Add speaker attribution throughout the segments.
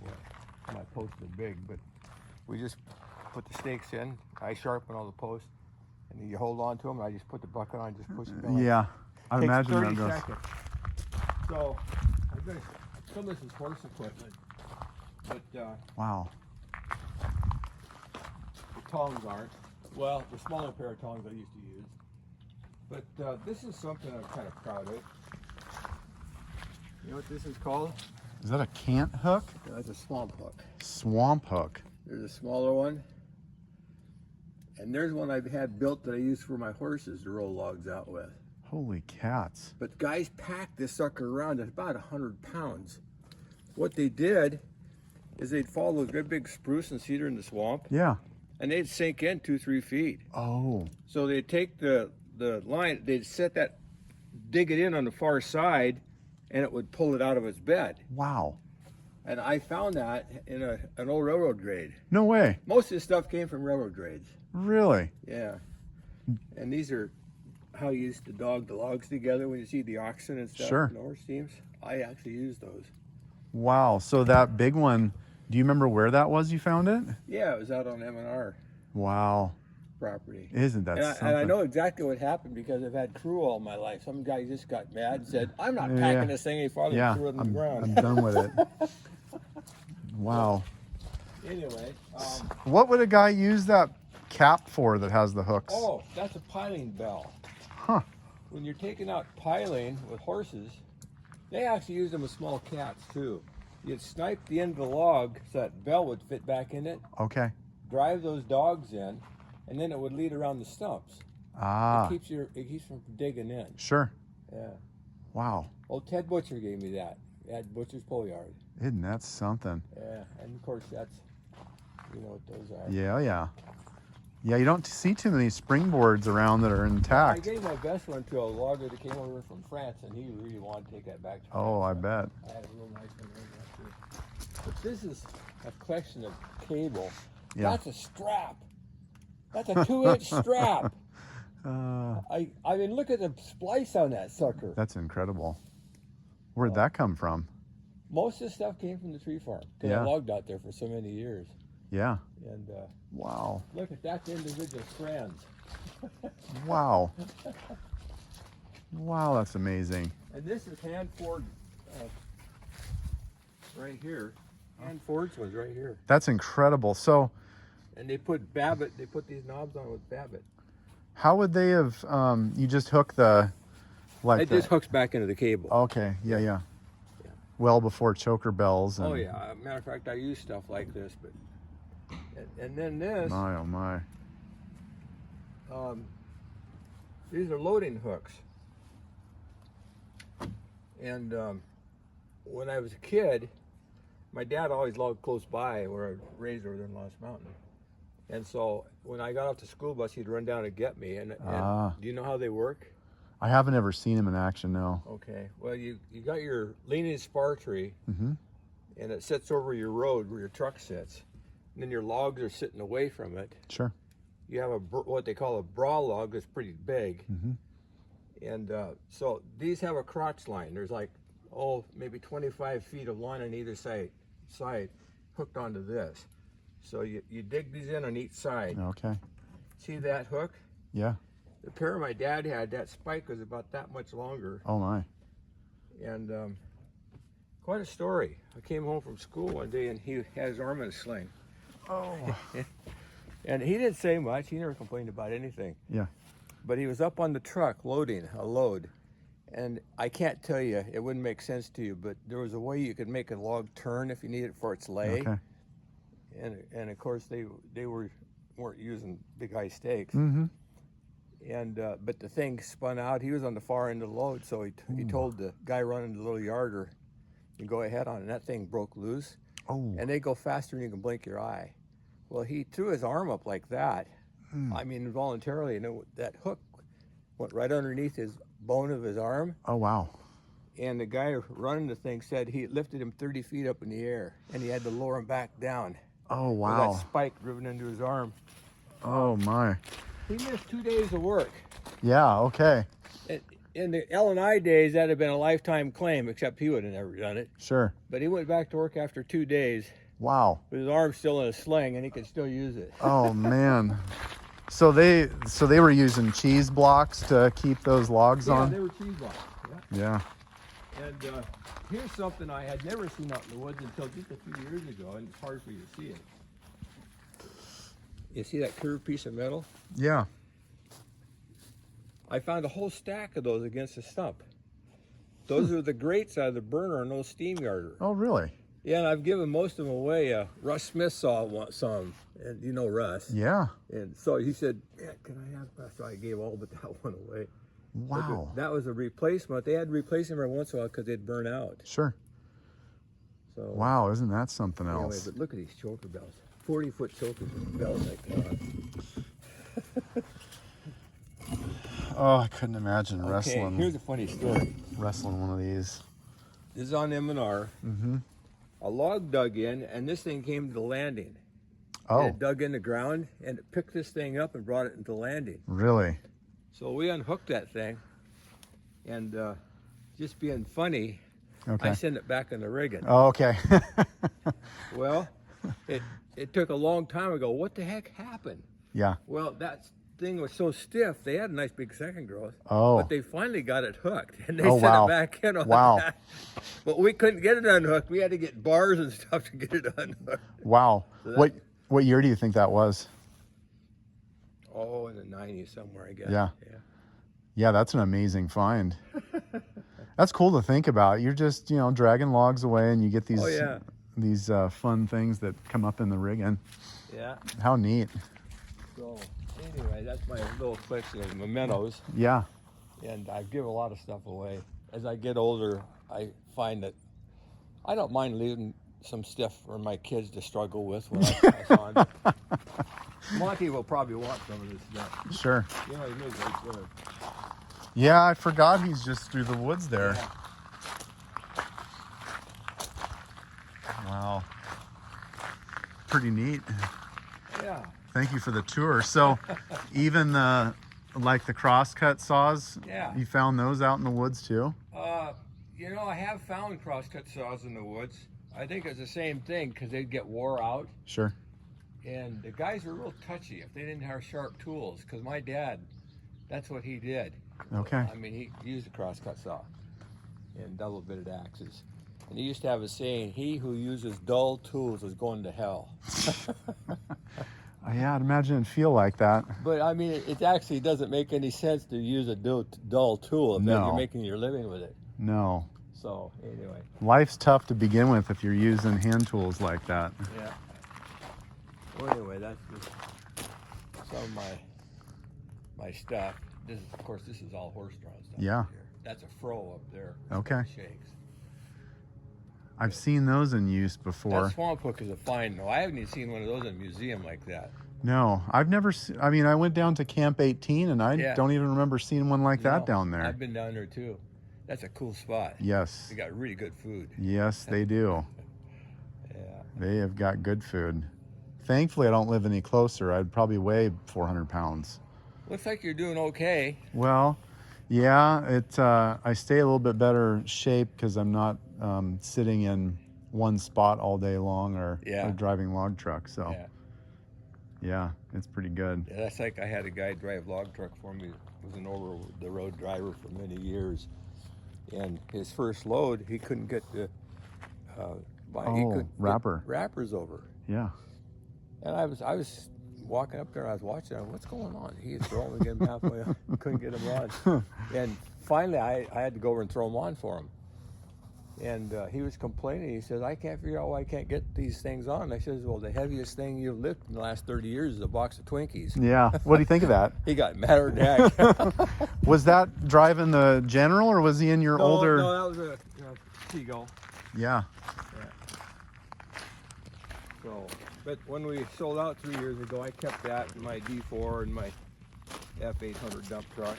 Speaker 1: with. My posts are big, but we just put the stakes in. I sharpen all the posts, and then you hold on to them. And I just put the bucket on, and just push it down.
Speaker 2: Yeah, I imagine
Speaker 1: 30
Speaker 2: that goes.
Speaker 1: seconds. So I'm gonna. Some of this is horse equipment, but
Speaker 2: Wow.
Speaker 1: the tongs aren't. Well, the smaller pair of tongs I used to use. But this is something I'm kind of proud of. You know what this is called?
Speaker 2: Is that a cant hook?
Speaker 1: That's a swamp hook.
Speaker 2: Swamp hook.
Speaker 1: There's a smaller one. And there's one I've had built that I use for my horses to roll logs out with.
Speaker 2: Holy cats.
Speaker 1: But guys packed this sucker around at about 100 pounds. What they did is they'd follow those great big spruce and cedar in the swamp,
Speaker 2: Yeah.
Speaker 1: and they'd sink in 2-3 feet.
Speaker 2: Oh.
Speaker 1: So they'd take the line, they'd set that, dig it in on the far side, and it would pull it out of its bed.
Speaker 2: Wow.
Speaker 1: And I found that in an old railroad grade.
Speaker 2: No way.
Speaker 1: Most of this stuff came from railroad grades.
Speaker 2: Really?
Speaker 1: Yeah. And these are how you used to dog the logs together when you see the oxen and stuff.
Speaker 2: Sure.
Speaker 1: And the horse teams. I actually use those.
Speaker 2: Wow. So that big one, do you remember where that was you found it?
Speaker 1: Yeah, it was out on M&R
Speaker 2: Wow.
Speaker 1: property.
Speaker 2: Isn't that something?
Speaker 1: And I know exactly what happened because I've had crew all my life. Some guy just got mad and said, I'm not packing this thing any farther and threw it on the ground.
Speaker 2: I'm done with it. Wow.
Speaker 1: Anyway.
Speaker 2: What would a guy use that cap for that has the hooks?
Speaker 1: Oh, that's a piling bell.
Speaker 2: Huh.
Speaker 1: When you're taking out piling with horses, they actually use them with small cats too. You'd snipe the end of the log so that bell would fit back in it,
Speaker 2: Okay.
Speaker 1: drive those dogs in, and then it would lead around the stumps.
Speaker 2: Ah.
Speaker 1: It keeps from digging in.
Speaker 2: Sure.
Speaker 1: Yeah.
Speaker 2: Wow.
Speaker 1: Old Ted Butcher gave me that at Butcher's Pole Yard.
Speaker 2: Isn't that something?
Speaker 1: Yeah, and of course that's, you know what those are.
Speaker 2: Yeah, yeah. Yeah, you don't see too many springboards around that are
Speaker 1: I
Speaker 2: intact.
Speaker 1: gave my best one to a logger that came over from France, and he really wanted to take that back to
Speaker 2: Oh, I
Speaker 1: France.
Speaker 2: bet.
Speaker 1: I had a real nice one right now too. But this is a collection of cable.
Speaker 2: Yeah.
Speaker 1: That's a strap. That's a 2-inch strap.
Speaker 2: Uh,
Speaker 1: I mean, look at the splice on that sucker.
Speaker 2: that's incredible. Where'd that come from?
Speaker 1: Most of the stuff came from the tree farm because
Speaker 2: Yeah.
Speaker 1: I logged out there for so many years.
Speaker 2: Yeah.
Speaker 1: And
Speaker 2: Wow.
Speaker 1: look at that individual strands.
Speaker 2: Wow. Wow, that's amazing.
Speaker 1: And this is hand forged right here. Hand forged ones right here.
Speaker 2: That's incredible. So,
Speaker 1: And they put Babbitt. They put these knobs on with Babbitt.
Speaker 2: how would they have? You just hook the, like
Speaker 1: It
Speaker 2: the.
Speaker 1: just hooks back into the cable.
Speaker 2: Okay. Yeah, yeah.
Speaker 1: Yeah.
Speaker 2: Well before choker bells. And,
Speaker 1: Oh yeah. Matter of fact, I use stuff like this, but and then this.
Speaker 2: My oh my.
Speaker 1: These are loading hooks. And when I was a kid, my dad always logged close by where I was raised over there in Lost Mountain. And so when I got off the school bus, he'd run down and get me. And do you know how they work?
Speaker 2: I haven't ever seen him in action. No.
Speaker 1: Okay. Well, you got your leaning spar tree,
Speaker 2: Mm-hmm.
Speaker 1: and it sits over your road where your truck sits. And then your logs are sitting away from it.
Speaker 2: Sure.
Speaker 1: You have what they call a bra log that's pretty big.
Speaker 2: Mm-hmm.
Speaker 1: And so these have a crotch line. There's like, maybe 25 feet of line on either side hooked onto this. So you dig these in on each side.
Speaker 2: Okay.
Speaker 1: See that hook?
Speaker 2: Yeah.
Speaker 1: The pair my dad had, that spike was about that much longer.
Speaker 2: Oh my.
Speaker 1: And quite a story. I came home from school one day and he had his arm in a sling.
Speaker 2: Oh.
Speaker 1: And he didn't say much. He never complained about anything.
Speaker 2: Yeah.
Speaker 1: But he was up on the truck loading a load. And I can't tell you, it wouldn't make sense to you, but there was a way you could make a log turn if you need it for its lay.
Speaker 2: Okay.
Speaker 1: And of course they weren't using big high stakes.
Speaker 2: Mm-hmm.
Speaker 1: And but the thing spun out. He was on the far end of the load, so he told the guy running the little yarder, "You go ahead on it." And that thing broke loose.
Speaker 2: Oh.
Speaker 1: And they go faster than you can blink your eye. Well, he threw his arm up like that. I mean, involuntarily, and that hook went right underneath his bone of his arm.
Speaker 2: Oh wow.
Speaker 1: And the guy running the thing said he lifted him 30 feet up in the air, and he had to lower him back down.
Speaker 2: Oh
Speaker 1: With
Speaker 2: wow.
Speaker 1: that spike driven into his arm.
Speaker 2: Oh my.
Speaker 1: He missed 2 days of work.
Speaker 2: Yeah. Okay.
Speaker 1: in the L&I days, that'd have been a lifetime claim, except he would have never done it.
Speaker 2: Sure.
Speaker 1: But he went back to work after 2 days
Speaker 2: Wow.
Speaker 1: with his arm still in a sling, and he could still use it.
Speaker 2: Oh man. So they were using cheese blocks to keep those logs
Speaker 1: Yeah,
Speaker 2: on?
Speaker 1: they were cheese blocks.
Speaker 2: Yeah.
Speaker 1: And here's something I had never seen out in the woods until just a few years ago, and it's hard for you to see it. You see that curved piece of metal?
Speaker 2: Yeah.
Speaker 1: I found a whole stack of those against the stump. Those are the grates out of the burner and no steam yarder.
Speaker 2: Oh, really?
Speaker 1: Yeah, and I've given most of them away. Russ Smith saw some, and you know Russ.
Speaker 2: Yeah.
Speaker 1: And so he said, yeah, can I have that? So I gave all but that one away.
Speaker 2: Wow.
Speaker 1: That was a replacement. They had to replace them every once in a while because they'd burn out.
Speaker 2: Sure.
Speaker 1: So
Speaker 2: Wow, isn't that something
Speaker 1: anyway,
Speaker 2: else?
Speaker 1: but look at these choker bells. 40-foot choker bells like that.
Speaker 2: Oh, I couldn't imagine
Speaker 1: Okay,
Speaker 2: wrestling
Speaker 1: here's a funny story.
Speaker 2: one of these.
Speaker 1: This is on M&R.
Speaker 2: Mm-hmm.
Speaker 1: A log dug in, and this thing came to the landing.
Speaker 2: Oh,
Speaker 1: It dug in the ground, and it picked this thing up and brought it into the landing.
Speaker 2: really?
Speaker 1: So we unhooked that thing, and just being funny,
Speaker 2: Okay.
Speaker 1: I sent it back in the rigging.
Speaker 2: Oh, okay.
Speaker 1: Well, it took a long time ago. What the heck happened?
Speaker 2: Yeah.
Speaker 1: Well, that thing was so stiff, they had a nice big second growth.
Speaker 2: Oh.
Speaker 1: But they finally got it hooked, and they
Speaker 2: Oh,
Speaker 1: sent
Speaker 2: wow.
Speaker 1: it back in on
Speaker 2: Wow.
Speaker 1: that. But we couldn't get it unhooked. We had to get bars and stuff to get it unhooked.
Speaker 2: Wow.
Speaker 1: So that-
Speaker 2: What year do you think that was?
Speaker 1: Oh, in the 90s somewhere, I guess.
Speaker 2: Yeah. Yeah, that's an amazing find. That's cool to think about. You're just, dragging logs away, and you get these
Speaker 1: Oh, yeah.
Speaker 2: these fun things that come up in the rigging.
Speaker 1: Yeah.
Speaker 2: How neat.
Speaker 1: So anyway, that's my little collection of mementos,
Speaker 2: Yeah.
Speaker 1: and I give a lot of stuff away. As I get older, I find that I don't mind leaving some stuff for my kids to struggle with when I pass on. Monty will probably want some of this stuff.
Speaker 2: Sure.
Speaker 1: He makes right good.
Speaker 2: Yeah, I forgot he's just through the woods there.
Speaker 1: Yeah.
Speaker 2: Wow. Pretty neat.
Speaker 1: Yeah.
Speaker 2: Thank you for the tour. So even like the crosscut saws,
Speaker 1: Yeah.
Speaker 2: you found those out in the woods too?
Speaker 1: I have found crosscut saws in the woods. I think it's the same thing because they'd get wore out.
Speaker 2: Sure.
Speaker 1: And the guys were real touchy if they didn't have sharp tools, because my dad, that's what he did.
Speaker 2: Okay.
Speaker 1: I mean, he used a crosscut saw and double-bitted axes. And he used to have a saying, he who uses dull tools is going to hell.
Speaker 2: Yeah, I'd imagine it'd feel like that.
Speaker 1: But, I mean, it actually doesn't make any sense to use a dull tool if
Speaker 2: No.
Speaker 1: you're making your living with it.
Speaker 2: No.
Speaker 1: So, anyway,
Speaker 2: Life's tough to begin with if you're using hand tools like that.
Speaker 1: yeah. Well, anyway, that's just some of my stuff. This is, of course, this is all horse-drawn stuff.
Speaker 2: Yeah.
Speaker 1: Here. That's a fro up there.
Speaker 2: Okay.
Speaker 1: Shakes.
Speaker 2: I've seen those in use
Speaker 1: That
Speaker 2: before.
Speaker 1: swamp hook is a find, though. I haven't even seen one of those in a museum like that.
Speaker 2: No, I've never I mean, I went down to Camp 18 and I
Speaker 1: Yeah.
Speaker 2: don't even remember seeing one like that
Speaker 1: No,
Speaker 2: down there.
Speaker 1: I've been down there too. That's a cool spot.
Speaker 2: Yes.
Speaker 1: They got really good food.
Speaker 2: Yes, they do.
Speaker 1: Yeah.
Speaker 2: They have got good food. Thankfully, I don't live any closer. I'd probably weigh 400 pounds.
Speaker 1: Looks like you're doing okay.
Speaker 2: Well, yeah, I stay a little bit better shape because I'm not sitting in one spot all day long or driving log truck. So, yeah, it's pretty good.
Speaker 1: Yeah, that's like I had a guy drive log truck for me. Was an over-the-road driver for many years. And his first load, he couldn't get the
Speaker 2: wrapper.
Speaker 1: Wrappers over.
Speaker 2: Yeah.
Speaker 1: And I was walking up there and I was watching. What's going on? He had thrown them again halfway up. Couldn't get them on. And finally, I had to go over and throw them on for him. And he was complaining. He says, I can't figure out why I can't get these things on. I says, well, the heaviest thing you've lifted in the last 30 years is a box of Twinkies.
Speaker 2: Yeah. What do you think of that?
Speaker 1: He got madder than heck.
Speaker 2: Was that driving the General or was he in your older?
Speaker 1: No, that was a Seagull.
Speaker 2: Yeah.
Speaker 1: So, but when we sold out 3 years ago, I kept that in my D4 and my F800 dump truck.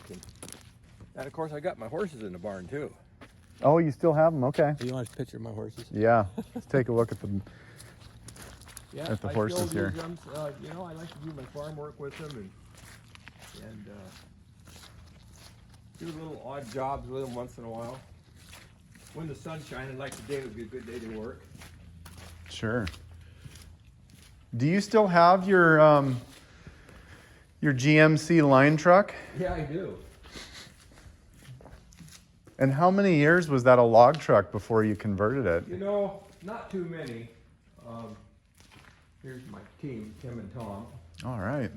Speaker 1: And of course, I got my horses in the barn too.
Speaker 2: Oh, you still have them? Okay.
Speaker 1: You want a picture of my horses?
Speaker 2: Yeah. Let's take a look at them.
Speaker 1: Yeah,
Speaker 2: At the
Speaker 1: I
Speaker 2: horses
Speaker 1: still
Speaker 2: here.
Speaker 1: use them. I like to do my farm work with them, and do little odd jobs with them once in a while. When the sun's shining, like today would be a good day to work.
Speaker 2: Sure. Do you still have your GMC line truck?
Speaker 1: Yeah, I do.
Speaker 2: And how many years was that a log truck before you converted it?
Speaker 1: You know, not too many. Here's my team, Tim and Tom.
Speaker 2: All right.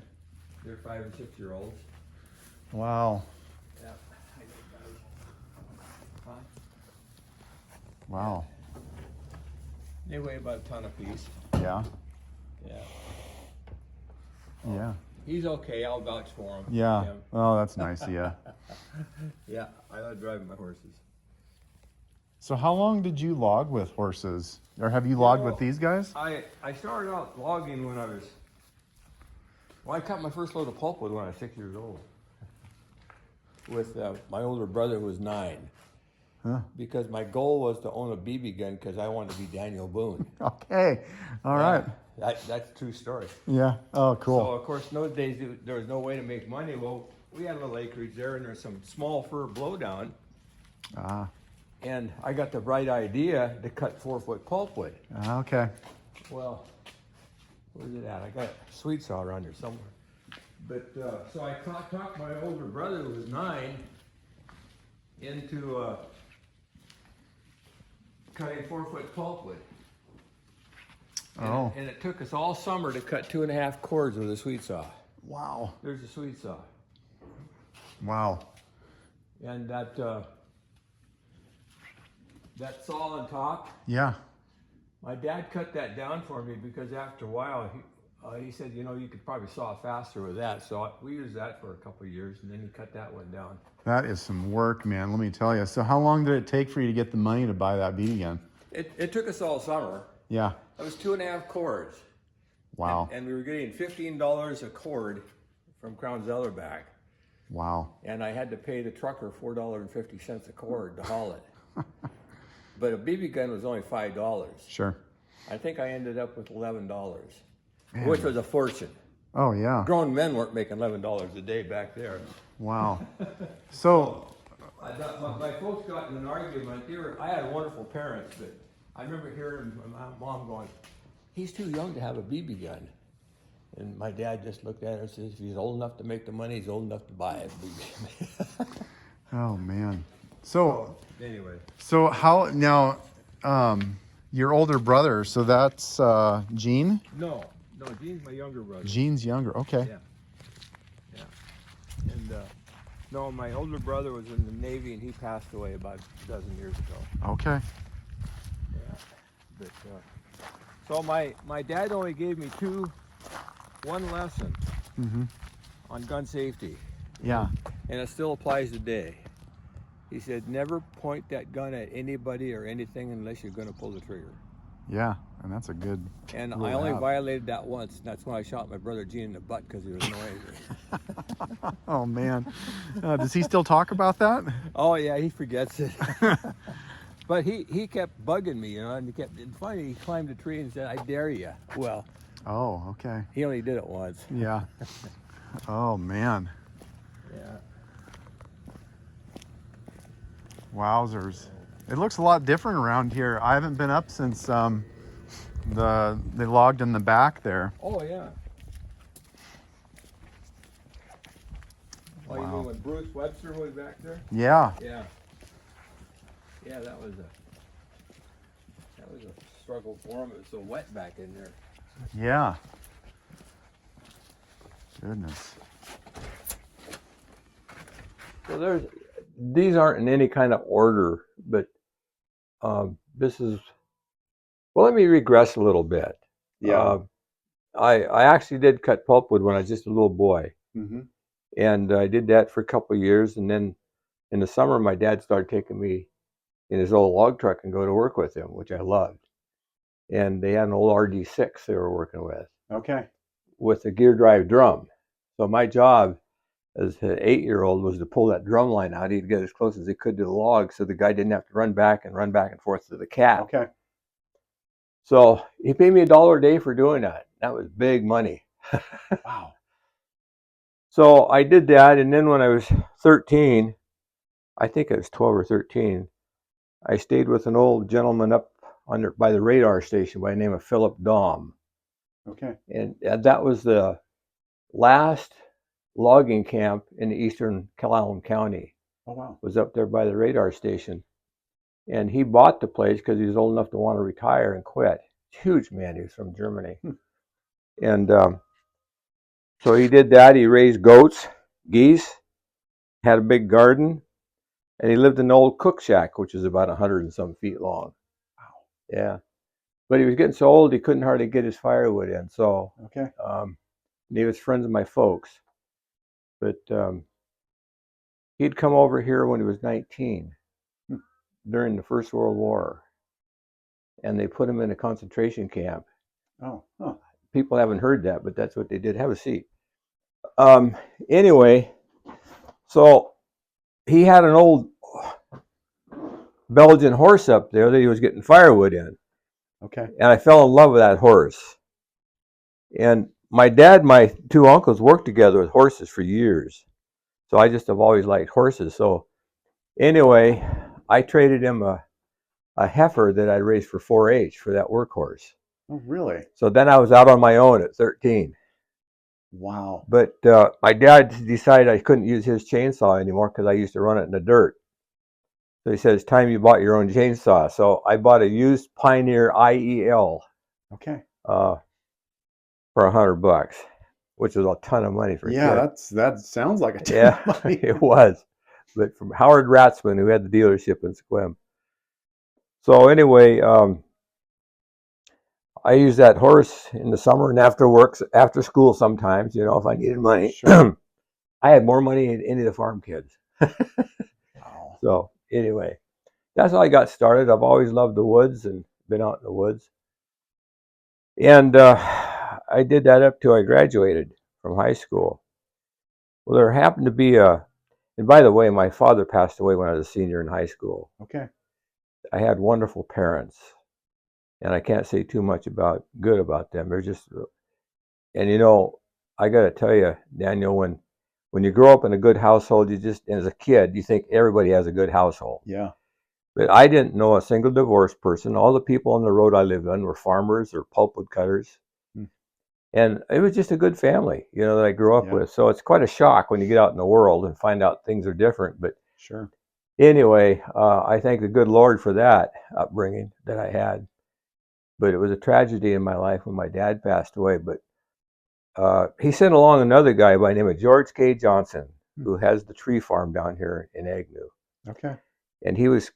Speaker 1: They're 5 and 6 year olds.
Speaker 2: Wow.
Speaker 1: Yeah. Huh?
Speaker 2: Wow.
Speaker 1: They weigh about a ton apiece.
Speaker 2: Yeah.
Speaker 1: Yeah.
Speaker 2: Yeah.
Speaker 1: He's okay. I'll vouch for him.
Speaker 2: Yeah.
Speaker 1: Tim.
Speaker 2: Oh, that's nice. Yeah.
Speaker 1: Yeah, I like driving my horses.
Speaker 2: So how long did you log with horses? Or have you logged with these guys?
Speaker 1: I started out logging when I was, well, I cut my first load of pulpwood when I was 6 years old. With my older brother who was 9.
Speaker 2: Huh.
Speaker 1: Because my goal was to own a BB gun because I wanted to be Daniel Boone.
Speaker 2: Okay. All right.
Speaker 1: That's a true story.
Speaker 2: Yeah. Oh, cool.
Speaker 1: So, of course, in those days, there was no way to make money. Well, we had a little acreage there, and there's some small fir blowdown.
Speaker 2: Ah.
Speaker 1: And I got the bright idea to cut 4-foot pulpwood.
Speaker 2: Okay.
Speaker 1: Well, where's it at? I got a sweet saw around here somewhere. But so I talked my older brother, who was 9, into cutting 4-foot pulpwood.
Speaker 2: Oh.
Speaker 1: And it took us all summer to cut 2.5 cords with a sweet saw.
Speaker 2: Wow.
Speaker 1: There's a sweet saw.
Speaker 2: Wow.
Speaker 1: And that saw on top,
Speaker 2: Yeah.
Speaker 1: my dad cut that down for me because after a while, he said, you know, you could probably saw faster with that. So we used that for a couple of years, and then he cut that one down.
Speaker 2: That is some work, man. Let me tell you. So how long did it take for you to get the money to buy that BB gun?
Speaker 1: It took us all summer.
Speaker 2: Yeah.
Speaker 1: That was 2.5 cords.
Speaker 2: Wow.
Speaker 1: And we were getting $15 a cord from Crown Zellerback.
Speaker 2: Wow.
Speaker 1: And I had to pay the trucker $4.50 a cord to haul it. But a BB gun was only $5.
Speaker 2: Sure.
Speaker 1: I think I ended up with $11,
Speaker 2: Man.
Speaker 1: which was a fortune.
Speaker 2: Oh, yeah.
Speaker 1: Grown men weren't making $11 a day back there.
Speaker 2: Wow. So,
Speaker 1: My folks got in an argument. I had wonderful parents, but I remember hearing my mom going, "He's too young to have a BB gun." And my dad just looked at her and says, "If he's old enough to make the money, he's old enough to buy a BB gun."
Speaker 2: oh, man. So
Speaker 1: Anyway.
Speaker 2: So how, now, your older brother, so that's Gene?
Speaker 1: No, Gene's my younger brother.
Speaker 2: Gene's younger, okay.
Speaker 1: Yeah. And no, my older brother was in the Navy, and he passed away about a dozen years ago.
Speaker 2: Okay.
Speaker 1: Yeah. But so my dad only gave me one lesson on gun safety.
Speaker 2: Yeah.
Speaker 1: And it still applies today. He said, never point that gun at anybody or anything unless you're going to pull the trigger.
Speaker 2: Yeah, and that's a good
Speaker 1: And
Speaker 2: rule
Speaker 1: I
Speaker 2: to
Speaker 1: only
Speaker 2: have.
Speaker 1: violated that once. And that's when I shot my brother Gene in the butt because he was noisy.
Speaker 2: Oh, man. Does he still talk about that?
Speaker 1: Oh, yeah, he forgets it. But he kept bugging me, you know, and finally he climbed a tree and said, "I dare you." Well,
Speaker 2: Oh, okay.
Speaker 1: he only did it once.
Speaker 2: Yeah. Oh, man.
Speaker 1: Yeah.
Speaker 2: Wowzers. It looks a lot different around here. I haven't been up since they logged in the back there.
Speaker 1: Oh, yeah. Oh, you
Speaker 2: Wow.
Speaker 1: mean when Bruce Webster was back there?
Speaker 2: Yeah.
Speaker 1: Yeah. Yeah, that was a struggle for him. It was so wet back in there.
Speaker 2: Yeah. Goodness.
Speaker 1: So these aren't in any kind of order, but this is, well, let me regress a little bit.
Speaker 2: Yeah.
Speaker 1: I actually did cut pulpwood when I was just a little boy.
Speaker 2: Mm-hmm.
Speaker 1: And I did that for a couple of years. And then in the summer, my dad started taking me in his old log truck and go to work with him, which I loved. And they had an old RD6 they were working
Speaker 2: Okay.
Speaker 1: with a gear drive drum. So my job as an 8-year-old was to pull that drum line out. He'd get as close as he could to the log so the guy didn't have to run back and forth to the cab.
Speaker 2: Okay.
Speaker 1: So he paid me $1 a day for doing that. That was big money.
Speaker 2: Wow.
Speaker 1: So I did that, and then when I was 13, I think it was 12 or 13. I stayed with an old gentleman up under by the radar station by the name of Philip Dahm.
Speaker 2: Okay.
Speaker 1: And that was the last logging camp in eastern Calallam County.
Speaker 2: Oh, wow.
Speaker 1: Was up there by the radar station. And he bought the place because he was old enough to want to retire and quit. Huge man. He was from Germany. And so he did that. He raised goats, geese, had a big garden, and he lived in an old cook shack, which is about 100 and some feet long.
Speaker 2: Wow.
Speaker 1: Yeah. But he was getting so old he couldn't hardly get his firewood in. So
Speaker 2: okay.
Speaker 1: He was friends of my folks. But he'd come over here when he was 19 during the First World War. And they put him in a concentration camp.
Speaker 2: Oh, huh.
Speaker 1: People haven't heard that, but that's what they did. Have a seat. Anyway, so he had an old Belgian horse up there that he was getting firewood in.
Speaker 2: Okay.
Speaker 1: And I fell in love with that horse. And my dad, my two uncles worked together with horses for years. So I just have always liked horses. So anyway, I traded him a heifer that I raised for 4-H for that workhorse.
Speaker 2: Oh, really?
Speaker 1: So then I was out on my own at 13.
Speaker 2: Wow.
Speaker 1: But my dad decided I couldn't use his chainsaw anymore because I used to run it in the dirt. So he said, it's time you bought your own chainsaw. So I bought a used Pioneer IEL.
Speaker 2: Okay.
Speaker 1: For $100, which is a ton of money for a kid.
Speaker 2: That sounds like a ton of money.
Speaker 1: It was. But from Howard Ratzman, who had the dealership in Sequim. So anyway, I used that horse in the summer and after school sometimes, if I needed money.
Speaker 2: Sure.
Speaker 1: I had more money than any of the farm kids.
Speaker 2: Wow.
Speaker 1: So anyway, that's how I got started. I've always loved the woods and been out in the woods. And I did that up till I graduated from high school. Well, there happened to be and by the way, my father passed away when I was a senior in high school.
Speaker 2: Okay.
Speaker 1: I had wonderful parents. And I can't say too much good about them. They're just, and I got to tell you, Daniel, when you grow up in a good household, as a kid, you think everybody has a good household.
Speaker 2: Yeah.
Speaker 1: But I didn't know a single divorced person. All the people on the road I lived on were farmers or pulpwood cutters. And it was just a good family, that I grew up with. So it's quite a shock when you get out in the world and find out things are different. But
Speaker 2: sure.
Speaker 1: Anyway, I thank the good Lord for that upbringing that I had. But it was a tragedy in my life when my dad passed away. But he sent along another guy by the name of George K. Johnson, who has the tree farm down here in Agnew.
Speaker 2: Okay.
Speaker 1: And he was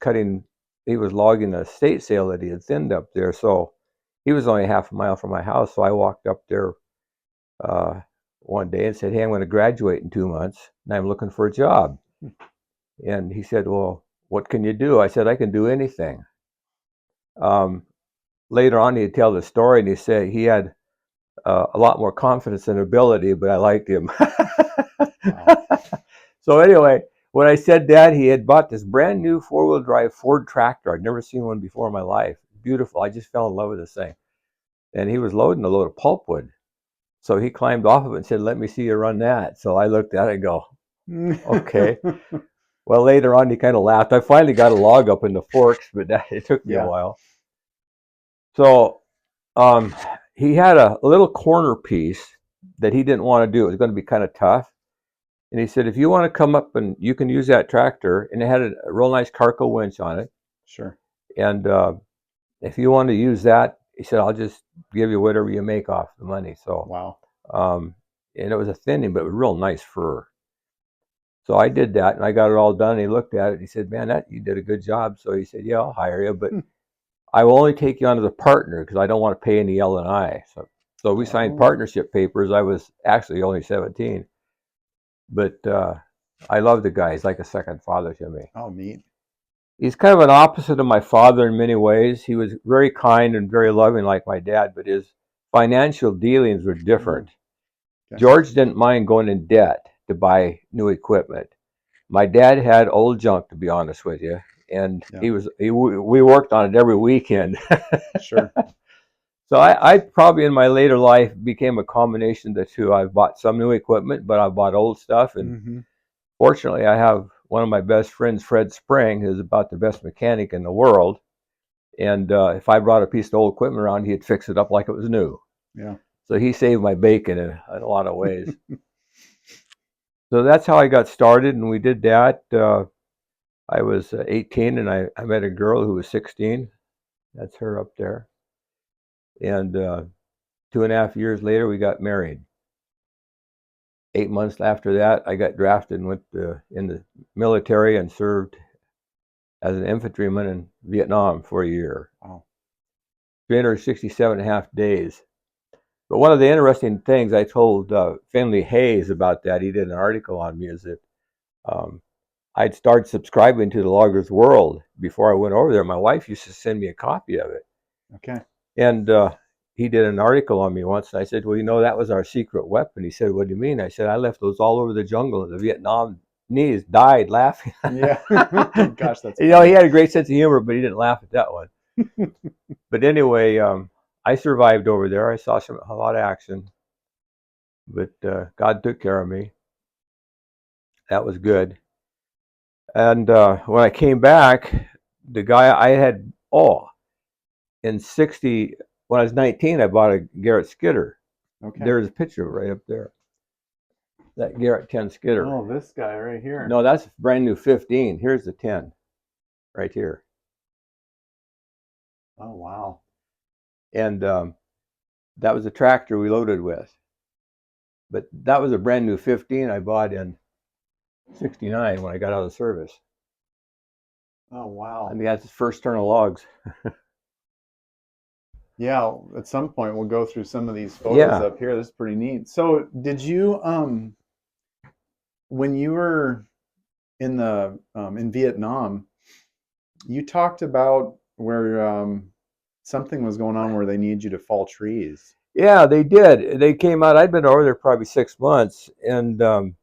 Speaker 1: logging a estate sale that he had thinned up there. So he was only half a mile from my house. So I walked up there one day and said, hey, I'm going to graduate in 2 months and I'm looking for a job. And he said, well, what can you do? I said, I can do anything. Later on, he'd tell the story, and he said he had a lot more confidence and ability, but I liked him. Wow. So anyway, when I said that, he had bought this brand new 4-wheel drive Ford tractor. I'd never seen one before in my life. Beautiful. I just fell in love with this thing. And he was loading a load of pulpwood. So he climbed off of it and said, let me see you run that. So I looked at it and go, okay. Well, later on, he kind of laughed. I finally got a log up in the forks, but it took me a while. So he had a little corner piece that he didn't want to do. It was going to be kind of tough. And he said, if you want to come up and you can use that tractor, and it had a real nice Carco winch on it. Sure. And if you want to use that, he said, I'll just give you whatever you make off the money. So, wow. And it was a thinning, but it was real nice fur. So I did that, and I got it all done. And he looked at it. And he said, man, you did a good job. So he said, yeah, I'll hire you, but I will only take you on as a partner because I don't want to pay any L&I. So we signed partnership papers. I was actually only 17. But I love the guy. He's like a second father to me. Oh, neat. He's kind of an opposite of my father in many ways. He was very kind and very loving like my dad, but his financial dealings were different. Okay. George didn't mind going in debt to buy new equipment. My dad had old junk, to be honest with you, and we worked on it every weekend. Sure. So I probably in my later life became a combination of the two. I've bought some new equipment, but I bought old stuff, and fortunately I have one of my best friends, Fred Spring, is about the best mechanic in the world. And if I brought a piece of old equipment around, he'd fix it up like it was new.
Speaker 2: Yeah.
Speaker 1: So he saved my bacon in a lot of ways. So that's how I got started, and we did that. I was 18, and I met a girl who was 16. That's her up there. And 2.5 years later, we got married. 8 months after that, I got drafted and went in the military and served as an infantryman in Vietnam for a year.
Speaker 2: Wow.
Speaker 1: 367.5 days. But one of the interesting things I told Finley Hayes about that, he did an article on me, is that I'd started subscribing to the Logger's World before I went over there. My wife used to send me a copy of it.
Speaker 2: Okay.
Speaker 1: And he did an article on me once, and I said, well, that was our secret weapon. He said, what do you mean? I said, I left those all over the jungle, and the Vietnamese died laughing.
Speaker 2: Yeah. Gosh, that's
Speaker 1: he had a great sense of humor, but he didn't laugh at that one. But anyway, I survived over there. I saw a lot of action, but God took care of me. That was good. And when I came back, the guy I had, in 60, when I was 19, I bought a Garrett Skidder.
Speaker 2: Okay.
Speaker 1: There's a picture right up there. That Garrett 10 Skidder.
Speaker 2: Oh, this guy right here.
Speaker 1: No, that's brand new 15. Here's the 10 right here.
Speaker 2: Oh, wow.
Speaker 1: And that was a tractor we loaded with. But that was a brand new 15 I bought in 69 when I got out of the service.
Speaker 2: Oh, wow.
Speaker 1: I mean, that's the first turn of logs.
Speaker 2: Yeah, at some point we'll go through some of these photos up here. This is pretty neat. So did you, when you were in Vietnam, you talked about where something was going on where they need you to fall trees.
Speaker 1: Yeah, they did. They came out. I'd been over there probably 6 months, and the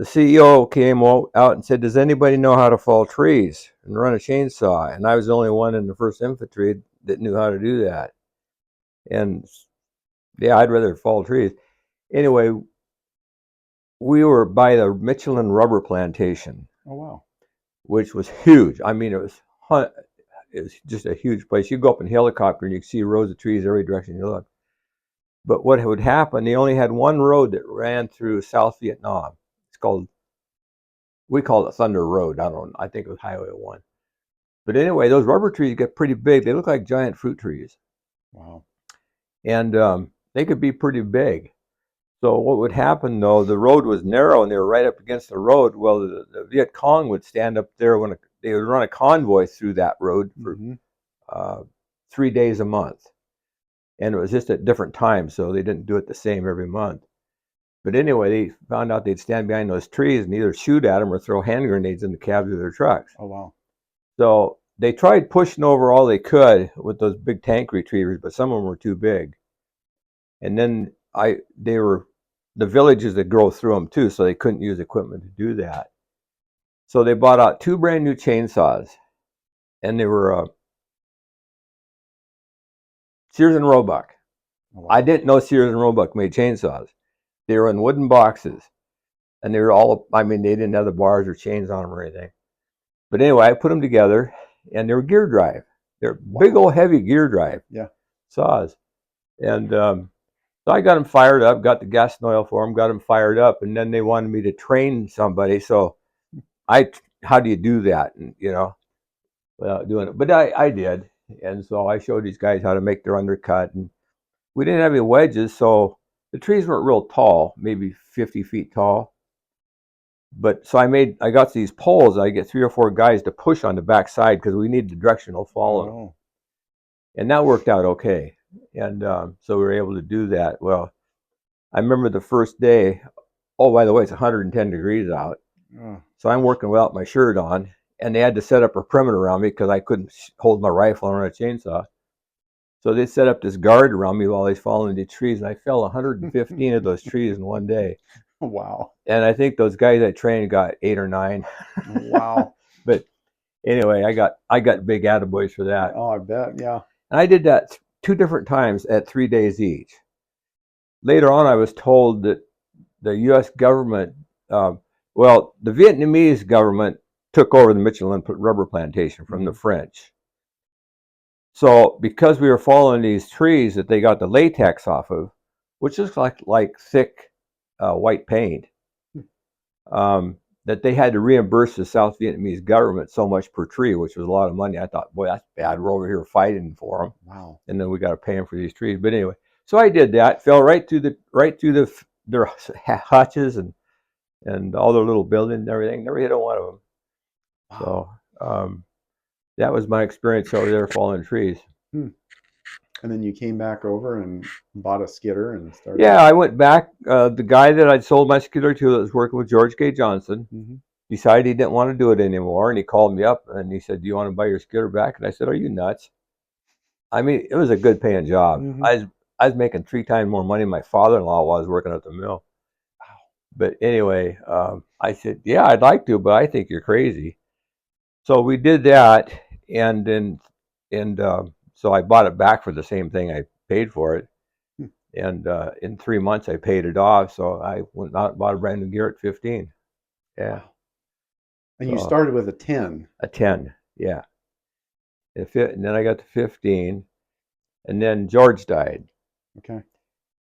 Speaker 1: CEO came out and said, does anybody know how to fall trees and run a chainsaw? And I was the only one in the 1st Infantry that knew how to do that. And yeah, I'd rather fall trees. Anyway, we were by the Michelin rubber plantation.
Speaker 2: Oh, wow.
Speaker 1: Which was huge. I mean, it was just a huge place. You go up in a helicopter and you can see rows of trees every direction you look. But what would happen, they only had one road that ran through South Vietnam. We call it Thunder Road. I think it was Highway 1. But anyway, those rubber trees get pretty big. They look like giant fruit trees.
Speaker 2: Wow.
Speaker 1: And they could be pretty big. So what would happen, though, the road was narrow and they were right up against the road. Well, the Viet Cong would stand up there when they would run a convoy through that road for 3 days a month. And it was just at different times, so they didn't do it the same every month. But anyway, they found out they'd stand behind those trees and either shoot at them or throw hand grenades in the cabs of their trucks.
Speaker 2: Oh, wow.
Speaker 1: So they tried pushing over all they could with those big tank retrievers, but some of them were too big. And then the villages that grow through them too, so they couldn't use equipment to do that. So they bought out 2 brand new chainsaws, and they were Sears and Roebuck. Oh, wow. I didn't know Sears and Roebuck made chainsaws. They were in wooden boxes, and they were they didn't have the bars or chains on them or anything. But anyway, I put them together, and they were gear drive. They're big old heavy gear drive saws. And so I got them fired up, got the gas and oil for them, got them fired up, and then they wanted me to train somebody. So how do you do that? And, without doing it. But I did. And so I showed these guys how to make their undercut. And we didn't have any wedges, so the trees weren't real tall, maybe 50 feet tall. But so I got these poles. I get 3 or 4 guys to push on the back side because we needed the directional fall.
Speaker 2: Oh.
Speaker 1: And that worked out okay. And so we were able to do that. Well, I remember the first day, by the way, it's 110 degrees out. Oh. So I'm working without my shirt on, and they had to set up a perimeter around me because I couldn't hold my rifle on a chainsaw. So they set up this guard around me while I was falling into trees, and I fell 115 of those trees in one day.
Speaker 2: Wow.
Speaker 1: And I think those guys I trained got 8 or 9.
Speaker 2: Wow.
Speaker 1: But anyway, I got big attaboys for that.
Speaker 2: Oh, I bet, yeah.
Speaker 1: And I did that 2 different times at 3 days each. Later on, I was told that the U.S. government Well, the Vietnamese government took over the Michelin rubber plantation from the French. So because we were following these trees that they got the latex off of, which is like thick white paint, that they had to reimburse the South Vietnamese government so much per tree, which was a lot of money. I thought, boy, that's bad. We're over here fighting for them.
Speaker 2: Wow.
Speaker 1: And then we got to pay them for these trees. But anyway, so I did that. Fell right through their hutches and all their little buildings and everything. Never hit on one of them.
Speaker 2: Wow.
Speaker 1: So that was my experience over there falling trees.
Speaker 2: And then you came back over and bought a skidder and started.
Speaker 1: Yeah, I went back. The guy that I'd sold my skidder to that was working with George K. Johnson decided he didn't want to do it anymore. And he called me up and he said, "Do you want to buy your skidder back?" And I said, "Are you nuts?" I mean, it was a good paying job. I was making 3 times more money than my father-in-law was working at the mill. Wow. But anyway, I said, "Yeah, I'd like to, but I think you're crazy." So we did that, and so I bought it back for the same thing I paid for it. And in 3 months, I paid it off. So I went out and bought a brand new gear at 15. Yeah.
Speaker 2: Wow. And you started with a 10.
Speaker 1: A 10, yeah. And then I got to 15, and then George died.
Speaker 2: Okay.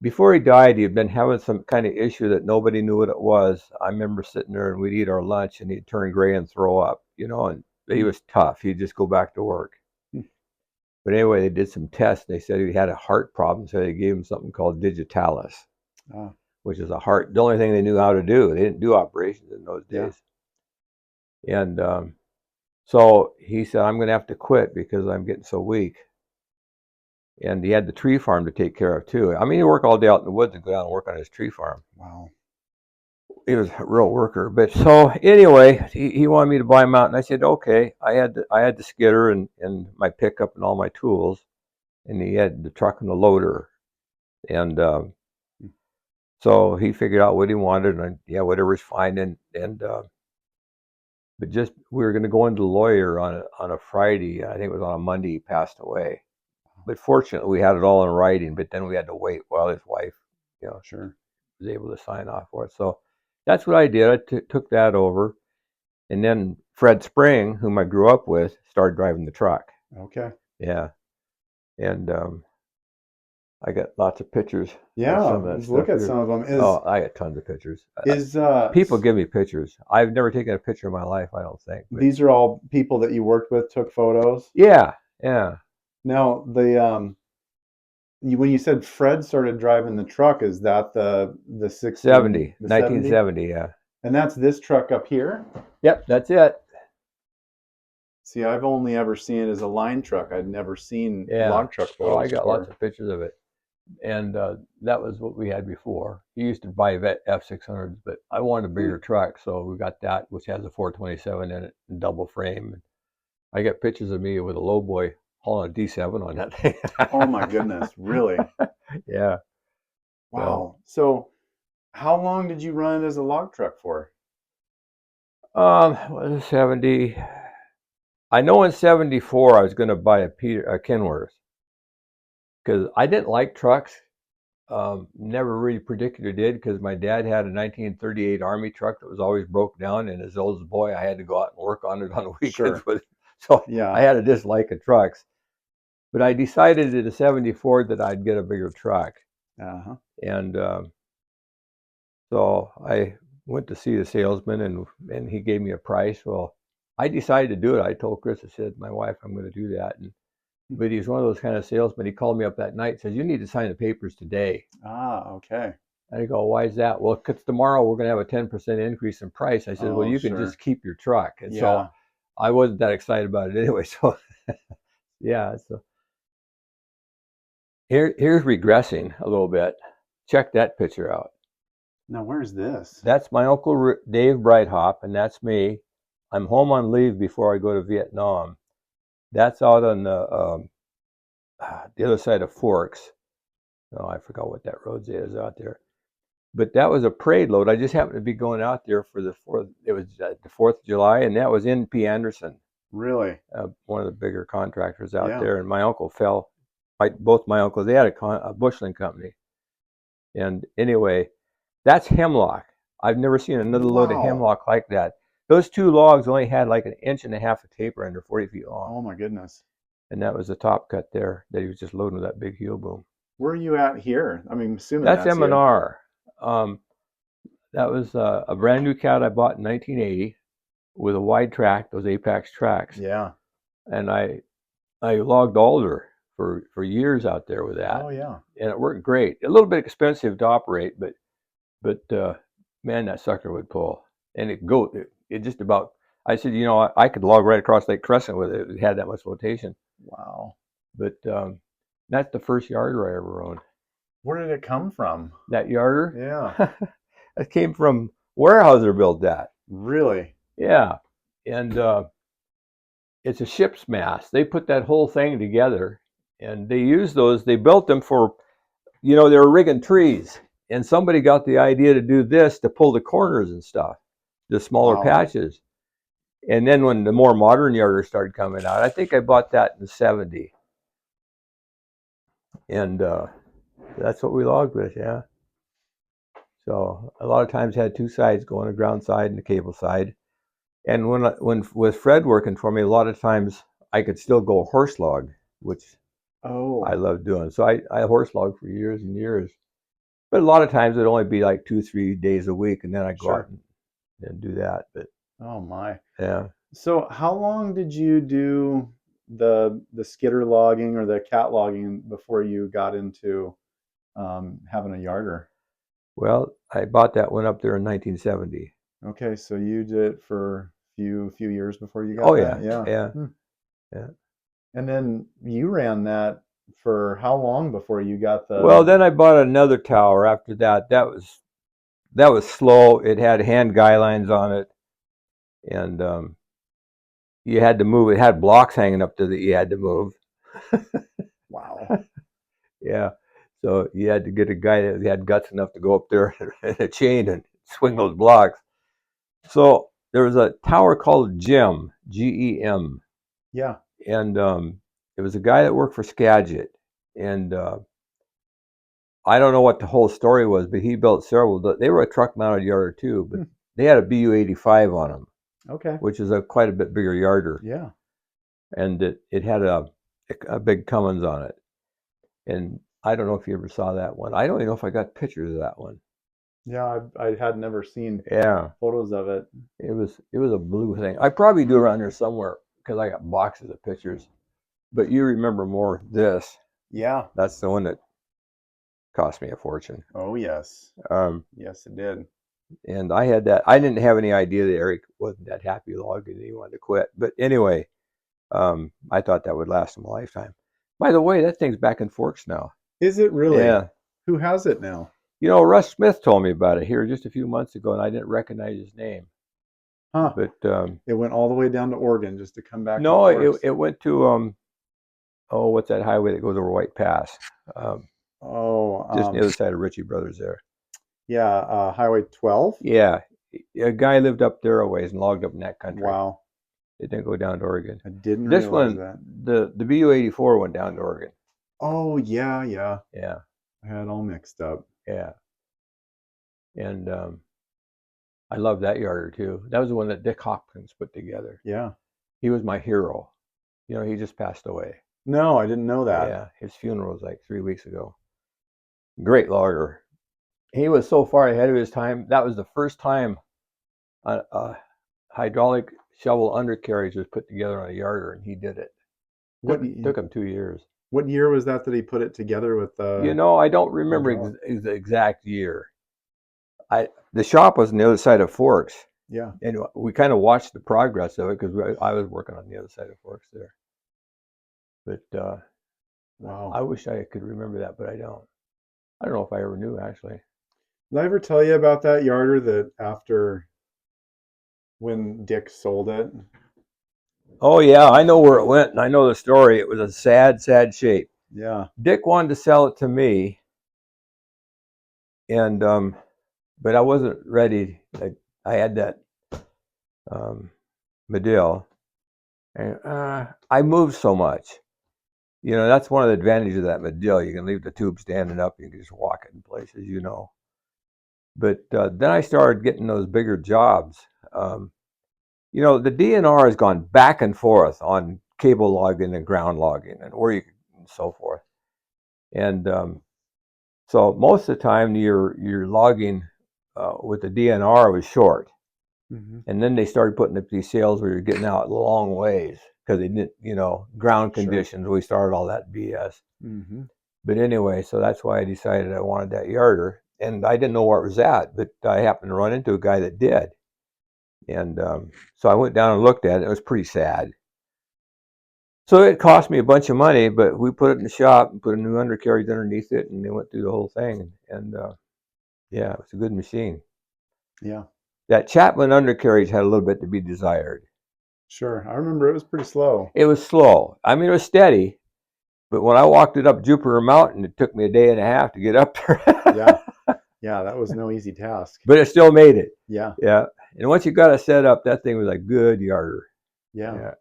Speaker 2: Before
Speaker 1: he died, he had been having some kind of issue that nobody knew what it was. I remember sitting there and we'd eat our lunch and he'd turn gray and throw up, and he was tough. He'd just go back to work. But anyway, they did some tests. They said he had a heart problem, so they gave him something called digitalis, which is a heart. The only thing they knew how to do. They didn't do operations in those days. Yeah. And so he said, "I'm going to have to quit because I'm getting so weak." And he had the tree farm to take care of too. I mean, he worked all day out in the woods and go down and work on his tree farm.
Speaker 2: Wow.
Speaker 1: He was a real worker. But so anyway, he wanted me to buy him out, and I said, okay. I had the skidder and my pickup and all my tools, and he had the truck and the loader, and so he figured out what he wanted, and whatever's fine. And but just we were going to go into the lawyer on a Friday. I think it was on a Monday. He passed away. But fortunately, we had it all in writing. But then we had to wait while his wife,
Speaker 2: sure,
Speaker 1: was able to sign off for it. So that's what I did. I took that over, and then Fred Spring, whom I grew up with, started driving the truck.
Speaker 2: Okay.
Speaker 1: Yeah, and I got lots of pictures.
Speaker 2: Yeah, let's look at some of them.
Speaker 1: I got tons of pictures.
Speaker 2: People
Speaker 1: give me pictures. I've never taken a picture in my life, I don't think.
Speaker 2: But these are all people that you worked with, took photos?
Speaker 1: Yeah, yeah.
Speaker 2: Now, when you said Fred started driving the truck, is that the
Speaker 1: 1970, yeah.
Speaker 2: And that's this truck up here?
Speaker 1: Yep, that's it.
Speaker 2: See, I've only ever seen it as a line truck. I'd never seen log truck photos.
Speaker 1: Oh, I got lots of pictures of it. And that was what we had before. He used to buy F600s, but I wanted a bigger truck, so we got that, which has a 427 in it, and double frame. I got pictures of me with a lowboy hauling a D7 on that thing.
Speaker 2: Oh my goodness, really?
Speaker 1: Yeah.
Speaker 2: Wow. So how long did you run it as a log truck for?
Speaker 1: 70. I know in 74 I was going to buy a Kenworth because I didn't like trucks. Never really particularly did, because my dad had a 1938 Army truck that was always broke down, and as old as a boy, I had to go out and work on it on the weekends with it. So yeah, I had a dislike of trucks. But I decided at a 74 that I'd get a bigger truck. And so I went to see the salesman, and he gave me a price. Well, I decided to do it. I told Chris, I said, my wife, I'm going to do that. But he's one of those kind of salesmen. He called me up that night and says, "You need to sign the papers today."
Speaker 2: Okay.
Speaker 1: And I go, "Why is that?" "Well, because tomorrow we're going to have a 10% increase in price." I said, "Well, you can just keep your truck." And so I wasn't that excited about it anyway. So yeah. So here's regressing a little bit. Check that picture out.
Speaker 2: Now, where's this?
Speaker 1: That's my Uncle Dave Breithaupt, and that's me. I'm home on leave before I go to Vietnam. That's out on the other side of Forks. Oh, I forgot what that road is out there. But that was a parade load. I just happened to be going out there for the 4th. It was the 4th of July, and that was in P. Anderson.
Speaker 2: Really?
Speaker 1: One of the bigger contractors out there. And my uncle fell. Both my uncles, they had a busheling company. And anyway, that's Hemlock. I've never seen another load of
Speaker 2: Wow.
Speaker 1: hemlock like that. Those 2 logs only had like 1.5 inches of taper and they're 40 feet long.
Speaker 2: Oh my goodness.
Speaker 1: And that was the top cut there that he was just loading with that big heel boom.
Speaker 2: Where are you at here? I mean, assuming
Speaker 1: That's
Speaker 2: that's here.
Speaker 1: M&R. That was a brand new cat I bought in 1980 with a wide track, those Apex tracks.
Speaker 2: Yeah.
Speaker 1: And I logged alder for years out there with that.
Speaker 2: Oh yeah.
Speaker 1: And it worked great. A little bit expensive to operate, but man, that sucker would pull. And it just about, I said, I could log right across Lake Crescent with it. It had that much flotation.
Speaker 2: Wow.
Speaker 1: But that's the first yarder I ever owned.
Speaker 2: Where did it come from?
Speaker 1: That yarder?
Speaker 2: Yeah.
Speaker 1: It came from Weyerhaeuser built that.
Speaker 2: Really?
Speaker 1: Yeah. And it's a ship's mast. They put that whole thing together and they used those. They built them for, they were rigging trees. And somebody got the idea to do this to pull the corners and stuff, the smaller patches. And then when the more modern yarders started coming out, I think I bought that in the 70s. And that's what we logged with, yeah. So a lot of times had 2 sides, going the ground side and the cable side. And when with Fred working for me, a lot of times I could still go horse log, which I love doing. So I horse logged for years and years. But a lot of times it'd only be like 2-3 days a week, and then I'd go out and do that. But
Speaker 2: oh my.
Speaker 1: Yeah.
Speaker 2: So how long did you do the skidder logging or the cat logging before you got into having a yarder?
Speaker 1: Well, I bought that one up there in 1970.
Speaker 2: Okay, so you did it for a few years before you got that?
Speaker 1: Yeah.
Speaker 2: Yeah. And then you ran that for how long before you got the...
Speaker 1: Well, then I bought another tower after that. That was slow. It had hand guy lines on it, and you had to move. It had blocks hanging up to that you had to move.
Speaker 2: Wow.
Speaker 1: Yeah. So you had to get a guy that had guts enough to go up there in a chain and swing those blocks. So there was a tower called Gem, Gem.
Speaker 2: Yeah.
Speaker 1: And it was a guy that worked for Skagit. And I don't know what the whole story was, but he built several. They were a truck-mounted yarder too, but they had a BU-85 on them.
Speaker 2: Okay.
Speaker 1: Which is quite a bit bigger yarder.
Speaker 2: Yeah.
Speaker 1: And it had a big Cummins on it. And I don't know if you ever saw that one. I don't even know if I got pictures of that one.
Speaker 2: Yeah, I had never seen photos of it.
Speaker 1: It was a blue thing. I probably do around here somewhere because I got boxes of pictures. But you remember more this.
Speaker 2: Yeah.
Speaker 1: That's the one that cost me a fortune.
Speaker 2: Oh yes. Yes, it did.
Speaker 1: And I had that. I didn't have any idea that Eric wasn't that happy logging and he wanted to quit. But anyway, I thought that would last him a lifetime. By the way, that thing's back in Forks now.
Speaker 2: Is it really?
Speaker 1: Yeah.
Speaker 2: Who has it now?
Speaker 1: Russ Smith told me about it here just a few months ago, and I didn't recognize his name.
Speaker 2: Huh.
Speaker 1: But
Speaker 2: it went all the way down to Oregon just to come back.
Speaker 1: No, it went to what's that highway that goes over White Pass? Just on the other side of Ritchie Brothers there.
Speaker 2: Yeah, Highway 12.
Speaker 1: Yeah, a guy lived up there a ways and logged up in that country.
Speaker 2: Wow.
Speaker 1: It didn't go down to Oregon.
Speaker 2: I didn't
Speaker 1: realize
Speaker 2: realize
Speaker 1: that.
Speaker 2: that.
Speaker 1: The BU-84 went down to Oregon.
Speaker 2: Oh yeah.
Speaker 1: Yeah.
Speaker 2: I had it all mixed up.
Speaker 1: Yeah. And I love that yarder too. That was the one that Dick Hopkins put together.
Speaker 2: Yeah.
Speaker 1: He was my hero. He just passed away.
Speaker 2: No, I didn't know that.
Speaker 1: Yeah, his funeral was like 3 weeks ago. Great logger. He was so far ahead of his time. That was the first time a hydraulic shovel undercarriage was put together on a yarder, and he did it. It took him 2 years.
Speaker 2: What year was that he put it together with?
Speaker 1: I don't remember the exact year. The shop was on the other side of Forks.
Speaker 2: Yeah.
Speaker 1: And we kind of watched the progress of it because I was working on the other side of Forks there. But
Speaker 2: wow,
Speaker 1: I wish I could remember that, but I don't. I don't know if I ever knew, actually.
Speaker 2: Did I ever tell you about that yarder that after when Dick sold it?
Speaker 1: Oh, yeah, I know where it went, and I know the story. It was a sad, sad shape.
Speaker 2: Yeah.
Speaker 1: Dick wanted to sell it to me, and but I wasn't ready. I had that Medill, and I moved so much. That's one of the advantages of that Medill. You can leave the tube standing up. You can just walk it in places, But then I started getting those bigger jobs. You know, the DNR has gone back and forth on cable logging and ground logging and where you and so forth. And so most of the time your logging with the DNR was short.
Speaker 2: Mm-hmm.
Speaker 1: And then they started putting up these sales where you're getting out long ways because they didn't, you know, ground conditions. Sure. We started all that BS. Mm-hmm. But anyway, so that's why I decided I wanted that yarder. And I didn't know where it was at, but I happened to run into a guy that did. And so I went down and looked at it. It was pretty sad. So it cost me a bunch of money, but we put it in the shop and put a new undercarriage underneath it, and they went through the whole thing. And yeah, it was a good machine.
Speaker 2: Yeah.
Speaker 1: That Chapman undercarriage had a little bit to be desired.
Speaker 2: Sure. I remember it was pretty slow.
Speaker 1: It was slow. I mean, it was steady. But when I walked it up Jupiter Mountain, it took me a day and a half to get up there.
Speaker 2: Yeah. Yeah, that was no easy task.
Speaker 1: But it still made it.
Speaker 2: Yeah.
Speaker 1: Yeah. And once you got it set up, that thing was a good yarder.
Speaker 2: Yeah. Yeah.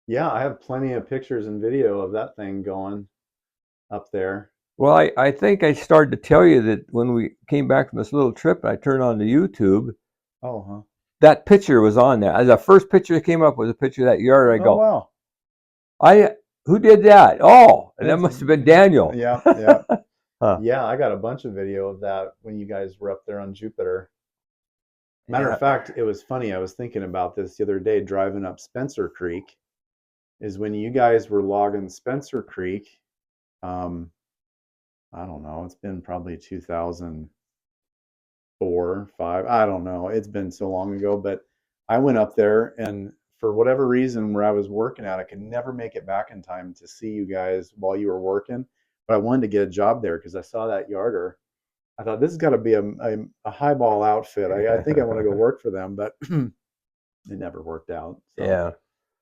Speaker 2: Yeah, I have plenty of pictures and video of that thing going up there.
Speaker 1: Well, I think I started to tell you that when we came back from this little trip, I turned on the YouTube.
Speaker 2: Oh, huh.
Speaker 1: That picture was on there. As the first picture that came up was a picture of that yard. I go,
Speaker 2: wow.
Speaker 1: Who did that? Oh, and that must have been Daniel.
Speaker 2: Yeah, yeah. Huh. Yeah, I got a bunch of video of that when you guys were up there on Jupiter. Matter of fact, it was funny. I was thinking about this the other day driving up Spencer Creek. Is when you guys were logging Spencer Creek. I don't know. It's been probably 2004, 5. I don't know. It's been so long ago. But I went up there, and for whatever reason, where I was working at, I could never make it back in time to see you guys while you were working. But I wanted to get a job there because I saw that yarder. I thought this has got to be a highball outfit. I think I want to go work for them, but it never worked out. So
Speaker 1: yeah,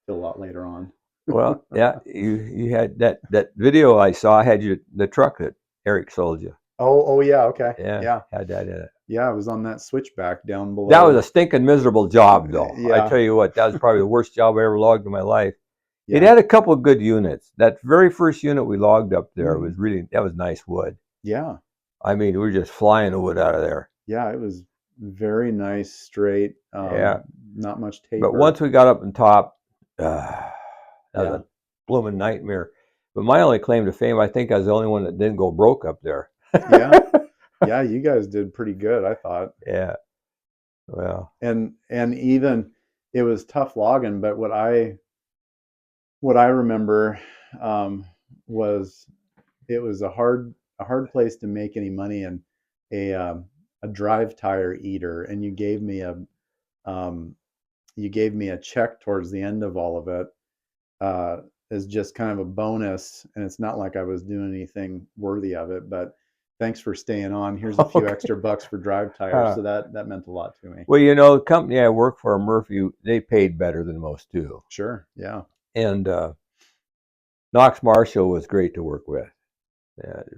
Speaker 2: a lot later on.
Speaker 1: Well, yeah, you had that video I saw had the truck that Eric sold you.
Speaker 2: Oh yeah, okay.
Speaker 1: Yeah, had that in it.
Speaker 2: Yeah, I was on that switchback down below.
Speaker 1: That was a stinking miserable job, though.
Speaker 2: Yeah.
Speaker 1: I tell you what, that was probably the worst job I ever logged in my life.
Speaker 2: Yeah.
Speaker 1: It had a couple of good units. That very first unit we logged up there was that was nice wood.
Speaker 2: Yeah.
Speaker 1: I mean, we were just flying the wood out of there.
Speaker 2: Yeah, it was very nice, straight. Not much taper.
Speaker 1: But once we got up on top, that was a blooming nightmare. But my only claim to fame, I think I was the only one that didn't go broke up there.
Speaker 2: Yeah. Yeah, you guys did pretty good, I thought.
Speaker 1: Yeah. Well.
Speaker 2: And even it was tough logging, but what I remember was it was a hard place to make any money, and a drive tire eater, and you gave me a check towards the end of all of it as just kind of a bonus, and it's not like I was doing anything worthy of it, but thanks for staying on. Here's a few extra bucks for drive tires. So that meant a lot to me.
Speaker 1: Well, you know, the company I work for, Murphy, they paid better than most too.
Speaker 2: Sure. Yeah.
Speaker 1: And Knox Marshall was great to work with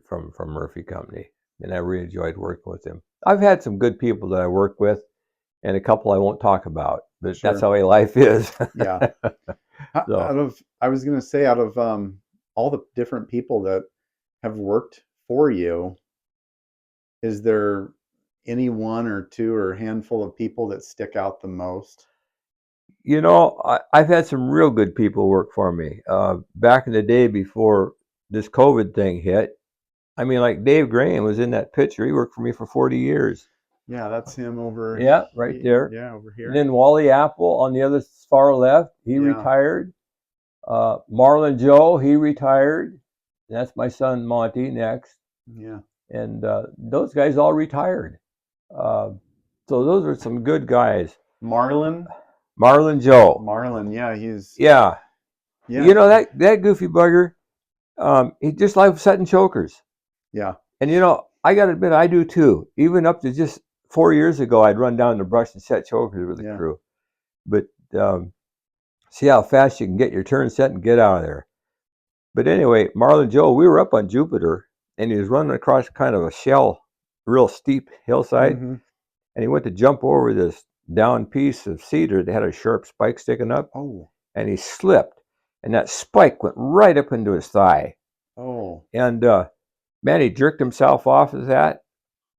Speaker 1: from Murphy Company. And I really enjoyed working with him. I've had some good people that I work with and a couple I won't talk about, but that's how life is.
Speaker 2: Yeah. So. I was going to say, out of all the different people that have worked for you, is there any one or two or handful of people that stick out the most?
Speaker 1: You know, I've had some real good people work for me. Back in the day before this COVID thing hit, I mean, like Dave Graham was in that picture. He worked for me for 40 years.
Speaker 2: Yeah, that's him over.
Speaker 1: Yeah, right there.
Speaker 2: Yeah, over here.
Speaker 1: And then Wally Apple on the other far left, he retired. Marlon Joe, he retired. That's my son Monty next.
Speaker 2: Yeah.
Speaker 1: And those guys all retired. So those are some good guys.
Speaker 2: Marlon
Speaker 1: Joe.
Speaker 2: Marlon, yeah, he's...
Speaker 1: Yeah. You know, that goofy bugger, he just likes setting chokers.
Speaker 2: Yeah.
Speaker 1: And, you know, I got to admit, I do too. Even up to just 4 years ago, I'd run down the brush and set chokers with the crew. But see how fast you can get your turn set and get out of there. But anyway, Marlon Joe, we were up on Jupiter, and he was running across kind of a real steep hillside. Mm-hmm. And he went to jump over this down piece of cedar that had a sharp spike sticking up.
Speaker 2: Oh.
Speaker 1: And he slipped, and that spike went right up into his thigh.
Speaker 2: Oh.
Speaker 1: And man, he jerked himself off of that.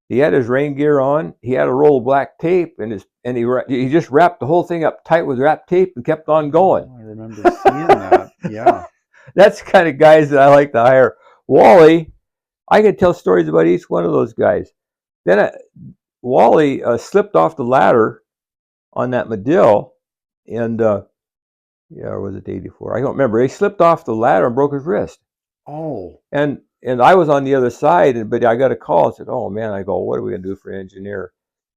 Speaker 1: He had his rain gear on. He had a roll of black tape, and he just wrapped the whole thing up tight with wrap tape and kept on going.
Speaker 2: Oh, I remember seeing that. Yeah.
Speaker 1: That's the kind of guys that I like to hire. Wally, I could tell stories about each one of those guys. Then Wally slipped off the ladder on that Medill, and or was it 84? I don't remember. He slipped off the ladder and broke his wrist.
Speaker 2: Oh.
Speaker 1: And I was on the other side, but I got a call and said, "Oh man," I go, "What are we gonna do for an engineer?"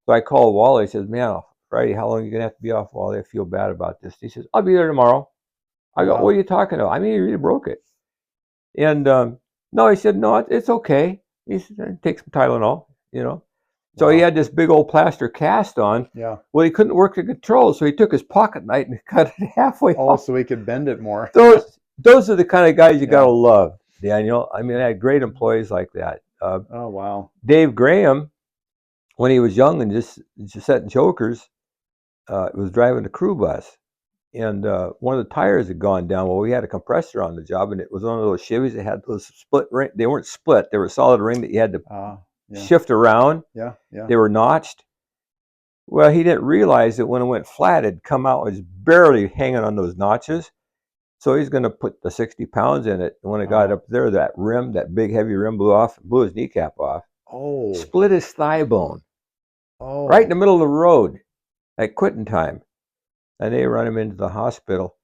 Speaker 1: So I called Wally. He says, "Man, Friday, how long are you gonna have to be off, Wally? I feel bad about this." He says, "I'll be there tomorrow." I go, "What are you talking about? I mean, you really broke it." And no, he said, "No, it's okay." He said, "Take some Tylenol, you know." So he had this big old plaster cast on.
Speaker 2: Yeah.
Speaker 1: Well, he couldn't work the controls, so he took his pocket knife and cut it halfway off.
Speaker 2: So he could bend it more.
Speaker 1: Those are the kind of guys you gotta love, Daniel. I mean, I had great employees like that.
Speaker 2: Oh wow.
Speaker 1: Dave Graham, when he was young and just setting chokers, was driving a crew bus, and one of the tires had gone down. Well, we had a compressor on the job, and it was one of those Chevys that had those split ring. They weren't split; they were solid ring that you had to shift around.
Speaker 2: Yeah.
Speaker 1: They were notched. Well, he didn't realize that when it went flat, it'd come out, it was barely hanging on those notches. So he's going to put the 60 pounds in it. And when it got up there, that rim, that big heavy rim blew his kneecap off.
Speaker 2: Oh.
Speaker 1: Split his thigh bone.
Speaker 2: Oh.
Speaker 1: Right in the middle of the road at quitting time. And they run him into the hospital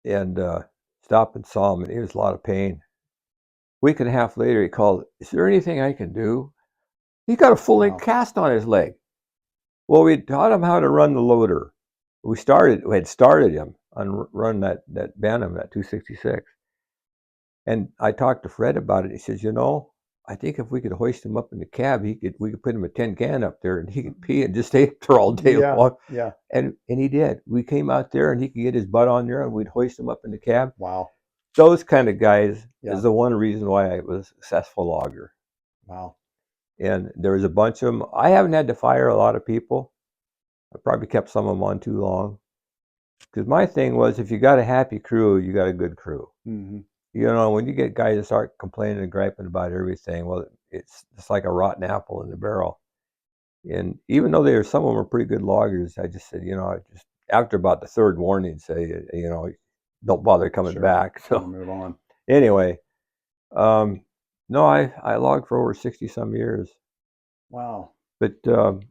Speaker 1: and stopped and saw him, and he was a lot of pain. Week and a half later, he called, "Is there anything I can do?" He got a full-length cast on his leg. Well, we taught him how to run the loader. We had started him on run that Bantam, that 266. And I talked to Fred about it. He says, I think if we could hoist him up in the cab, we could put him a tin can up there, and he could pee and just stay up there all day long.
Speaker 2: Yeah.
Speaker 1: And he did. We came out there, and he could get his butt on there, and we'd hoist him up in the cab.
Speaker 2: Wow.
Speaker 1: Those kind of guys is the one reason why I was a successful logger.
Speaker 2: Wow.
Speaker 1: And there was a bunch of them. I haven't had to fire a lot of people. I probably kept some of them on too long. Because my thing was, if you got a happy crew, you got a good crew.
Speaker 2: Mm-hmm.
Speaker 1: When you get guys that start complaining and griping about everything, well, it's like a rotten apple in the barrel. And even though some of them were pretty good loggers, I just said, after about the third warning, say, don't bother coming back. So
Speaker 2: move on.
Speaker 1: Anyway, no, I logged for over 60 some years.
Speaker 2: Wow.
Speaker 1: But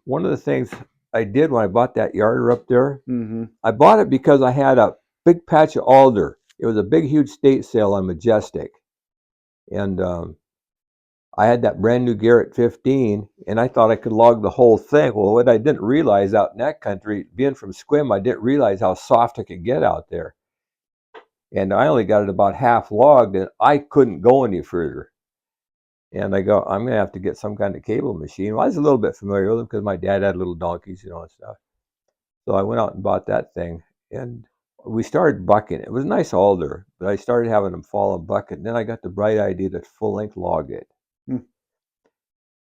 Speaker 1: one of the things I did when I bought that yarder up there,
Speaker 2: mm-hmm.
Speaker 1: I bought it because I had a big patch of alder. It was a big, huge state sale on Majestic. And I had that brand new Garrett 15, and I thought I could log the whole thing. Well, what I didn't realize out in that country, being from Sequim, I didn't realize how soft it could get out there. And I only got it about half logged, and I couldn't go any further. And I go, I'm going to have to get some kind of cable machine. Well, I was a little bit familiar with them because my dad had little donkeys, and stuff. So I went out and bought that thing, and we started bucking. It was a nice alder, but I started having them fall and bucket. And then I got the bright idea to full-length log it.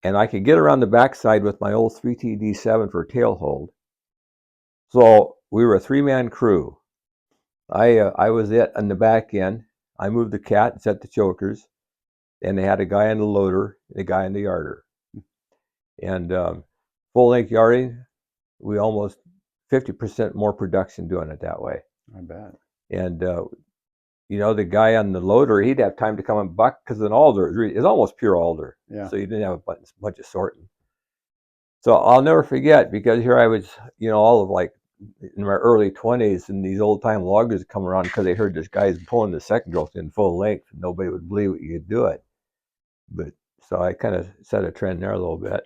Speaker 1: And I could get around the backside with my old 3TD7 for tail hold. So we were a three-man crew. I was it on the back end. I moved the cat and set the chokers. And they had a guy on the loader and a guy on the yarder. And full-length yarding, we almost 50% more production doing it that way.
Speaker 2: I bet.
Speaker 1: And the guy on the loader, he'd have time to come and buck because an alder is almost pure alder.
Speaker 2: Yeah.
Speaker 1: So you didn't have a bunch of sorting. So I'll never forget, because here I was, all of like in my early 20s, and these old time loggers come around because they heard this guy's pulling the second growth in full length, and nobody would believe what you could do it. But so I kind of set a trend there a little bit.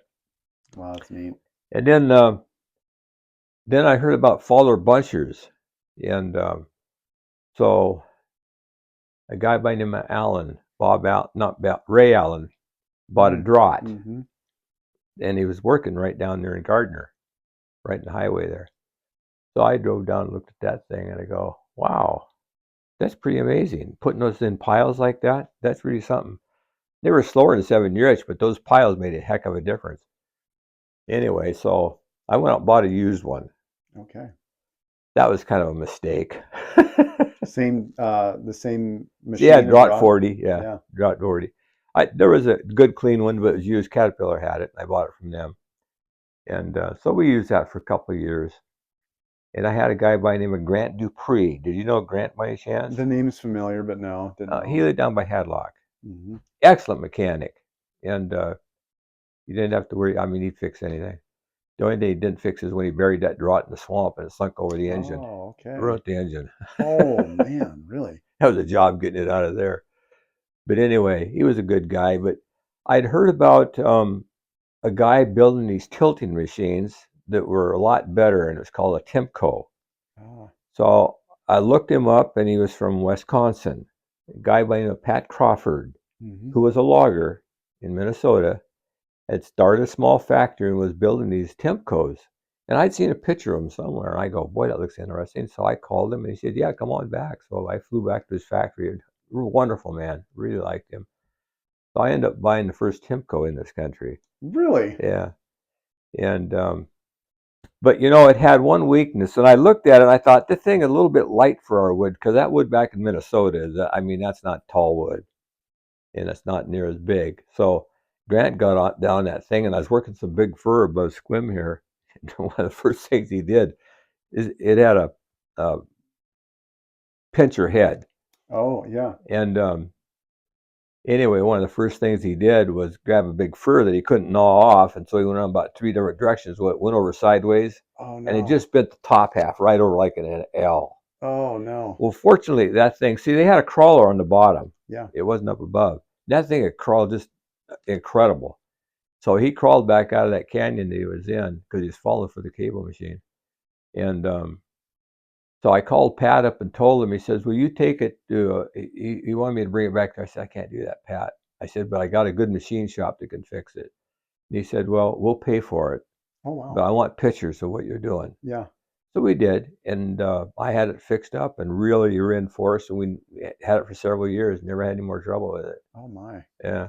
Speaker 2: Wow, that's neat.
Speaker 1: And then I heard about faller bunchers, and so a guy by the name of Allen, Ray Allen, bought a draught, and he was working right down there in Gardner, right in the highway there. So I drove down and looked at that thing, and I go, wow, that's pretty amazing. Putting those in piles like that, that's really something. They were slower than 7-year-inch, but those piles made a heck of a difference. Anyway, so I went out and bought a used one.
Speaker 2: Okay.
Speaker 1: That was kind of a mistake.
Speaker 2: The same machine.
Speaker 1: Yeah, Draught 40. Yeah, Draught 40. There was a good clean one, but it was used. Caterpillar had it. I bought it from them, and so we used that for a couple of years. And I had a guy by the name of Grant Dupree. Did you know Grant by any chance?
Speaker 2: The name is familiar, but no, didn't know.
Speaker 1: He lived down by Hadlock.
Speaker 2: Mm-hmm.
Speaker 1: Excellent mechanic, and you didn't have to worry. I mean, he'd fix anything. The only thing he didn't fix is when he buried that draught in the swamp and it sunk over the engine.
Speaker 2: Oh, okay.
Speaker 1: Ruined the engine.
Speaker 2: Oh man, really?
Speaker 1: That was a job getting it out of there. But anyway, he was a good guy. But I'd heard about a guy building these tilting machines that were a lot better, and it was called a Timco.
Speaker 2: Oh.
Speaker 1: So I looked him up, and he was from Wisconsin. A guy by the name of Pat Crawford,
Speaker 2: Mm-hmm.
Speaker 1: who was a logger in Minnesota, had started a small factory and was building these Timcos. And I'd seen a picture of him somewhere. And I go, boy, that looks interesting. So I called him and he said, yeah, come on back. So I flew back to his factory. Wonderful man. Really liked him. So I ended up buying the first Timco in this country.
Speaker 2: Really?
Speaker 1: Yeah. And, but you know, it had one weakness. And I looked at it and I thought, this thing is a little bit light for our wood, because that wood back in Minnesota is, I mean, that's not tall wood. And it's not near as big. So Grant got down that thing, and I was working some big fir above Squim here. One of the first things he did is it had a pincher head.
Speaker 2: Oh, yeah.
Speaker 1: And anyway, one of the first things he did was grab a big fir that he couldn't gnaw off, and so he went on about 3 different directions. It went over sideways,
Speaker 2: Oh, no.
Speaker 1: and it just bent the top half right over like an L.
Speaker 2: Oh, no.
Speaker 1: Well, fortunately, that thing, see, they had a crawler on the bottom.
Speaker 2: Yeah.
Speaker 1: It wasn't up above. That thing had crawled just incredible. So he crawled back out of that canyon that he was in because he was falling for the cable machine. And so I called Pat up and told him, he says, will you take it to, he wanted me to bring it back there. I said, I can't do that, Pat. I said, but I got a good machine shop that can fix it. And he said, well, we'll pay for it.
Speaker 2: Oh, wow.
Speaker 1: But I want pictures of what you're doing.
Speaker 2: Yeah.
Speaker 1: So we did. And I had it fixed up and really reinforced. And we had it for several years, never had any more trouble with it.
Speaker 2: Oh, my.
Speaker 1: Yeah.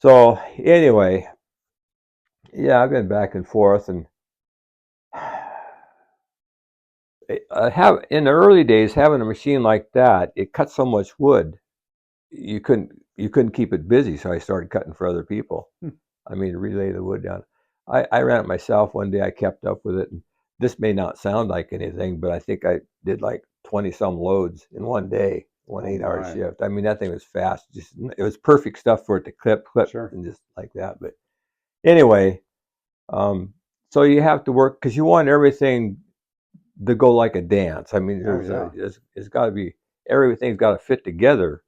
Speaker 1: So anyway, yeah, I've been back and forth, and in the early days, having a machine like that, it cut so much wood, you couldn't keep it busy. So I started cutting for other people. I mean, relay the wood down. I ran it myself one day. I kept up with it, and this may not sound like anything, but I think I did like 20 some loads in one day, one 8-hour shift. I mean, that thing was fast. Just it was perfect stuff for it to clip,
Speaker 2: Sure.
Speaker 1: and just like that. But anyway, so you have to work because you want everything to go like a dance. I mean, it's got to be, everything's got to fit together.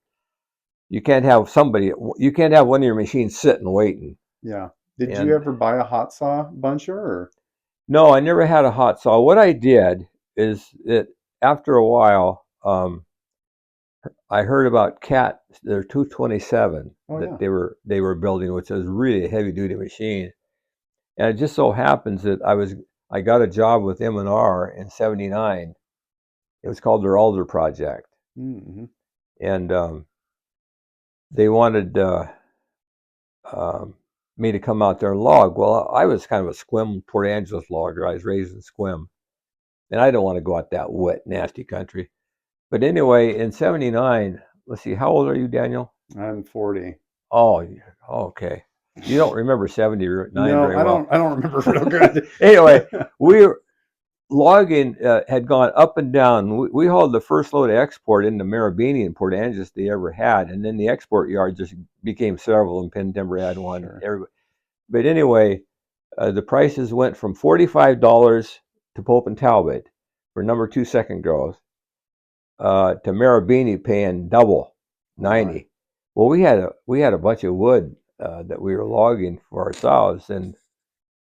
Speaker 1: You can't have one of your machines sitting waiting.
Speaker 2: Yeah. Did you ever buy a hot saw buncher? Or?
Speaker 1: No, I never had a hot saw. What I did is that after a while, I heard about their 227 they were building, which is really a heavy duty machine. And it just so happens that I got a job with M&R in '79. It was called their Alder project.
Speaker 2: Mm-hmm.
Speaker 1: And they wanted me to come out there and log. Well, I was kind of a Squim, Port Angeles logger. I was raised in Squim. And I don't want to go out that wet, nasty country. But anyway, in '79, let's see, how old are you, Daniel?
Speaker 2: I'm 40.
Speaker 1: Oh, okay. You don't remember '79 very well.
Speaker 2: I don't remember real good.
Speaker 1: Anyway, logging had gone up and down. We hauled the first load of export into Marabini and Port Angeles they ever had, and then the export yard just became several, and Penn Timber had one. Sure. But anyway, the prices went from $45 to Pope and Talbot for number 2 second growth to Marabini paying double, 90. Right. Well, we had a bunch of wood that we were logging for ourselves, and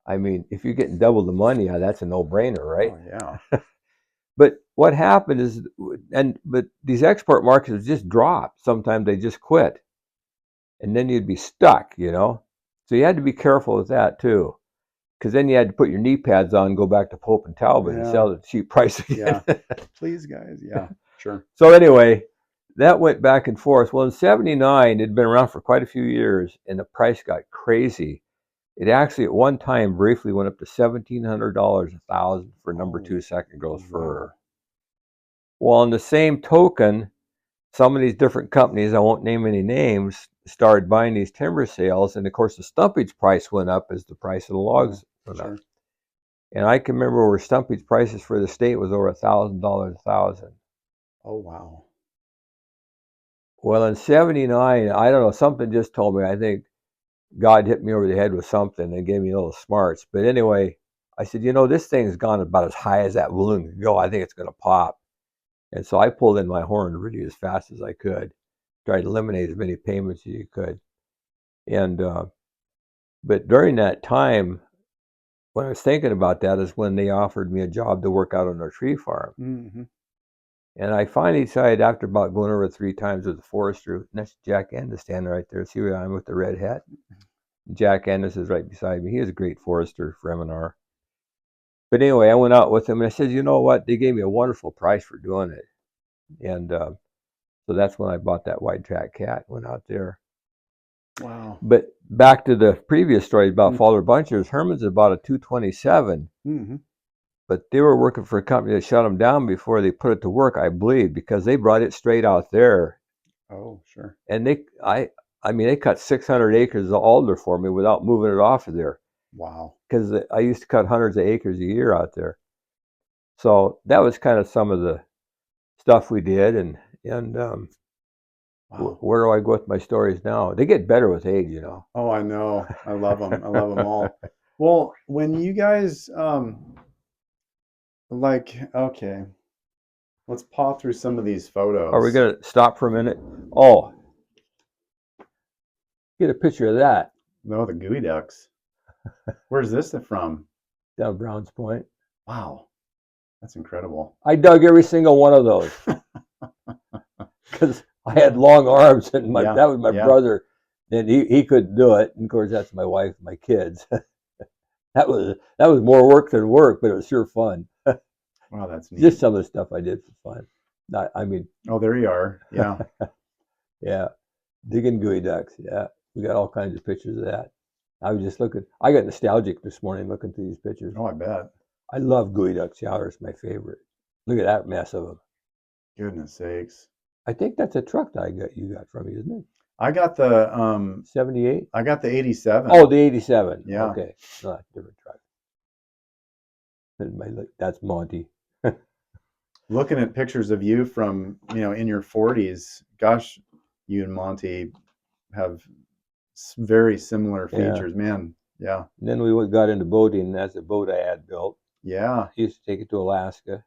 Speaker 1: I mean, if you're getting double the money, that's a no-brainer, right?
Speaker 2: Oh, yeah.
Speaker 1: But what happened is, but these export markets would just drop. Sometimes they just quit, and then you'd be stuck, So you had to be careful with that too, because then you had to put your knee pads on, and go back to Pope and Talbot and sell at a cheap price again.
Speaker 2: Yeah, please, guys. Yeah, sure.
Speaker 1: So anyway, that went back and forth. Well, in '79, it'd been around for quite a few years, and the price got crazy. It actually at one time briefly went up to $1,700 a thousand for number 2 second growth fir. Well, on the same token, some of these different companies, I won't name any names, started buying these timber sales, and of course the stumpage price went up as the price of the logs went up. And I can remember where stumpage prices for the state was over $1,000 a thousand.
Speaker 2: Oh wow.
Speaker 1: Well, in '79, I don't know, something just told me, I think God hit me over the head with something and gave me a little smarts. But anyway, I said, this thing's gone about as high as that balloon could go. I think it's going to pop. And so I pulled in my horn really as fast as I could, tried to eliminate as many payments as you could. And but during that time, when I was thinking about that, is when they offered me a job to work out on their tree farm.
Speaker 2: Mm-hmm.
Speaker 1: And I finally decided, after about going over 3 times with the forester, and that's Jack Ennis standing right there. See where I'm with the red hat? Jack Ennis is right beside me. He is a great forester for M&R. But anyway, I went out with him, and I said, you know what? They gave me a wonderful price for doing it. And so that's when I bought that white track cat, went out there.
Speaker 2: Wow.
Speaker 1: But back to the previous story about Fowler Bunchers, Herman's about a 227.
Speaker 2: Mm-hmm. But
Speaker 1: they were working for a company that shut them down before they put it to work, I believe, because they brought it straight out there.
Speaker 2: Oh, sure.
Speaker 1: And they cut 600 acres of alder for me without moving it off of there.
Speaker 2: Wow.
Speaker 1: Because I used to cut hundreds of acres a year out there. So that was kind of some of the stuff we did. And
Speaker 2: wow.
Speaker 1: Where do I go with my stories now? They get better with age,
Speaker 2: Oh, I know. I love them. I love them all. Well, when you guys, okay, let's paw through some of these photos.
Speaker 1: Are we going to stop for a minute? Oh, get a picture of that.
Speaker 2: No, the gooey ducks. Where's this from?
Speaker 1: Down Browns Point.
Speaker 2: Wow. That's incredible.
Speaker 1: I dug every single one of those because I had long arms, and that was my brother, and he couldn't do it. And of course, that's my wife and my kids. That was more work than work, but it was sure fun.
Speaker 2: Wow, that's neat.
Speaker 1: Just some of the stuff I did for fun.
Speaker 2: Oh, there you are. Yeah.
Speaker 1: Yeah, digging gooey ducks. Yeah, we got all kinds of pictures of that. I was just looking. I got nostalgic this morning looking through these pictures.
Speaker 2: Oh, I bet.
Speaker 1: I love gooey duck chowder. It's my favorite. Look at that mess of them.
Speaker 2: Goodness sakes.
Speaker 1: I think that's a truck that you got from me, isn't it?
Speaker 2: I got the
Speaker 1: 78.
Speaker 2: I got the 87.
Speaker 1: Oh, the 87.
Speaker 2: Yeah.
Speaker 1: Okay. No, different truck. That's Monty.
Speaker 2: Looking at pictures of you from, in your 40s, gosh, you and Monty have very similar features, man. Yeah.
Speaker 1: And then we got into boating, and that's a boat I had built.
Speaker 2: Yeah.
Speaker 1: I used to take it to Alaska.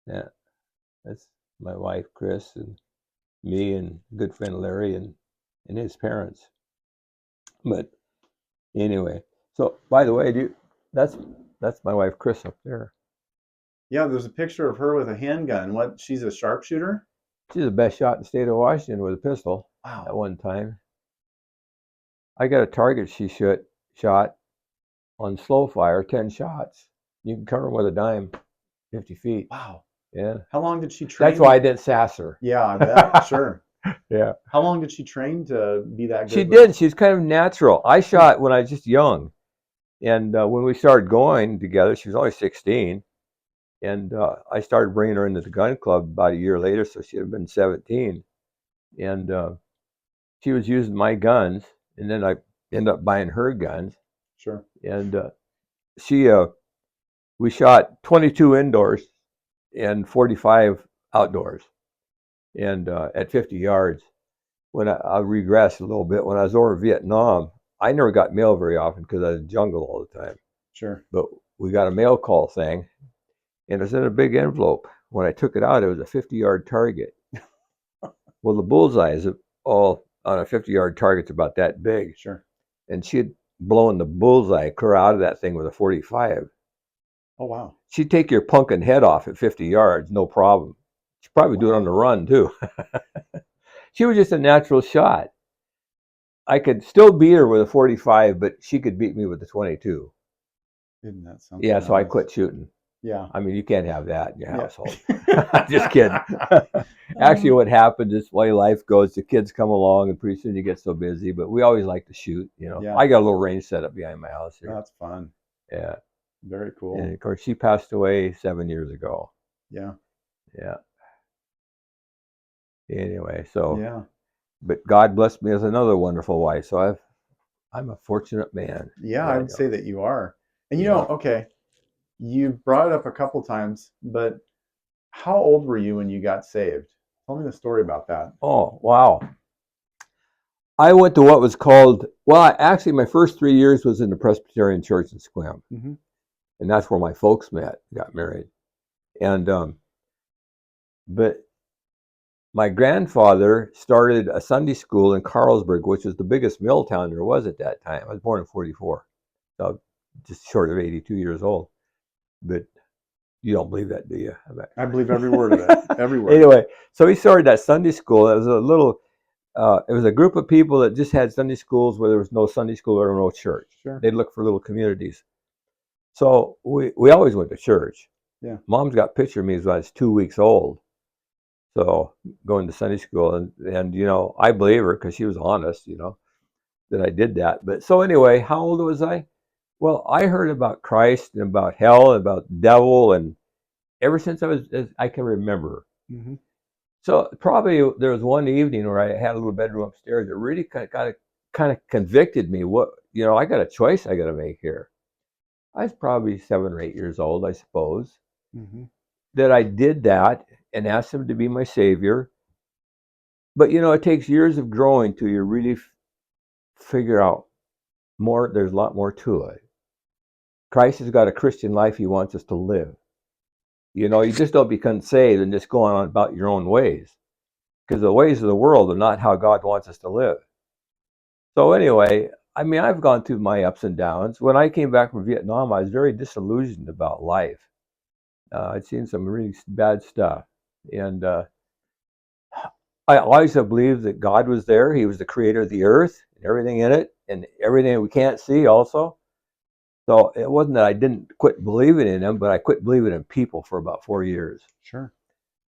Speaker 1: Yeah. That's my wife, Chris, and me, and good friend Larry, and his parents. But anyway, so by the way, that's my wife, Chris, up there.
Speaker 2: Yeah, there's a picture of her with a handgun. What? She's a sharpshooter?
Speaker 1: She's the best shot in the state of Washington with a pistol.
Speaker 2: Wow.
Speaker 1: At one time. I got a target she shot on slow fire, 10 shots. You can cover them with a dime, 50 feet.
Speaker 2: Wow.
Speaker 1: Yeah.
Speaker 2: How long did she train?
Speaker 1: That's why I didn't sass her.
Speaker 2: Yeah, I bet. Sure.
Speaker 1: Yeah.
Speaker 2: How long did she train to be that good?
Speaker 1: She did. She's kind of natural. I shot when I was just young. And when we started going together, she was only 16. And I started bringing her into the gun club about a year later, so she'd have been 17. And she was using my guns, and then I ended up buying her guns.
Speaker 2: Sure.
Speaker 1: And we shot 22 indoors and 45 outdoors, and at 50 yards. When I regressed a little bit, when I was over in Vietnam, I never got mail very often because I was in the jungle all the time.
Speaker 2: Sure.
Speaker 1: But we got a mail call thing, and it was in a big envelope. When I took it out, it was a 50-yard target. Well, the bullseye is all on a 50-yard target's about that big.
Speaker 2: Sure.
Speaker 1: And she had blown the bullseye clear out of that thing with a 45.
Speaker 2: Oh, wow.
Speaker 1: She'd take your punkin' head off at 50 yards, no problem. She'd probably do it on the run, too. She was just a natural shot. I could still beat her with a 45, but she could beat me with a 22.
Speaker 2: Isn't that something?
Speaker 1: Yeah, so I quit shooting.
Speaker 2: Yeah.
Speaker 1: I mean, you can't have that in your household. I'm just kidding. Actually, what happens is, the way life goes, the kids come along, and pretty soon you get so busy. But we always like to shoot,
Speaker 2: Yeah.
Speaker 1: I got a little range set up behind my house here.
Speaker 2: That's fun.
Speaker 1: Yeah.
Speaker 2: Very cool.
Speaker 1: And of course, she passed away 7 years ago.
Speaker 2: Yeah.
Speaker 1: Yeah. Anyway, so
Speaker 2: yeah.
Speaker 1: But God blessed me with another wonderful wife. So I'm a fortunate man.
Speaker 2: Yeah, I would say that you are. And you
Speaker 1: Yeah.
Speaker 2: know, okay, you brought it up a couple times, but how old were you when you got saved? Tell me the story about that.
Speaker 1: Oh, wow. I went to what was called, well, actually, my first 3 years was in the Presbyterian Church in Sequim.
Speaker 2: Mm-hmm.
Speaker 1: And that's where my folks met, got married. And, but my grandfather started a Sunday school in Carlsberg, which was the biggest mill town there was at that time. I was born in 44, so just short of 82 years old. But you don't believe that, do you?
Speaker 2: I believe every word of it. Every word.
Speaker 1: Anyway, so he started that Sunday school. It was a little, it was a group of people that just had Sunday schools where there was no Sunday school or no church.
Speaker 2: Sure.
Speaker 1: They'd look for little communities. So we always went to church.
Speaker 2: Yeah.
Speaker 1: Mom's got a picture of me when I was 2 weeks old. So going to Sunday school, and you know, I believe her because she was honest, you know, that I did that. But so anyway, how old was I? Well, I heard about Christ and about hell and about the devil, and ever since I can remember.
Speaker 2: Mm-hmm.
Speaker 1: So probably there was one evening where I had a little bedroom upstairs that really kind of convicted me. What, you know, I got a choice I got to make here. I was probably 7 or 8 years old, I suppose,
Speaker 2: Mm-hmm.
Speaker 1: that I did that and asked him to be my savior. But you know, it takes years of growing till you really figure out more. There's a lot more to it. Christ has got a Christian life he wants us to live. You know, you just don't become saved and just go on about your own ways, because the ways of the world are not how God wants us to live. So anyway, I mean, I've gone through my ups and downs. When I came back from Vietnam, I was very disillusioned about life. I'd seen some really bad stuff, and I always have believed that God was there. He was the creator of the earth and everything in it, and everything we can't see also. So it wasn't that I didn't quit believing in him, but I quit believing in people for about 4 years.
Speaker 2: Sure.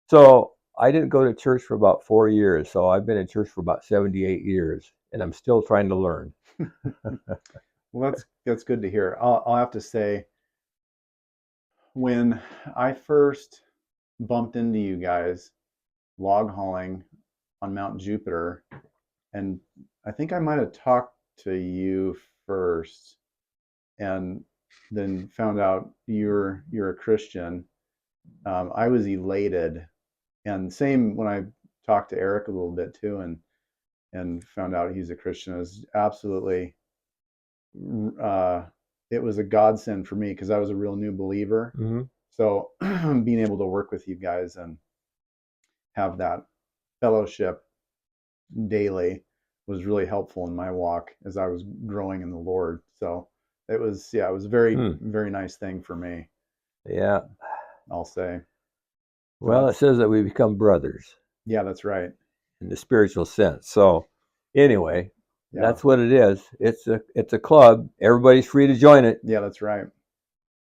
Speaker 1: So I didn't go to church for about 4 years. So I've been in church for about 78 years, and I'm still trying to learn.
Speaker 2: Well, that's good to hear. I'll have to say, when I first bumped into you guys log hauling on Mount Jupiter, and I think I might have talked to you first, and then found out you're a Christian. I was elated, and same when I talked to Eric a little bit too, and found out he's a Christian. It was absolutely, it was a godsend for me because I was a real new believer.
Speaker 1: Mm-hmm.
Speaker 2: So being able to work with you guys and have that fellowship daily was really helpful in my walk as I was growing in the Lord. So it was a very, very nice thing for me.
Speaker 1: Yeah.
Speaker 2: I'll say.
Speaker 1: Well, it says that we become brothers.
Speaker 2: Yeah, that's right.
Speaker 1: In the spiritual sense. So anyway,
Speaker 2: Yeah.
Speaker 1: That's what it is. It's a club. Everybody's free to join it.
Speaker 2: Yeah, that's right.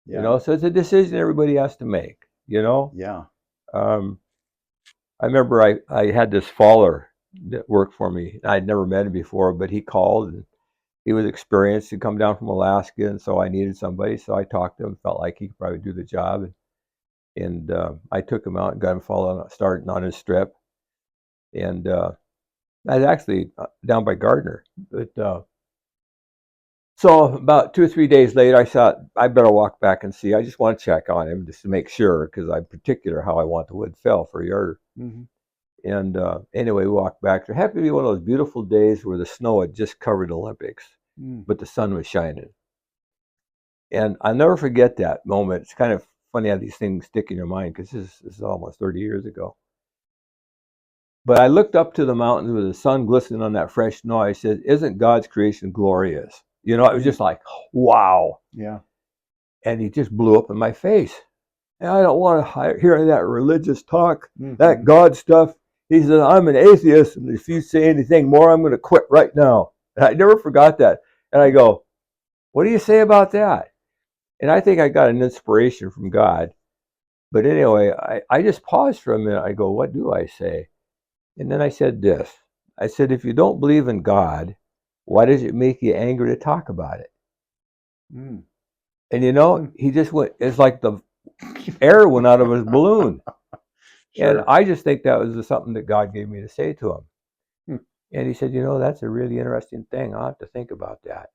Speaker 2: Yeah.
Speaker 1: You know, so it's a decision everybody has to make, you know?
Speaker 2: Yeah.
Speaker 1: I remember I had this faller that worked for me. I'd never met him before, but he called and he was experienced. He'd come down from Alaska, and so I needed somebody. So I talked to him, felt like he could probably do the job. And I took him out and got him starting on his strip. And I was actually down by Gardner. But so about 2 or 3 days later, I thought I better walk back and see. I just want to check on him just to make sure, because I'm particular how I want the wood fell for a yarder.
Speaker 2: Mm-hmm.
Speaker 1: And anyway, we walked back. It happened to be one of those beautiful days where the snow had just covered the Olympics, but the sun was shining. And I'll never forget that moment. It's kind of funny how these things stick in your mind, because this is almost 30 years ago. But I looked up to the mountains with the sun glistening on that fresh snow. I said, "Isn't God's creation glorious?" You know, it was just like, wow.
Speaker 2: Yeah.
Speaker 1: And he just blew up in my face. And I don't want to hear that religious talk, that God stuff. He said, "I'm an atheist, and if you say anything more, I'm going to quit right now." And I never forgot that. And I go, "What do you say about that?" And I think I got an inspiration from God. But anyway, I just paused for a minute. I go, "What do I say?" And then I said this. I said, "If you don't believe in God, why does it make you angry to talk about it?" And you know, he just went, it's like the air went out of his balloon. Sure. And I just think that was something that God gave me to say to him. And he said, you know, that's a really interesting thing. I'll have to think about that.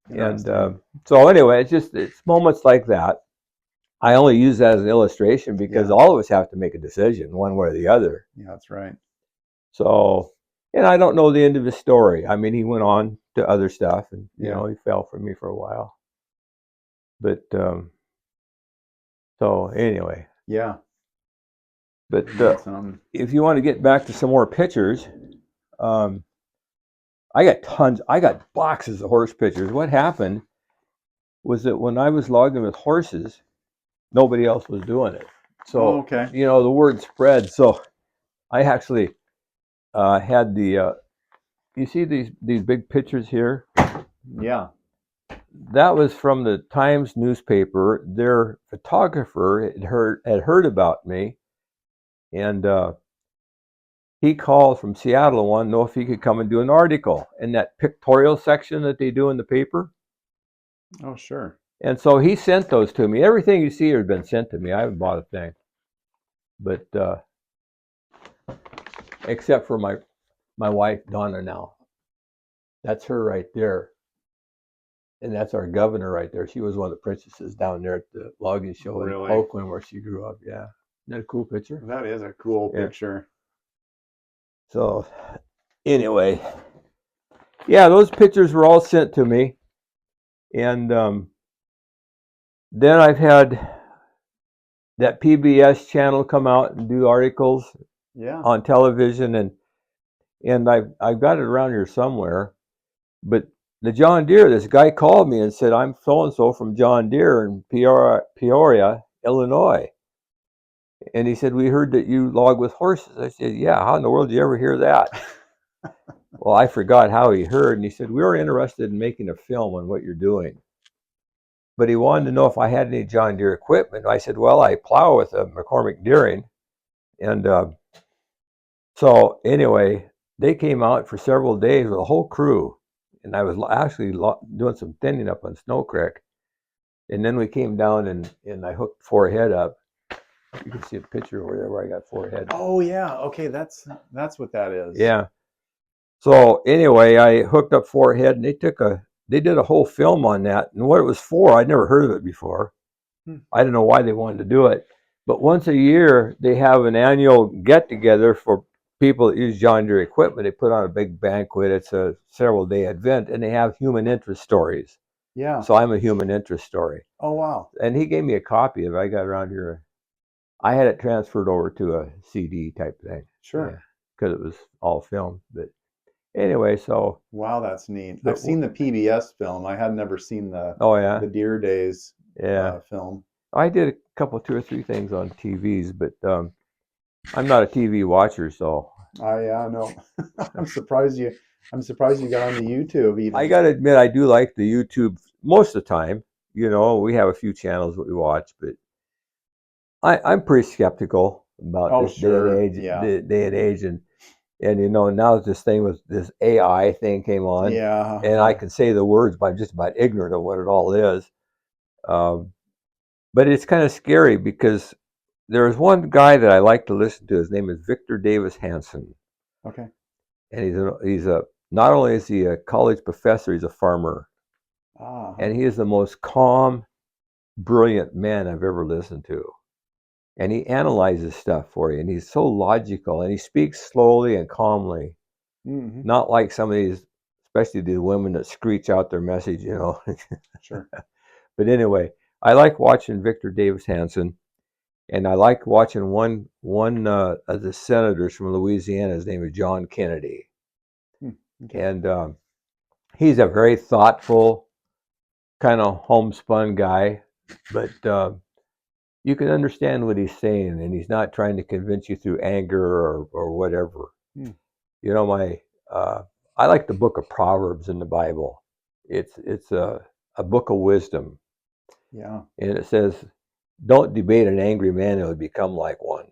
Speaker 1: And so anyway, it's moments like that. I only use that as an illustration because all of us have to make a decision one way or the other.
Speaker 2: Yeah, that's right.
Speaker 1: So, and I don't know the end of his story. I mean, he went on to other stuff, and you know, he fell from me for a while. But so anyway.
Speaker 2: Yeah.
Speaker 1: But if you want to get back to some more pictures, I got tons. I got boxes of horse pictures. What happened was that when I was logging with horses, nobody else was doing it. So you know, the word spread. So I actually had the. You see these big pictures here?
Speaker 2: Yeah.
Speaker 1: That was from the Times newspaper. Their photographer had heard about me, and he called from Seattle and wanted to know if he could come and do an article in that pictorial section that they do in the paper.
Speaker 2: Oh, sure.
Speaker 1: And so he sent those to me. Everything you see here has been sent to me. I haven't bought a thing, but except for my wife Donna. Now, that's her right there, and that's our governor right there. She was one of the princesses down there at the logging show in Oakland where she grew up. Yeah, isn't that a cool picture?
Speaker 2: That is a cool picture.
Speaker 1: So, anyway, yeah, those pictures were all sent to me, and then I've had that PBS channel come out and do articles on television, and I've got it around here somewhere. But the John Deere, this guy called me and said, I'm so-and-so from John Deere in Peoria, Illinois. And he said, we heard that you log with horses. I said, yeah, how in the world did you ever hear that? Well, I forgot how he heard. And he said, we were interested in making a film on what you're doing. But he wanted to know if I had any John Deere equipment. I said, well, I plow with a McCormick Deering. And so anyway, they came out for several days with a whole crew. And I was actually doing some thinning up on Snow Creek. And then we came down and I hooked 4 head up. You can see a picture over there where I got 4 head.
Speaker 2: Oh, yeah. Okay, that's what that is.
Speaker 1: Yeah. So anyway, I hooked up 4 head, and they did a whole film on that. And what it was for, I'd never heard of it before. I didn't know why they wanted to do it. But once a year, they have an annual get-together for people that use John Deere equipment. They put on a big banquet. It's a several-day event, and they have human interest stories.
Speaker 2: Yeah.
Speaker 1: So I'm a human interest story.
Speaker 2: Oh, wow.
Speaker 1: And he gave me a copy of it. I got around here. I had it transferred over to a CD type thing.
Speaker 2: Sure.
Speaker 1: Because it was all filmed. But anyway, so.
Speaker 2: Wow, that's neat. I've seen the PBS film. I had never seen the the Deer Days film.
Speaker 1: I did a couple, 2 or 3 things on TVs, but I'm not a TV watcher, so.
Speaker 2: Yeah, no. I'm surprised you got on the YouTube even.
Speaker 1: I gotta admit, I do like the YouTube most of the time. You know, we have a few channels that we watch, but I'm pretty skeptical about this day and age, and you know, now this thing with this AI thing came on, and I can say the words, but I'm just about ignorant of what it all is. But it's kind of scary because there's one guy that I like to listen to. His name is Victor Davis Hanson.
Speaker 2: Okay.
Speaker 1: And he's a not only is he a college professor, he's a farmer. And he is the most calm, brilliant man I've ever listened to. And he analyzes stuff for you, and he's so logical, and he speaks slowly and calmly, not like some of these, especially the women that screech out their message, you know.
Speaker 2: Sure.
Speaker 1: But anyway, I like watching Victor Davis Hanson, and I like watching one of the senators from Louisiana. His name is John Kennedy, and he's a very thoughtful, kind of homespun guy, but you can understand what he's saying, and he's not trying to convince you through anger or whatever. You know, I like the book of Proverbs in the Bible. It's a book of wisdom.
Speaker 2: Yeah.
Speaker 1: And it says, don't debate an angry man, it would become like one.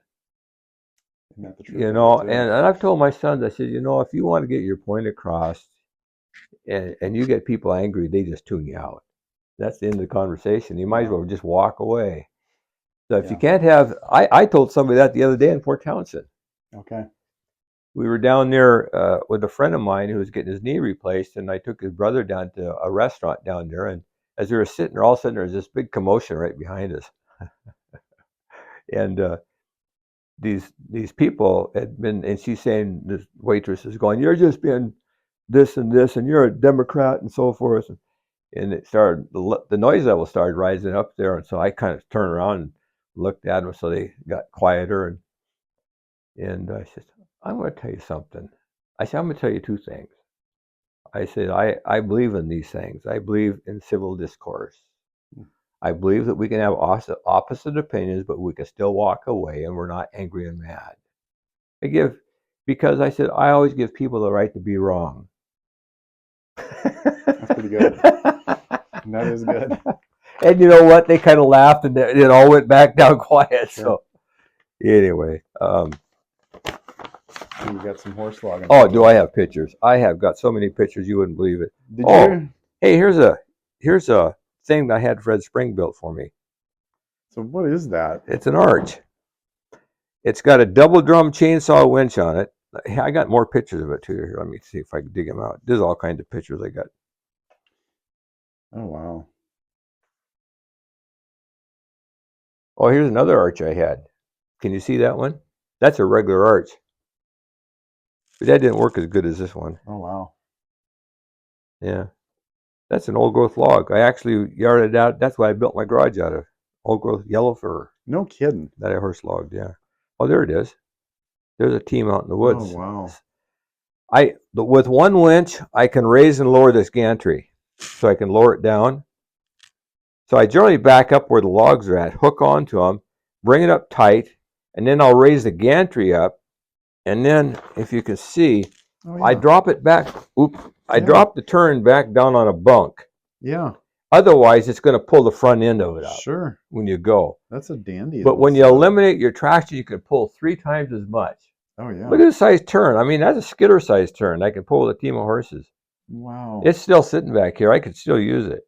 Speaker 2: Isn't that the truth?
Speaker 1: You know, and I've told my sons, I said, you know, if you want to get your point across and you get people angry, they just tune you out. That's the end of the conversation. You might as well just walk away. So if you can't have, I told somebody that the other day in Fort Townsend.
Speaker 2: Okay.
Speaker 1: we were down there with a friend of mine who was getting his knee replaced, and I took his brother down to a restaurant down there. And as we were sitting there, all of a sudden there was this big commotion right behind us, and these people had been, and she's saying, this waitress is going, "You're just being this and this, and you're a Democrat and so forth." And it started, the noise level started rising up there, and so I kind of turned around and looked at them, so they got quieter, and I said, "I'm going to tell you something." I said, "I'm going to tell you two things." I said, I believe in these things. I believe in civil discourse. I believe that we can have opposite opinions, but we can still walk away and we're not angry and mad. Because I said, I always give people the right to be wrong.
Speaker 2: That's pretty good. That is good.
Speaker 1: And you know what? They kind of laughed, and it all went back down quiet.
Speaker 2: Sure.
Speaker 1: So anyway,
Speaker 2: you got some horse logging.
Speaker 1: Oh, do I have pictures? I have got so many pictures you wouldn't believe it.
Speaker 2: Did you?
Speaker 1: Hey, here's a thing that I had Fred Spring built for me.
Speaker 2: So what is that?
Speaker 1: It's an arch. It's got a double drum chainsaw winch on it. I got more pictures of it too. Here, let me see if I can dig them out. There's all kinds of pictures I got.
Speaker 2: Oh wow.
Speaker 1: Oh, here's another arch I had. Can you see that one? That's a regular arch. But that didn't work as good as this one.
Speaker 2: Oh wow.
Speaker 1: Yeah. That's an old growth log. I actually yarded out. That's why I built my garage out of old growth yellow fir.
Speaker 2: No kidding.
Speaker 1: That I horse logged, yeah. Oh, there it is. There's a team out in the woods.
Speaker 2: Oh wow.
Speaker 1: With one winch, I can raise and lower this gantry. So I can lower it down. So I generally back up where the logs are at, hook onto them, bring it up tight, and then I'll raise the gantry up. And then, if you can see, I drop it back. I drop the turn back down on a bunk.
Speaker 2: Yeah.
Speaker 1: Otherwise, it's going to pull the front end of it up.
Speaker 2: Sure.
Speaker 1: When you go.
Speaker 2: That's a dandy.
Speaker 1: But when you eliminate your traction, you can pull 3 times as much.
Speaker 2: Oh yeah.
Speaker 1: Look at the size turn. I mean, that's a skidder size turn. I can pull with a team of horses.
Speaker 2: Wow.
Speaker 1: It's still sitting back here. I could still use it.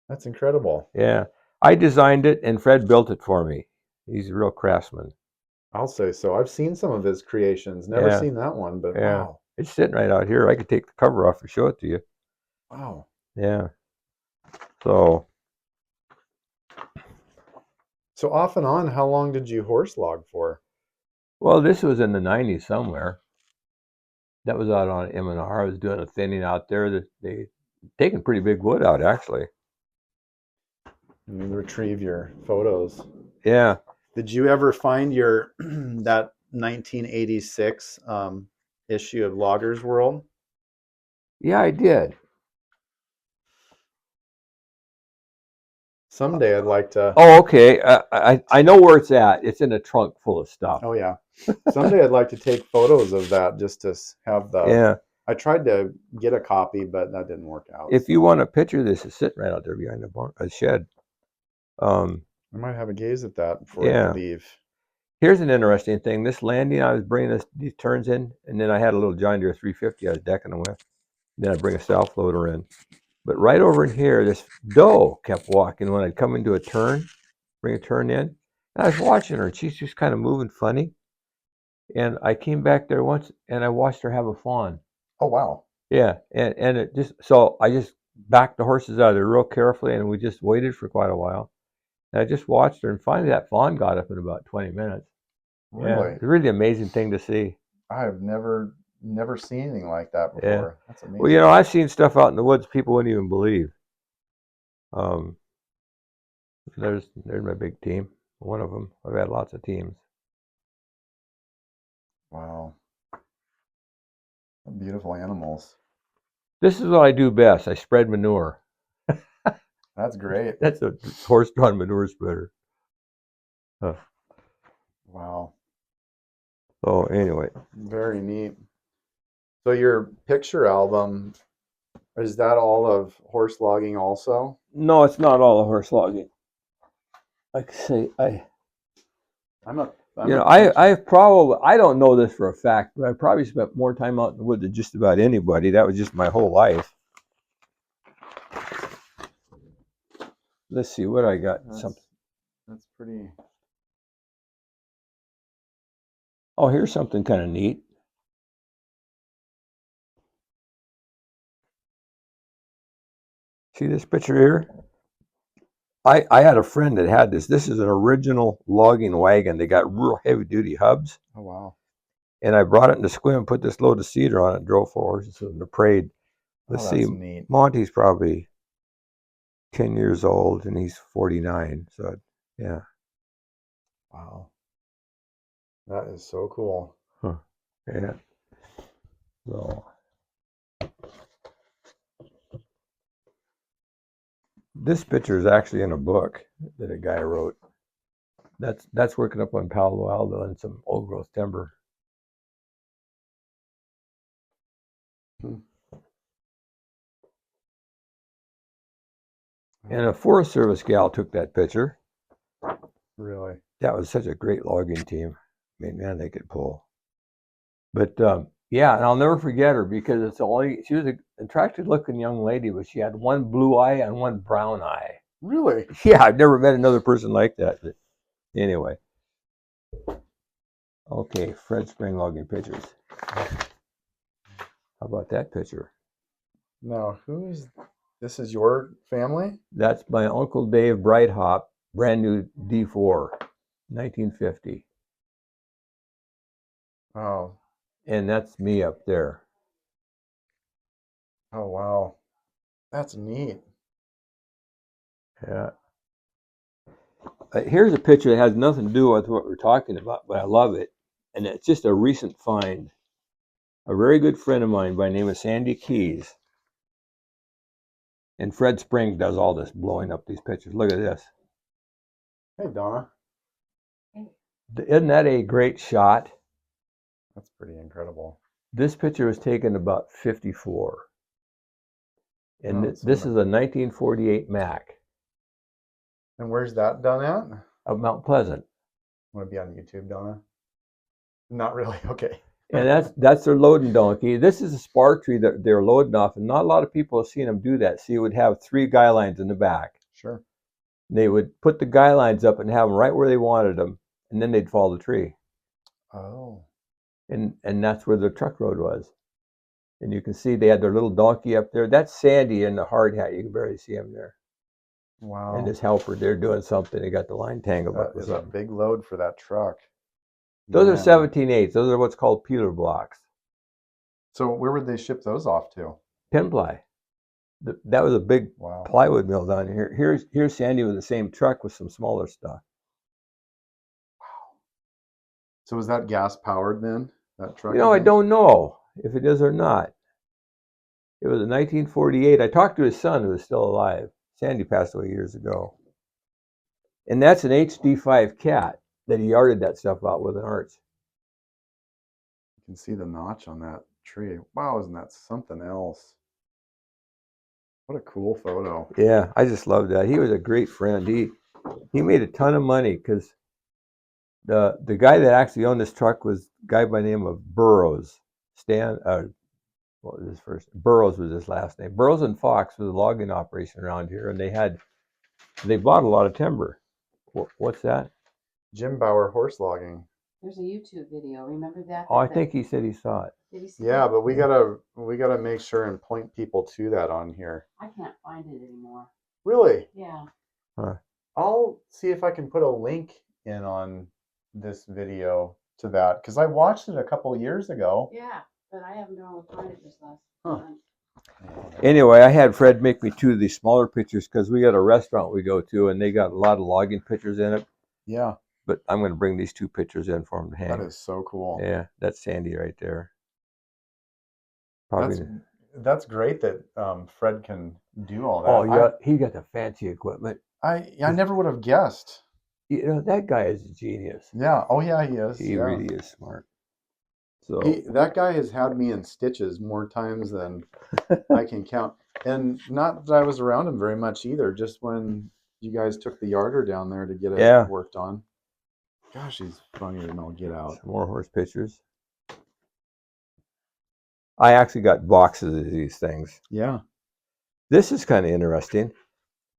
Speaker 2: That's incredible.
Speaker 1: Yeah. I designed it, and Fred built it for me. He's a real craftsman.
Speaker 2: I'll say so. I've seen some of his creations. Never seen that one, but wow.
Speaker 1: It's sitting right out here. I could take the cover off and show it to you.
Speaker 2: Wow.
Speaker 1: Yeah. So
Speaker 2: off and on, how long did you horse log for?
Speaker 1: Well, this was in the 90s somewhere. That was out on M&R. I was doing a thinning out there. They taking pretty big wood out, actually.
Speaker 2: You retrieve your photos.
Speaker 1: Yeah.
Speaker 2: Did you ever find your that 1986 issue of Loggers World?
Speaker 1: Yeah, I did.
Speaker 2: Someday I'd like to.
Speaker 1: Oh, okay. I know where it's at. It's in a trunk full of stuff.
Speaker 2: Oh yeah. Someday I'd like to take photos of that just to have the.
Speaker 1: Yeah.
Speaker 2: I tried to get a copy, but that didn't work out.
Speaker 1: If you want a picture of this, it's sitting right out there behind a shed.
Speaker 2: I might have a gaze at that before I leave.
Speaker 1: Here's an interesting thing. This landing, I was bringing these turns in, and then I had a little John Deere 350 I was decking them with. Then I bring a self loader in. But right over in here, this doe kept walking when I'd come into a turn, bring a turn in. And I was watching her, and she's just kind of moving funny. And I came back there once, and I watched her have a fawn.
Speaker 2: Oh, wow.
Speaker 1: Yeah, and it just, so I just backed the horses out of there real carefully, and we just waited for quite a while. And I just watched her, and finally that fawn got up in about 20 minutes.
Speaker 2: Really?
Speaker 1: Yeah, it's a really amazing thing to see.
Speaker 2: I've never seen anything like that before.
Speaker 1: Yeah.
Speaker 2: That's amazing.
Speaker 1: Well, you know, I've seen stuff out in the woods people wouldn't even believe. There's my big team. One of them. I've had lots of teams.
Speaker 2: Wow. Beautiful animals.
Speaker 1: This is what I do best. I spread manure.
Speaker 2: That's great.
Speaker 1: That's a horse-drawn manure spreader.
Speaker 2: Wow.
Speaker 1: So anyway.
Speaker 2: Very neat. So your picture album, is that all of horse logging also?
Speaker 1: No, it's not all of horse logging. Like I say, I don't know this for a fact, but I probably spent more time out in the woods than just about anybody. That was just my whole life. Let's see what I got.
Speaker 2: That's pretty.
Speaker 1: Oh, here's something kind of neat. See this picture here? I had a friend that had this. This is an original logging wagon. They got real heavy duty hubs.
Speaker 2: Oh, wow.
Speaker 1: And I brought it in the Squim, put this load of cedar on it, and drove 4 horses in the parade. Let's see,
Speaker 2: Neat.
Speaker 1: Monty's probably 10 years old and he's 49. So, yeah.
Speaker 2: Wow. That is so cool.
Speaker 1: Huh. Yeah. So, this picture is actually in a book that a guy wrote. That's working up on Palo Alto and some old growth timber.
Speaker 2: Hmm.
Speaker 1: And a Forest Service gal took that picture.
Speaker 2: Really?
Speaker 1: That was such a great logging team. I mean, man, they could pull. But yeah, and I'll never forget her because she was an attractive looking young lady, but she had one blue eye and one brown eye.
Speaker 2: Really?
Speaker 1: Yeah, I've never met another person like that. But anyway. Okay, Fred Spring logging pictures. How about that picture?
Speaker 2: Now, this is your family?
Speaker 1: That's my Uncle Dave Brighthop, brand new D4, 1950.
Speaker 2: Oh.
Speaker 1: And that's me up there.
Speaker 2: Oh, wow. That's neat.
Speaker 1: Yeah. Here's a picture that has nothing to do with what we're talking about, but I love it. And it's just a recent find. A very good friend of mine by the name of Sandy Keys. And Fred Spring does all this blowing up these pictures. Look at this.
Speaker 2: Hey, Donna.
Speaker 1: Isn't that a great shot?
Speaker 2: That's pretty incredible.
Speaker 1: This picture was taken about 54. And
Speaker 2: Oh,
Speaker 1: this is a 1948 Mac.
Speaker 2: And where's that done at?
Speaker 1: Of Mount Pleasant.
Speaker 2: Want to be on YouTube, Donna? Not really. Okay.
Speaker 1: And that's their loading donkey. This is a spar tree that they're loading off, and not a lot of people have seen them do that. So you would have 3 guy lines in the back.
Speaker 2: Sure.
Speaker 1: They would put the guy lines up and have them right where they wanted them, and then they'd follow the tree.
Speaker 2: Oh.
Speaker 1: And that's where the truck road was. And you can see they had their little donkey up there. That's Sandy in the hard hat. You can barely see him there.
Speaker 2: Wow.
Speaker 1: And his helper, they're doing something. They got the line tangled up
Speaker 2: That
Speaker 1: with
Speaker 2: is a
Speaker 1: something.
Speaker 2: big load for that truck.
Speaker 1: Those
Speaker 2: Man.
Speaker 1: are 17/8. Those are what's called peeler blocks.
Speaker 2: So where would they ship those off to?
Speaker 1: Pin ply. That was a big plywood mill down here. Here's Sandy with the same truck with some smaller stuff.
Speaker 2: Wow. So was that gas powered then? That truck?
Speaker 1: I don't know if it is or not. It was in 1948. I talked to his son who is still alive. Sandy passed away years ago. And that's an HD5 cat that he yarded that stuff out with an arch.
Speaker 2: You can see the notch on that tree. Wow, isn't that something else? What a cool photo.
Speaker 1: Yeah, I just loved that. He was a great friend. He made a ton of money because the guy that actually owned this truck was a guy by the name of Burroughs. What was his first? Burroughs was his last name. Burroughs and Fox was a logging operation around here, and they bought a lot of timber. What's that?
Speaker 2: Jim Bauer horse logging.
Speaker 3: There's a YouTube video. Remember that?
Speaker 1: Oh, I think he said he saw it.
Speaker 3: Did he see
Speaker 2: Yeah,
Speaker 3: that?
Speaker 2: but we gotta make sure and point people to that on here.
Speaker 3: I can't find it anymore.
Speaker 2: Really?
Speaker 3: Yeah.
Speaker 1: Huh.
Speaker 2: I'll see if I can put a link in on this video to that because I watched it a couple of years ago.
Speaker 3: Yeah, but I haven't been able to find it this last
Speaker 2: Huh.
Speaker 3: month.
Speaker 1: Anyway, I had Fred make me 2 of these smaller pictures because we got a restaurant we go to, and they got a lot of logging pictures in it.
Speaker 2: Yeah.
Speaker 1: But I'm going to bring these 2 pictures in for him to hang.
Speaker 2: That is so cool.
Speaker 1: Yeah, that's Sandy right there. Probably.
Speaker 2: That's great that Fred can do all that.
Speaker 1: Oh, yeah, he got the fancy equipment.
Speaker 2: I never would have guessed.
Speaker 1: That guy is a genius.
Speaker 2: Yeah. Oh, yeah, he is.
Speaker 1: He really is smart. So
Speaker 2: that guy has had me in stitches more times than I can count. And not that I was around him very much either, just when you guys took the yarder down there to get it worked on. Gosh, he's funnier than all get out.
Speaker 1: Some more horse pictures. I actually got boxes of these things.
Speaker 2: Yeah.
Speaker 1: This is kind of interesting.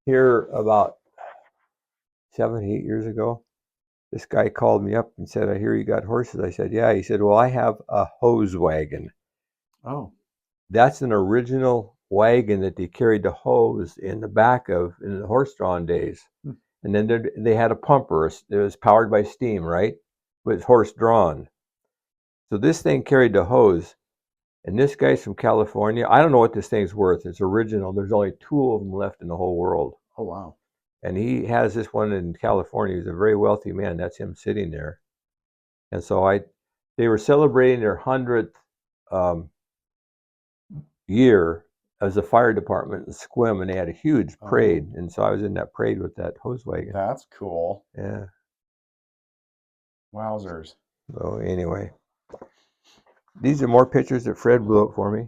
Speaker 1: Here about 7, 8 years ago, this guy called me up and said, "I hear you got horses." I said, "Yeah." He said, "Well, I have a hose wagon."
Speaker 2: Oh.
Speaker 1: That's an original wagon that they carried the hose in the back of in the horse-drawn days. And then they had a pumper. It was powered by steam, right? But it's horse-drawn. So this thing carried the hose. And this guy's from California. I don't know what this thing's worth. It's original. There's only 2 of them left in the whole world.
Speaker 2: Oh, wow.
Speaker 1: And he has this one in California. He's a very wealthy man. That's him sitting there. And so they were celebrating their 100th year as a fire department in Sequim, and they had a huge parade. And so I was in that parade with that hose wagon.
Speaker 2: That's cool.
Speaker 1: Yeah.
Speaker 2: Wowzers.
Speaker 1: So anyway, these are more pictures that Fred blew up for me.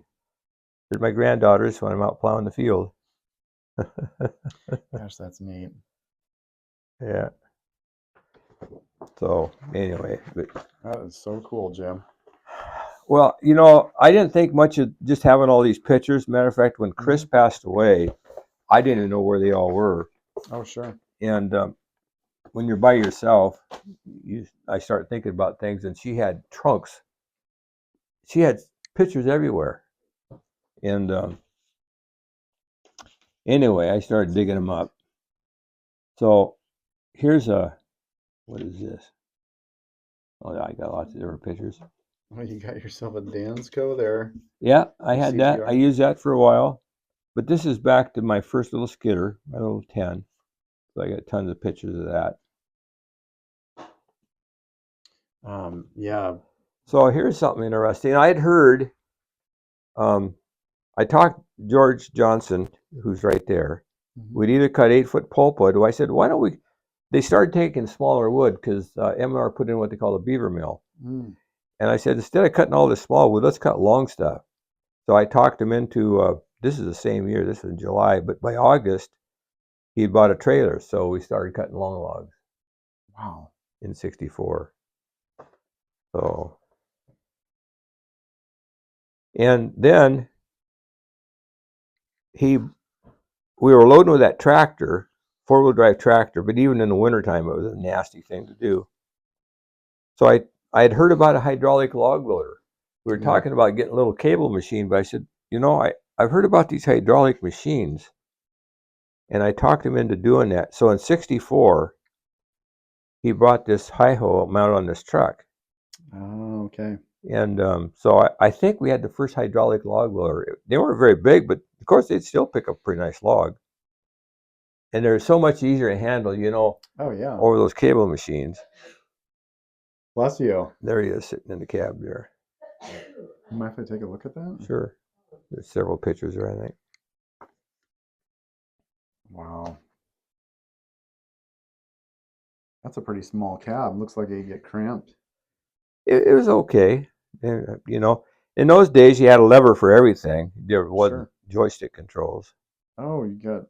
Speaker 1: There's my granddaughters when I'm out plowing the field.
Speaker 2: Gosh, that's neat.
Speaker 1: Yeah. So anyway,
Speaker 2: That is so cool, Jim.
Speaker 1: Well, I didn't think much of just having all these pictures. Matter of fact, when Chris passed away, I didn't even know where they all were.
Speaker 2: Oh, sure.
Speaker 1: And when you're by yourself, I start thinking about things. And she had trunks. She had pictures everywhere. And anyway, I started digging them up. So here's what is this? Oh, yeah, I got lots of different pictures.
Speaker 2: Well, you got yourself a Dansco there.
Speaker 1: Yeah, I had that.
Speaker 2: CCR.
Speaker 1: I used that for a while. But this is back to my first little skidder, my little 10. So I got tons of pictures of that.
Speaker 2: Yeah.
Speaker 1: So here's something interesting. I had heard, I talked George Johnson, who's right there. We'd either cut 8-foot pulpwood. I said, why don't we? They started taking smaller wood because M&R put in what they call a beaver mill. And I said, instead of cutting all this small wood, let's cut long stuff. So I talked him into, this is the same year, this was in July, but by August, he bought a trailer. So we started cutting long logs.
Speaker 2: Wow.
Speaker 1: In 64. So, and then we were loading with that tractor, 4-wheel drive tractor, but even in the wintertime, it was a nasty thing to do. So I had heard about a hydraulic log loader. We were talking about getting a little cable machine, but I said, I've heard about these hydraulic machines. And I talked him into doing that. So in 64, he brought this hi-ho mounted on this truck.
Speaker 2: Oh, okay.
Speaker 1: And so I think we had the first hydraulic log loader. They weren't very big, but of course they'd still pick up a pretty nice log. And they're so much easier to handle,
Speaker 2: Oh, yeah.
Speaker 1: over those cable machines.
Speaker 2: Bless you.
Speaker 1: There he is sitting in the cab there.
Speaker 2: You mind if I take a look at that?
Speaker 1: Sure. There's several pictures there, I think.
Speaker 2: Wow. That's a pretty small cab. Looks like it get cramped.
Speaker 1: It was okay. And, in those days you had a lever for everything. There wasn't joystick controls.
Speaker 2: Oh, you got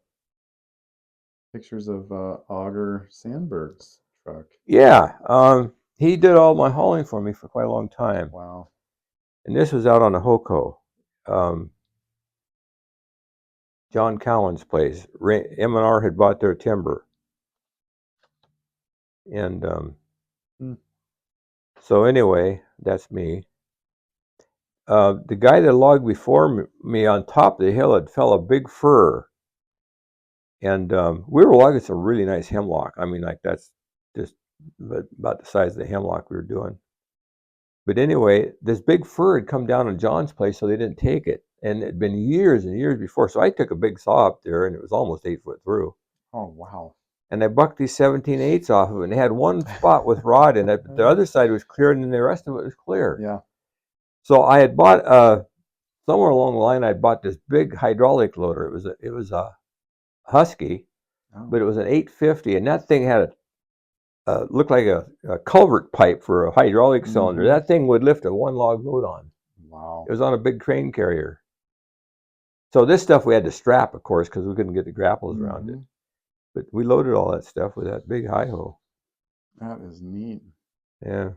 Speaker 2: pictures of Auger Sandberg's truck.
Speaker 1: Yeah. He did all my hauling for me for quite a long time.
Speaker 2: Wow.
Speaker 1: And this was out on the Hoco. John Cowan's place. M&R had bought their timber. And so anyway, that's me. The guy that logged before me on top of the hill had fell a big fir. And we were logging some really nice hemlock. I mean, like that's just about the size of the hemlock we were doing. But anyway, this big fir had come down on John's place, so they didn't take it. And it had been years and years before. So I took a big saw up there, and it was almost 8 foot through.
Speaker 2: Oh, wow.
Speaker 1: And I bucked these 17/8 off of it. And they had one spot with rod in it, but the other side was clear, and then the rest of it was clear.
Speaker 2: Yeah.
Speaker 1: So I had bought, somewhere along the line, I bought this big hydraulic loader. It was a Husky, but it was an 850, and that thing had looked like a culvert pipe for a hydraulic cylinder. That thing would lift a 1-log load on.
Speaker 2: Wow.
Speaker 1: It was on a big crane carrier. So this stuff we had to strap, of course, because we couldn't get the grapples around it. But we loaded all that stuff with that big hi-ho.
Speaker 2: That is neat.
Speaker 1: Yeah.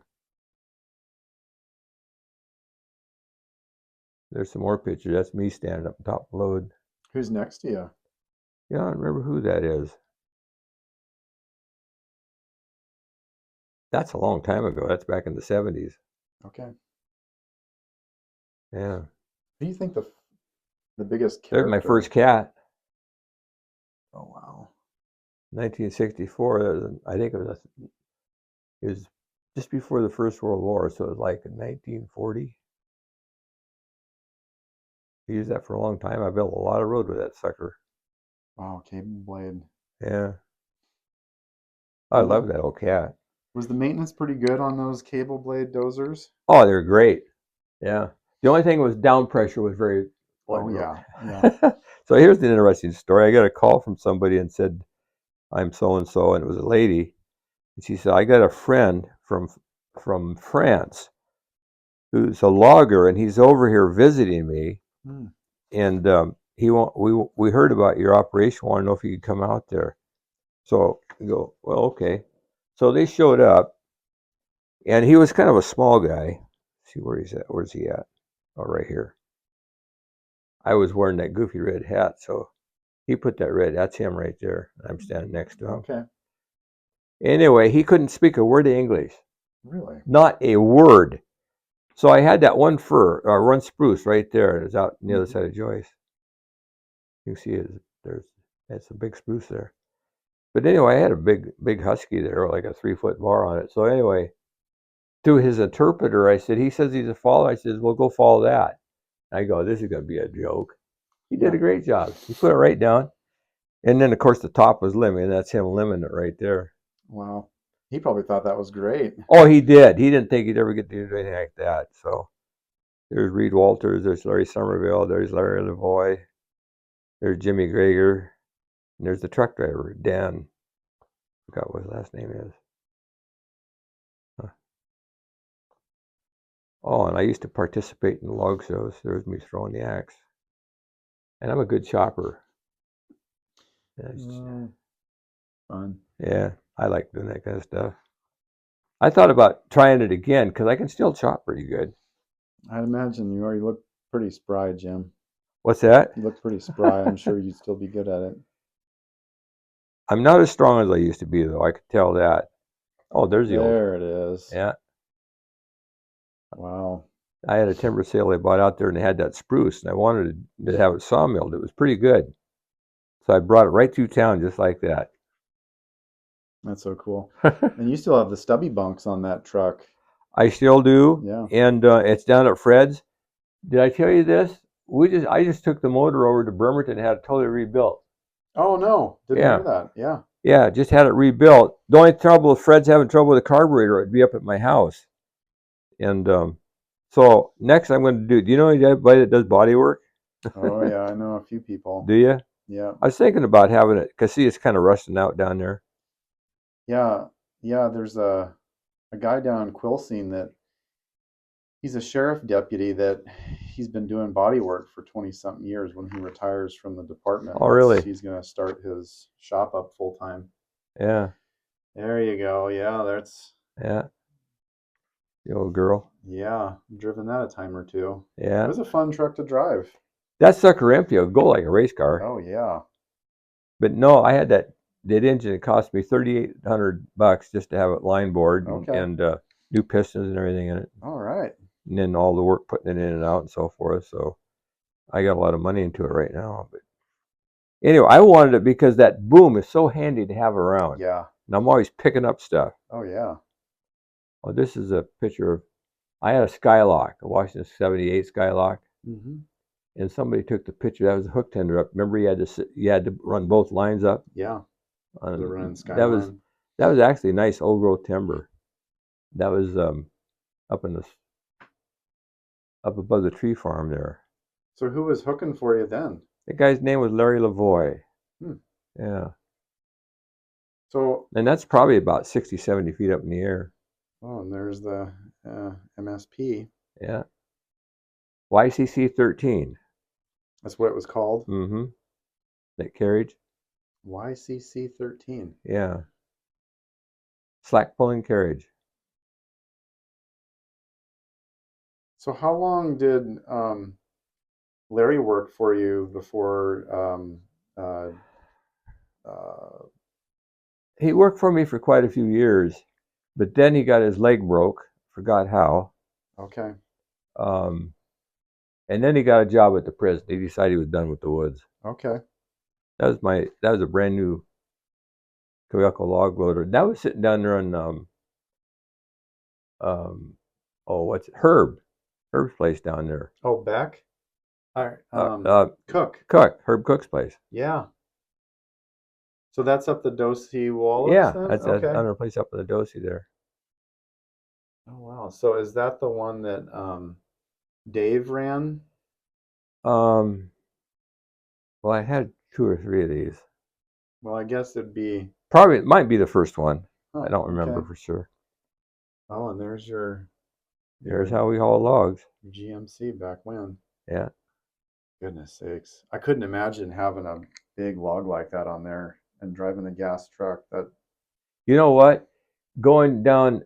Speaker 1: There's some more pictures. That's me standing up top of the load.
Speaker 2: Who's next to you?
Speaker 1: Yeah, I don't remember who that is. That's a long time ago. That's back in the 70s.
Speaker 2: Okay.
Speaker 1: Yeah.
Speaker 2: Who do you think The biggest
Speaker 1: There's
Speaker 2: character.
Speaker 1: my first cat.
Speaker 2: Oh wow.
Speaker 1: 1964. I think it was just before the First World War, so it was like in 1940. I used that for a long time. I built a lot of road with that sucker.
Speaker 2: Wow, cable blade.
Speaker 1: Yeah. I love that old cat.
Speaker 2: Was the maintenance pretty good on those cable blade dozers?
Speaker 1: Oh, they're great. Yeah. The only thing was down pressure was very.
Speaker 2: Oh yeah, yeah.
Speaker 1: So here's the interesting story. I got a call from somebody and said, "I'm so and so," and it was a lady. And she said, "I got a friend from France who's a logger, and he's over here visiting me, and we heard about your operation. Want to know if you could come out there?" So I go, "Well, okay." So they showed up, and he was kind of a small guy. Let's see where he's at. Where's he at? Oh, right here. I was wearing that goofy red hat, so he put that red. That's him right there. I'm standing next to him.
Speaker 2: Okay.
Speaker 1: Anyway, he couldn't speak a word of English.
Speaker 2: Really?
Speaker 1: Not a word. So I had that one one spruce right there. It was out on the other side of Joyce. You see that's a big spruce there. But anyway, I had a big husky there, like a 3-foot bar on it. So anyway, to his interpreter, I said, he says he's a follower. I said, well, go follow that. I go, this is going to be a joke. He did a great job. He put it right down. And then, of course, the top was limbing. That's him limbing it right there.
Speaker 2: Wow. He probably thought that was great.
Speaker 1: Oh, he did. He didn't think he'd ever get to do anything like that. So there's Reed Walters. There's Larry Somerville. There's Larry Lavoie. There's Jimmy Greger. And there's the truck driver, Dan. I forgot what his last name is. Huh. Oh, and I used to participate in log shows. There's me throwing the axe. And I'm a good chopper.
Speaker 2: Fun.
Speaker 1: Yeah, I like doing that kind of stuff. I thought about trying it again because I can still chop pretty good.
Speaker 2: I'd imagine you already look pretty spry, Jim.
Speaker 1: What's that?
Speaker 2: You look pretty spry. I'm sure you'd still be good at it.
Speaker 1: I'm not as strong as I used to be, though. I could tell that. Oh, there's the old.
Speaker 2: There it is.
Speaker 1: Yeah.
Speaker 2: Wow.
Speaker 1: I had a timber sale I bought out there, and they had that spruce, and I wanted to have it sawmilled. It was pretty good. So I brought it right through town just like that.
Speaker 2: That's so cool. And you still have the stubby bunks on that truck.
Speaker 1: I still do.
Speaker 2: Yeah.
Speaker 1: And it's down at Fred's. Did I tell you this? I just took the motor over to Bremerton and had it totally rebuilt.
Speaker 2: Oh no, didn't hear that. Yeah.
Speaker 1: Yeah, just had it rebuilt. The only trouble is Fred's having trouble with the carburetor. It'd be up at my house. And so next I'm going to do you know anybody that does body work?
Speaker 2: Oh yeah, I know a few people.
Speaker 1: Do you?
Speaker 2: Yeah.
Speaker 1: I was thinking about having it because see, it's kind of rusting out down there.
Speaker 2: Yeah. Yeah. There's a guy down in Quilcene that he's a sheriff deputy that he's been doing body work for 20-something years. When he retires from the department,
Speaker 1: Oh, really?
Speaker 2: He's going to start his shop up full time.
Speaker 1: Yeah.
Speaker 2: There you go. Yeah, that's.
Speaker 1: Yeah. The old girl.
Speaker 2: Yeah, driven that a time or two.
Speaker 1: Yeah.
Speaker 2: It was a fun truck to drive.
Speaker 1: That sucker empty. It would go like a race car.
Speaker 2: Oh yeah.
Speaker 1: But no, I had that engine. It cost me $3,800 just to have it line board and new pistons and everything in it.
Speaker 2: All right.
Speaker 1: And then all the work putting it in and out and so forth. So I got a lot of money into it right now. But anyway, I wanted it because that boom is so handy to have around.
Speaker 2: Yeah.
Speaker 1: And I'm always picking up stuff.
Speaker 2: Oh yeah.
Speaker 1: Well, this is a picture of, I had a Skylock, a Washington 78 Skylock.
Speaker 2: Mm-hmm.
Speaker 1: And somebody took the picture. That was a hook tender up. Remember, you had to run both lines up.
Speaker 2: Yeah.
Speaker 1: That was actually nice old growth timber. That was up above the tree farm there.
Speaker 2: So who was hooking for you then?
Speaker 1: The guy's name was Larry Lavoie.
Speaker 2: Hmm.
Speaker 1: Yeah.
Speaker 2: So.
Speaker 1: And that's probably about 60, 70 feet up in the air.
Speaker 2: Oh, and there's the MSP.
Speaker 1: Yeah. YCC 13.
Speaker 2: That's what it was called?
Speaker 1: Mm-hmm. That carriage.
Speaker 2: YCC 13.
Speaker 1: Yeah. Slack pulling carriage.
Speaker 2: So how long did Larry work for you before
Speaker 1: he worked for me for quite a few years, but then he got his leg broke. Forgot how.
Speaker 2: Okay.
Speaker 1: And then he got a job at the prison. He decided he was done with the woods.
Speaker 2: Okay.
Speaker 1: That was a brand new Kawako log loader. That was sitting down there on what's it? Herb's place down there.
Speaker 2: Oh, Beck. All right. Cook.
Speaker 1: Herb Cook's place.
Speaker 2: Yeah. So that's up the Dosey Wallace.
Speaker 1: Yeah,
Speaker 2: then?
Speaker 1: that's
Speaker 2: okay.
Speaker 1: another place up in the Dosey there.
Speaker 2: Oh wow. So is that the one that Dave ran?
Speaker 1: Well, I had 2 or 3 of these.
Speaker 2: Well, I guess it'd be.
Speaker 1: Probably it might be the first one.
Speaker 2: Oh,
Speaker 1: I don't remember
Speaker 2: okay.
Speaker 1: for sure.
Speaker 2: Oh, and there's
Speaker 1: There's how we haul logs.
Speaker 2: GMC back when.
Speaker 1: Yeah.
Speaker 2: Goodness sakes. I couldn't imagine having a big log like that on there and driving a gas truck. That.
Speaker 1: You know what? Going down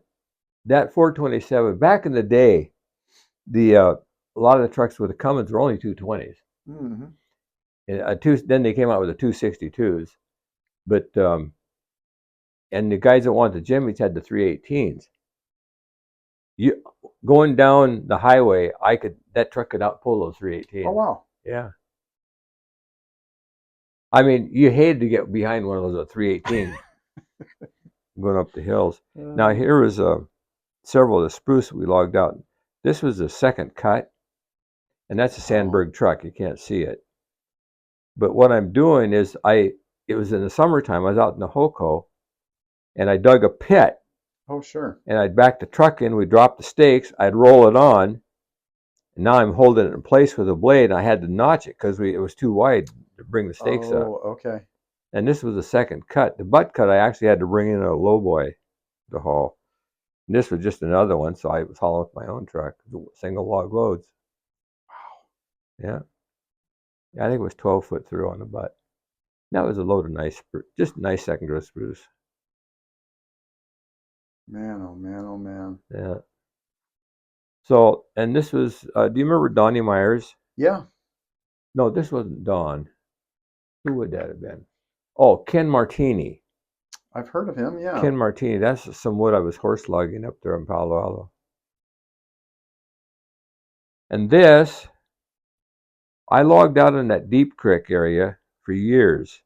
Speaker 1: that 427 back in the day, a lot of the trucks with the Cummins were only 220s.
Speaker 2: Mm-hmm.
Speaker 1: And then they came out with the 262s, but and the guys that wanted the Jimmys had the 318s. You going down the highway, that truck could outpull those 318s.
Speaker 2: Oh wow.
Speaker 1: Yeah. I mean, you hated to get behind one of those at 318 going up the hills. Now here was several of the spruce we logged out. This was the second cut, and that's a Sandberg truck. You can't see it. But what I'm doing is it was in the summertime. I was out in the Hoko, and I dug a pit.
Speaker 2: Oh, sure.
Speaker 1: And I'd back the truck in. We'd drop the stakes. I'd roll it on. And now I'm holding it in place with a blade. And I had to notch it because it was too wide to bring the stakes up.
Speaker 2: Oh, okay.
Speaker 1: And this was the second cut. The butt cut, I actually had to bring in a lowboy to haul. And this was just another one, so I was hauling with my own truck, single log loads. Wow. Yeah. I think it was 12 foot through on the butt. That was a load of nice spruce, just nice second growth spruce.
Speaker 2: Man, oh man, oh man.
Speaker 1: Yeah. So, and this was, do you remember Donnie Myers?
Speaker 2: Yeah.
Speaker 1: No, this wasn't Don. Who would that have been? Oh, Ken Martini.
Speaker 2: I've heard of him, yeah.
Speaker 1: Ken Martini. That's some wood I was horse logging up there in Palo Alto. And this, I logged out in that Deep Creek area for years.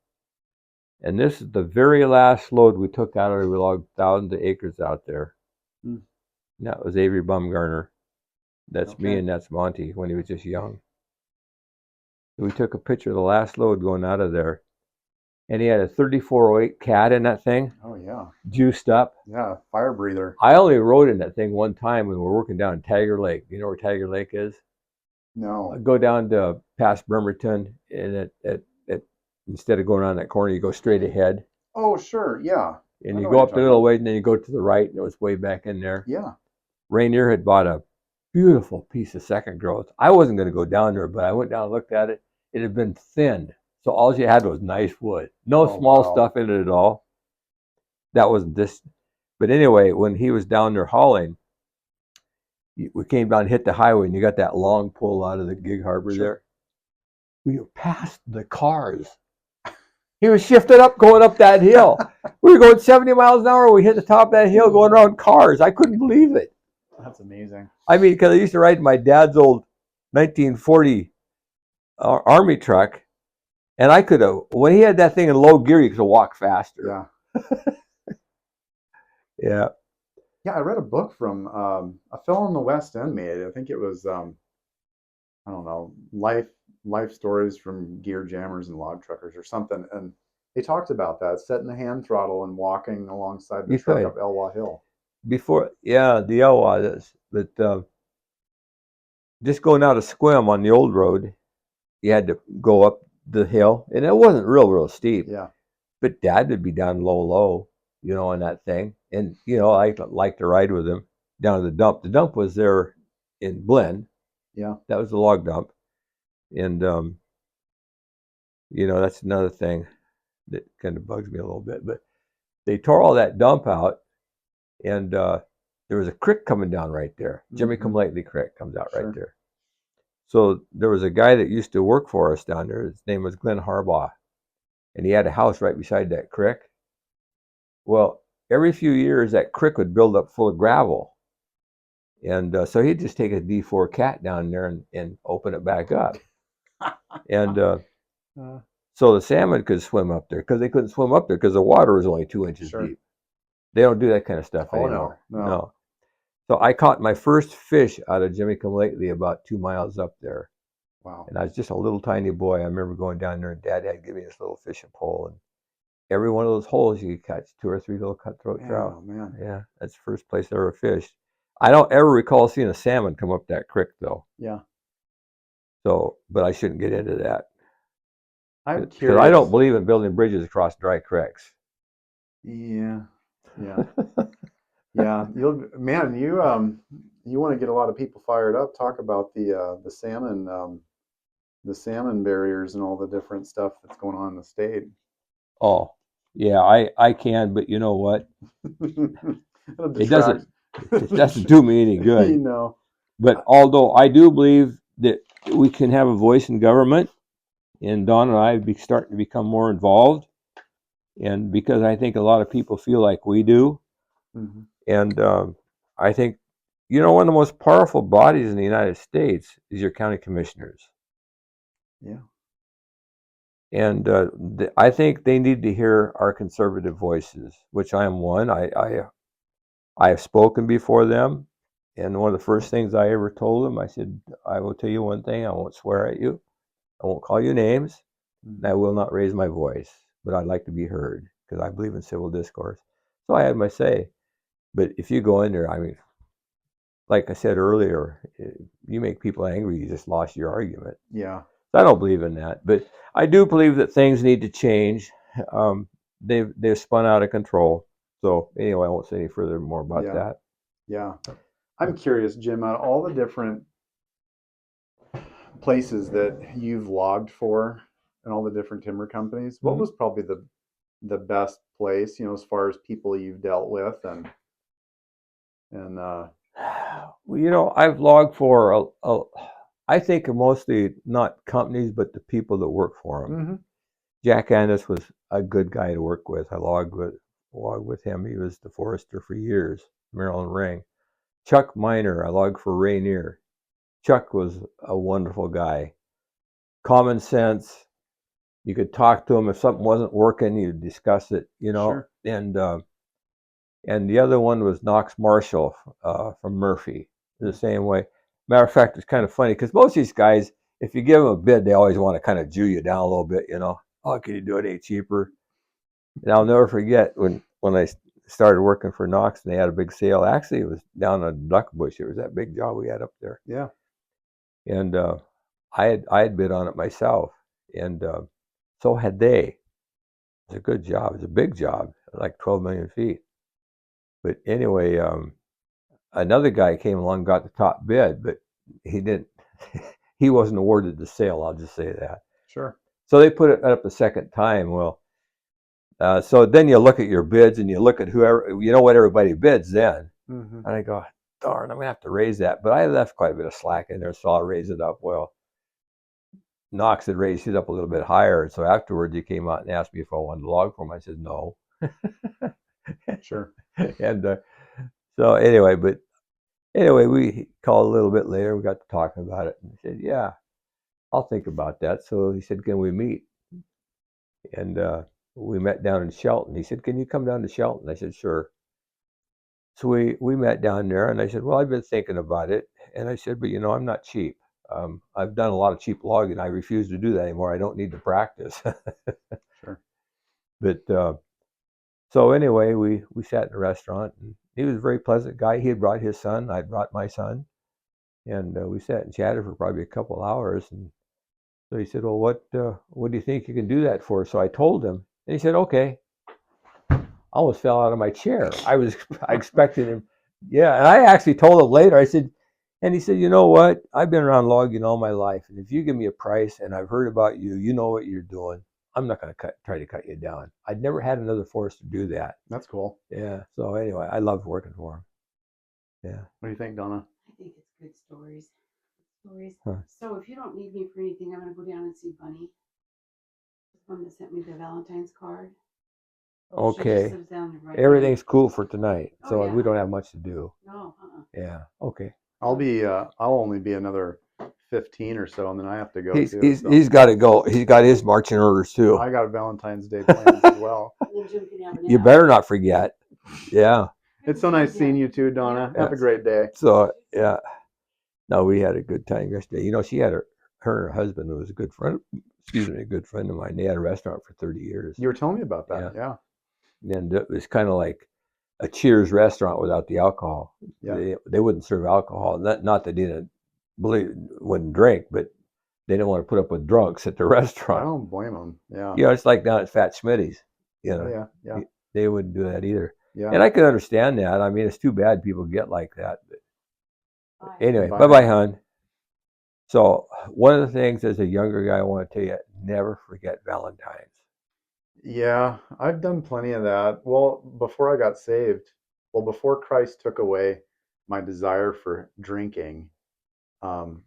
Speaker 1: And this is the very last load we took out of there. We logged thousands of acres out there. And that was Avery Bumgarner. That's me and that's Monty when he was just young. We took a picture of the last load going out of there. And he had a 3408 cat in that thing.
Speaker 2: Oh, yeah.
Speaker 1: Juiced up.
Speaker 2: Yeah, fire breather.
Speaker 1: I only rode in that thing one time when we were working down Tiger Lake. You know where Tiger Lake is?
Speaker 2: No.
Speaker 1: I'd go down to past Bremerton, and instead of going around that corner, you go straight ahead.
Speaker 2: Oh, sure, yeah.
Speaker 1: And you go up the little way, and then you go to the right, and it was way back in there.
Speaker 2: Yeah.
Speaker 1: Rainier had bought a beautiful piece of second growth. I wasn't going to go down there, but I went down and looked at it. It had been thinned. So all you had was nice wood. No small stuff in it at all. That wasn't this. But anyway, when he was down there hauling, we came down and hit the highway, and you got that long pull out of the Gig Harbor there. We were past the cars. He was shifted up, going up that hill. We were going 70 miles an hour. We hit the top of that hill going around cars. I couldn't believe it.
Speaker 2: That's amazing.
Speaker 1: I mean, because I used to ride my dad's old 1940 Army truck. And I could have, when he had that thing in low gear, you could have walked faster.
Speaker 2: Yeah.
Speaker 1: Yeah.
Speaker 2: Yeah, I read a book from a fellow in the West End made it. I think it was, I don't know, life stories from gear jammers and log truckers or something. And they talked about that, setting the hand throttle and walking alongside the truck up Elwha Hill.
Speaker 1: Before, yeah, the Elwha is. But just going out of Squim on the old road, you had to go up the hill, and it wasn't real steep.
Speaker 2: Yeah.
Speaker 1: But Dad would be down low, you know, on that thing. And, you know, I liked to ride with him down to the dump. The dump was there in Blinn.
Speaker 2: Yeah.
Speaker 1: That was the log dump. And, you know, that's another thing that kind of bugs me a little bit. But they tore all that dump out, and there was a creek coming down right there. Jimmy Come Lately Creek comes out right there. So there was a guy that used to work for us down there. His name was Glenn Harbaugh. And he had a house right beside that creek. Well, every few years, that creek would build up full of gravel. And so he'd just take a D4 cat down there and open it back up. And so the salmon could swim up there, because they couldn't swim up there because the water was only 2 inches
Speaker 2: Sure.
Speaker 1: deep. They don't do that kind of stuff
Speaker 2: Oh,
Speaker 1: anymore.
Speaker 2: no.
Speaker 1: So I caught my first fish out of Jimmy Come Lately about 2 miles up there.
Speaker 2: Wow.
Speaker 1: And I was just a little tiny boy. I remember going down there, and Dad had given me this little fishing pole, and every one of those holes you could catch 2 or 3 little cutthroat trout.
Speaker 2: Oh, man.
Speaker 1: Yeah, that's the first place I ever fished. I don't ever recall seeing a salmon come up that creek, though.
Speaker 2: Yeah.
Speaker 1: So, but I shouldn't get into that.
Speaker 2: I'm
Speaker 1: Because
Speaker 2: curious.
Speaker 1: I don't believe in building bridges across dry creeks.
Speaker 2: Yeah. Yeah. Yeah. You want to get a lot of people fired up. Talk about the salmon barriers and all the different stuff that's going on in the state.
Speaker 1: Oh, yeah, I can, but you know what? It doesn't do me any good.
Speaker 2: No.
Speaker 1: But although I do believe that we can have a voice in government, and Don and I be starting to become more involved, and because I think a lot of people feel like we do,
Speaker 2: Mm-hmm.
Speaker 1: and I think, one of the most powerful bodies in the United States is your county commissioners.
Speaker 2: Yeah.
Speaker 1: And I think they need to hear our conservative voices, which I am one. I have spoken before them, and one of the first things I ever told them, I said, I will tell you one thing: I won't swear at you, I won't call you names, and I will not raise my voice, but I'd like to be heard, because I believe in civil discourse. So I had my say. But if you go in there, I mean, like I said earlier, you make people angry, you just lost your argument.
Speaker 2: Yeah.
Speaker 1: I don't believe in that, but I do believe that things need to change. They've spun out of control. So anyway, I won't say any further more about that.
Speaker 2: Yeah. I'm curious, Jim, out of all the different places that you've logged for and all the different timber companies, what was probably the best place, as far as people you've dealt with and
Speaker 1: well, I've logged for I think mostly not companies, but the people that work for them.
Speaker 2: Mm-hmm.
Speaker 1: Jack Annis was a good guy to work with. I logged with him. He was the forester for years, Maryland Ring. Chuck Miner, I logged for Rainier. Chuck was a wonderful guy. Common sense. You could talk to him if something wasn't working. You'd discuss it,
Speaker 2: Sure.
Speaker 1: And the other one was Knox Marshall from Murphy, the same way. Matter of fact, it's kind of funny because most of these guys, if you give them a bid, they always want to kind of Jew you down a little bit, Oh, can you do it any cheaper? And I'll never forget when I started working for Knox and they had a big sale. Actually, it was down on Duckbush. It was that big job we had up there.
Speaker 2: Yeah.
Speaker 1: And I had bid on it myself, and so had they. It was a good job. It was a big job, like 12 million feet. But anyway, another guy came along and got the top bid, but he didn't. He wasn't awarded the sale. I'll just say that.
Speaker 2: Sure.
Speaker 1: So they put it up a second time. Well, so then you look at your bids and you look at whoever, what everybody bids then.
Speaker 2: Mm-hmm.
Speaker 1: And I go, darn, I'm gonna have to raise that. But I left quite a bit of slack in there, so I'll raise it up. Well, Knox had raised it up a little bit higher, and so afterwards he came out and asked me if I wanted to log for him. I said no.
Speaker 2: Sure.
Speaker 1: And so anyway, we called a little bit later. We got to talking about it, and he said, "Yeah, I'll think about that." So he said, "Can we meet?" And we met down in Shelton. He said, "Can you come down to Shelton?" I said, "Sure." So we met down there, and I said, "Well, I've been thinking about it." And I said, "But I'm not cheap. I've done a lot of cheap logging. I refuse to do that anymore. I don't need to practice."
Speaker 2: Sure.
Speaker 1: But so anyway, we sat in a restaurant, and he was a very pleasant guy. He had brought his son. I brought my son, and we sat and chatted for probably a couple hours. And so he said, "Well, what do you think you can do that for?" So I told him, and he said, "Okay." I almost fell out of my chair. I expected him. Yeah, and I actually told him later. I said, and he said, "You know what? I've been around logging all my life, and if you give me a price, and I've heard about you, you know what you're doing. I'm not going to try to cut you down." I'd never had another forester do that.
Speaker 2: That's cool.
Speaker 1: Yeah. So anyway, I loved working for him. Yeah.
Speaker 2: What do you think, Donna?
Speaker 3: I think it's good stories.
Speaker 1: Huh.
Speaker 3: So if you don't need me for anything, I'm gonna go down and see Bunny. The one that sent me the Valentine's card. She just
Speaker 1: Okay.
Speaker 3: lives down the right
Speaker 1: Everything's cool for tonight,
Speaker 3: Oh,
Speaker 1: so
Speaker 3: yeah.
Speaker 1: we don't have much to do.
Speaker 3: No,
Speaker 1: Yeah. Okay.
Speaker 2: I'll only be another 15 or so, and then I have to go
Speaker 1: He's
Speaker 2: too.
Speaker 1: he's
Speaker 2: So
Speaker 1: he's got to go. He's got his marching orders too.
Speaker 2: I got Valentine's Day plans as well.
Speaker 3: And then Jim can have a
Speaker 1: You
Speaker 3: nap.
Speaker 1: better not forget. Yeah.
Speaker 2: It's so nice seeing you too, Donna.
Speaker 1: Yeah.
Speaker 2: Have a great day.
Speaker 1: So yeah. No, we had a good time yesterday. You know, she had her and her husband who was a good friend. Excuse me, a good friend of mine. They had a restaurant for 30 years.
Speaker 2: You were telling me about that.
Speaker 1: Yeah.
Speaker 2: Yeah.
Speaker 1: And it was kind of like a Cheers restaurant without the alcohol.
Speaker 2: Yeah.
Speaker 1: They wouldn't serve alcohol. Not that they didn't wouldn't drink, but they didn't want to put up with drunks at the
Speaker 2: I
Speaker 1: restaurant.
Speaker 2: don't blame them. Yeah.
Speaker 1: You know, it's like down at Fat Schmitty's. You know,
Speaker 2: Yeah. Yeah.
Speaker 1: they wouldn't do that either.
Speaker 2: Yeah.
Speaker 1: And I can understand that. I mean, it's too bad people get like that. But anyway,
Speaker 2: Bye.
Speaker 1: bye-bye, hon. So one of the things as a younger guy, I want to tell you, never forget Valentine's.
Speaker 2: Yeah, I've done plenty of that. Well, before I got saved, before Christ took away my desire for drinking, um,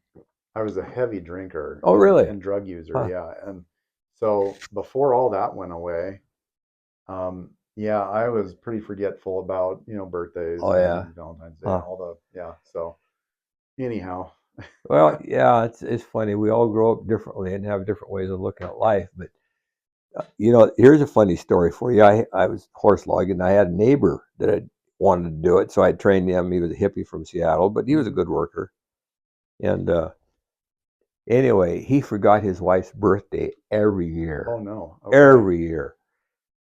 Speaker 2: I was a heavy drinker
Speaker 1: Oh, really?
Speaker 2: and drug user.
Speaker 1: Huh.
Speaker 2: Yeah. And so before all that went away, yeah, I was pretty forgetful about, birthdays
Speaker 1: Oh, yeah.
Speaker 2: and Valentine's Day
Speaker 1: Huh.
Speaker 2: and all yeah. So anyhow,
Speaker 1: Well, yeah, it's funny. We all grow up differently and have different ways of looking at life. But you know, here's a funny story for you. I was horse logging. And I had a neighbor that had wanted to do it, so I trained him. He was a hippie from Seattle, but he was a good worker. And anyway, he forgot his wife's birthday every year.
Speaker 2: oh no. Okay.
Speaker 1: Every year.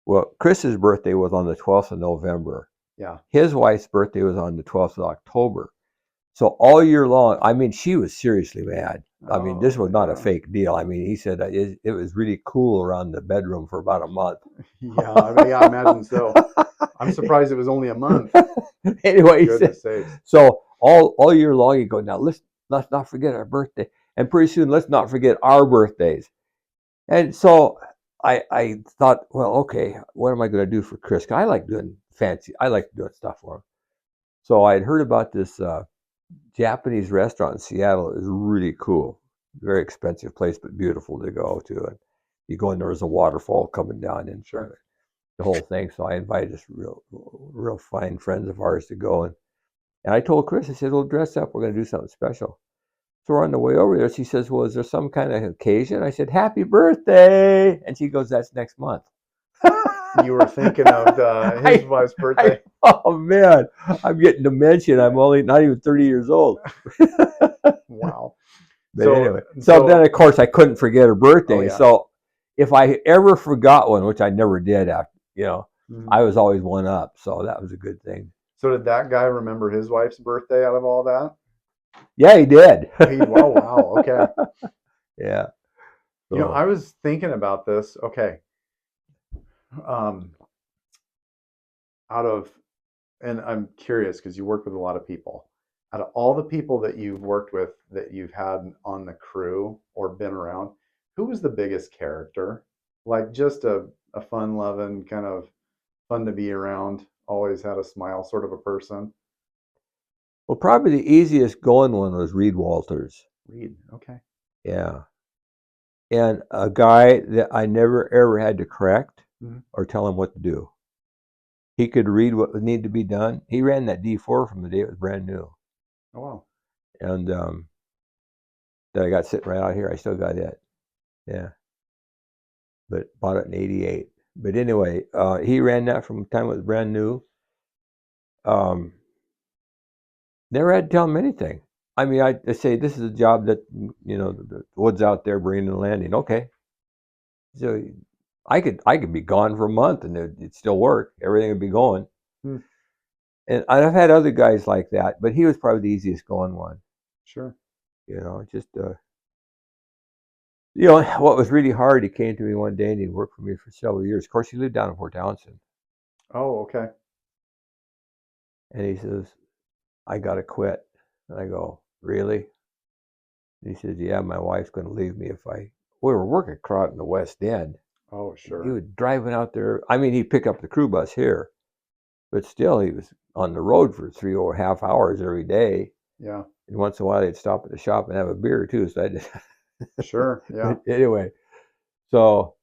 Speaker 1: Well, Chris's birthday was on the 12th of November.
Speaker 2: Yeah.
Speaker 1: His wife's birthday was on the 12th of October. So all year long, I mean, she was seriously mad. I mean, this was not a fake deal. I mean, he said it was really cool around the bedroom for about a month.
Speaker 2: Yeah, I imagine so. I'm surprised it was only a month.
Speaker 1: Anyway, he
Speaker 2: Goodness
Speaker 1: said,
Speaker 2: sakes.
Speaker 1: so all year long, you go, now let's not forget our birthday. And pretty soon, let's not forget our birthdays. And so I thought, well, okay, what am I going to do for Chris? 'Cause I like doing stuff for him. So I had heard about this Japanese restaurant in Seattle. Is really cool. Very expensive place, but beautiful to go to. And you go in, there's a waterfall coming down in front of it, the whole thing. So I invited this real fine friends of ours to go. And I told Chris, I said, we'll dress up. We're going to do something special. So we're on the way over there. She says, well, is there some kind of occasion? I said, happy birthday. And she goes, that's next month.
Speaker 2: You were thinking of his wife's birthday.
Speaker 1: Oh, man. I'm getting dementia. I'm only not even 30 years old.
Speaker 2: Wow.
Speaker 1: But anyway. So then, of course, I couldn't forget her birthday.
Speaker 2: Oh, yeah.
Speaker 1: So if I ever forgot one, which I never did, after,
Speaker 2: Mhm.
Speaker 1: I was always one up. So that was a good thing.
Speaker 2: So did that guy remember his wife's birthday out of all that?
Speaker 1: Yeah, he did.
Speaker 2: Wow. Okay.
Speaker 1: Yeah.
Speaker 2: So, I was thinking about this. Okay. And I'm curious because you work with a lot of people. Out of all the people that you've worked with, that you've had on the crew or been around, who was the biggest character? Like just a fun-loving, kind of fun to be around, always had a smile sort of a person?
Speaker 1: Well, probably the easiest going one was Reed Walters.
Speaker 2: Reed, okay.
Speaker 1: Yeah. And a guy that I never ever had to correct or tell him what to do. He could read what would need to be done. He ran that D4 from the day it was brand new.
Speaker 2: Oh, wow.
Speaker 1: And that I got sitting right out here. I still got it. Yeah. But bought it in '88. But anyway, he ran that from the time it was brand new. Never had to tell him anything. I mean, I say, this is a job that, the wood's out there bringing and landing. Okay. So I could be gone for a month and it'd still work. Everything would be going. And I've had other guys like that, but he was probably the easiest going one.
Speaker 2: Sure.
Speaker 1: Just what was really hard, he came to me one day and he worked for me for several years. Of course, he lived down in Port Townsend.
Speaker 2: Oh, okay.
Speaker 1: And he says, I got to quit. And I go, really? And he says, yeah, my wife's going to leave me if we were working out in the West End.
Speaker 2: Oh, sure.
Speaker 1: He was driving out there. I mean, he'd pick up the crew bus here, but still he was on the road for 3.5 hours every day.
Speaker 2: Yeah.
Speaker 1: And once in a while they'd stop at the shop and have a beer too. So I just
Speaker 2: Sure. Yeah.
Speaker 1: Anyway, so,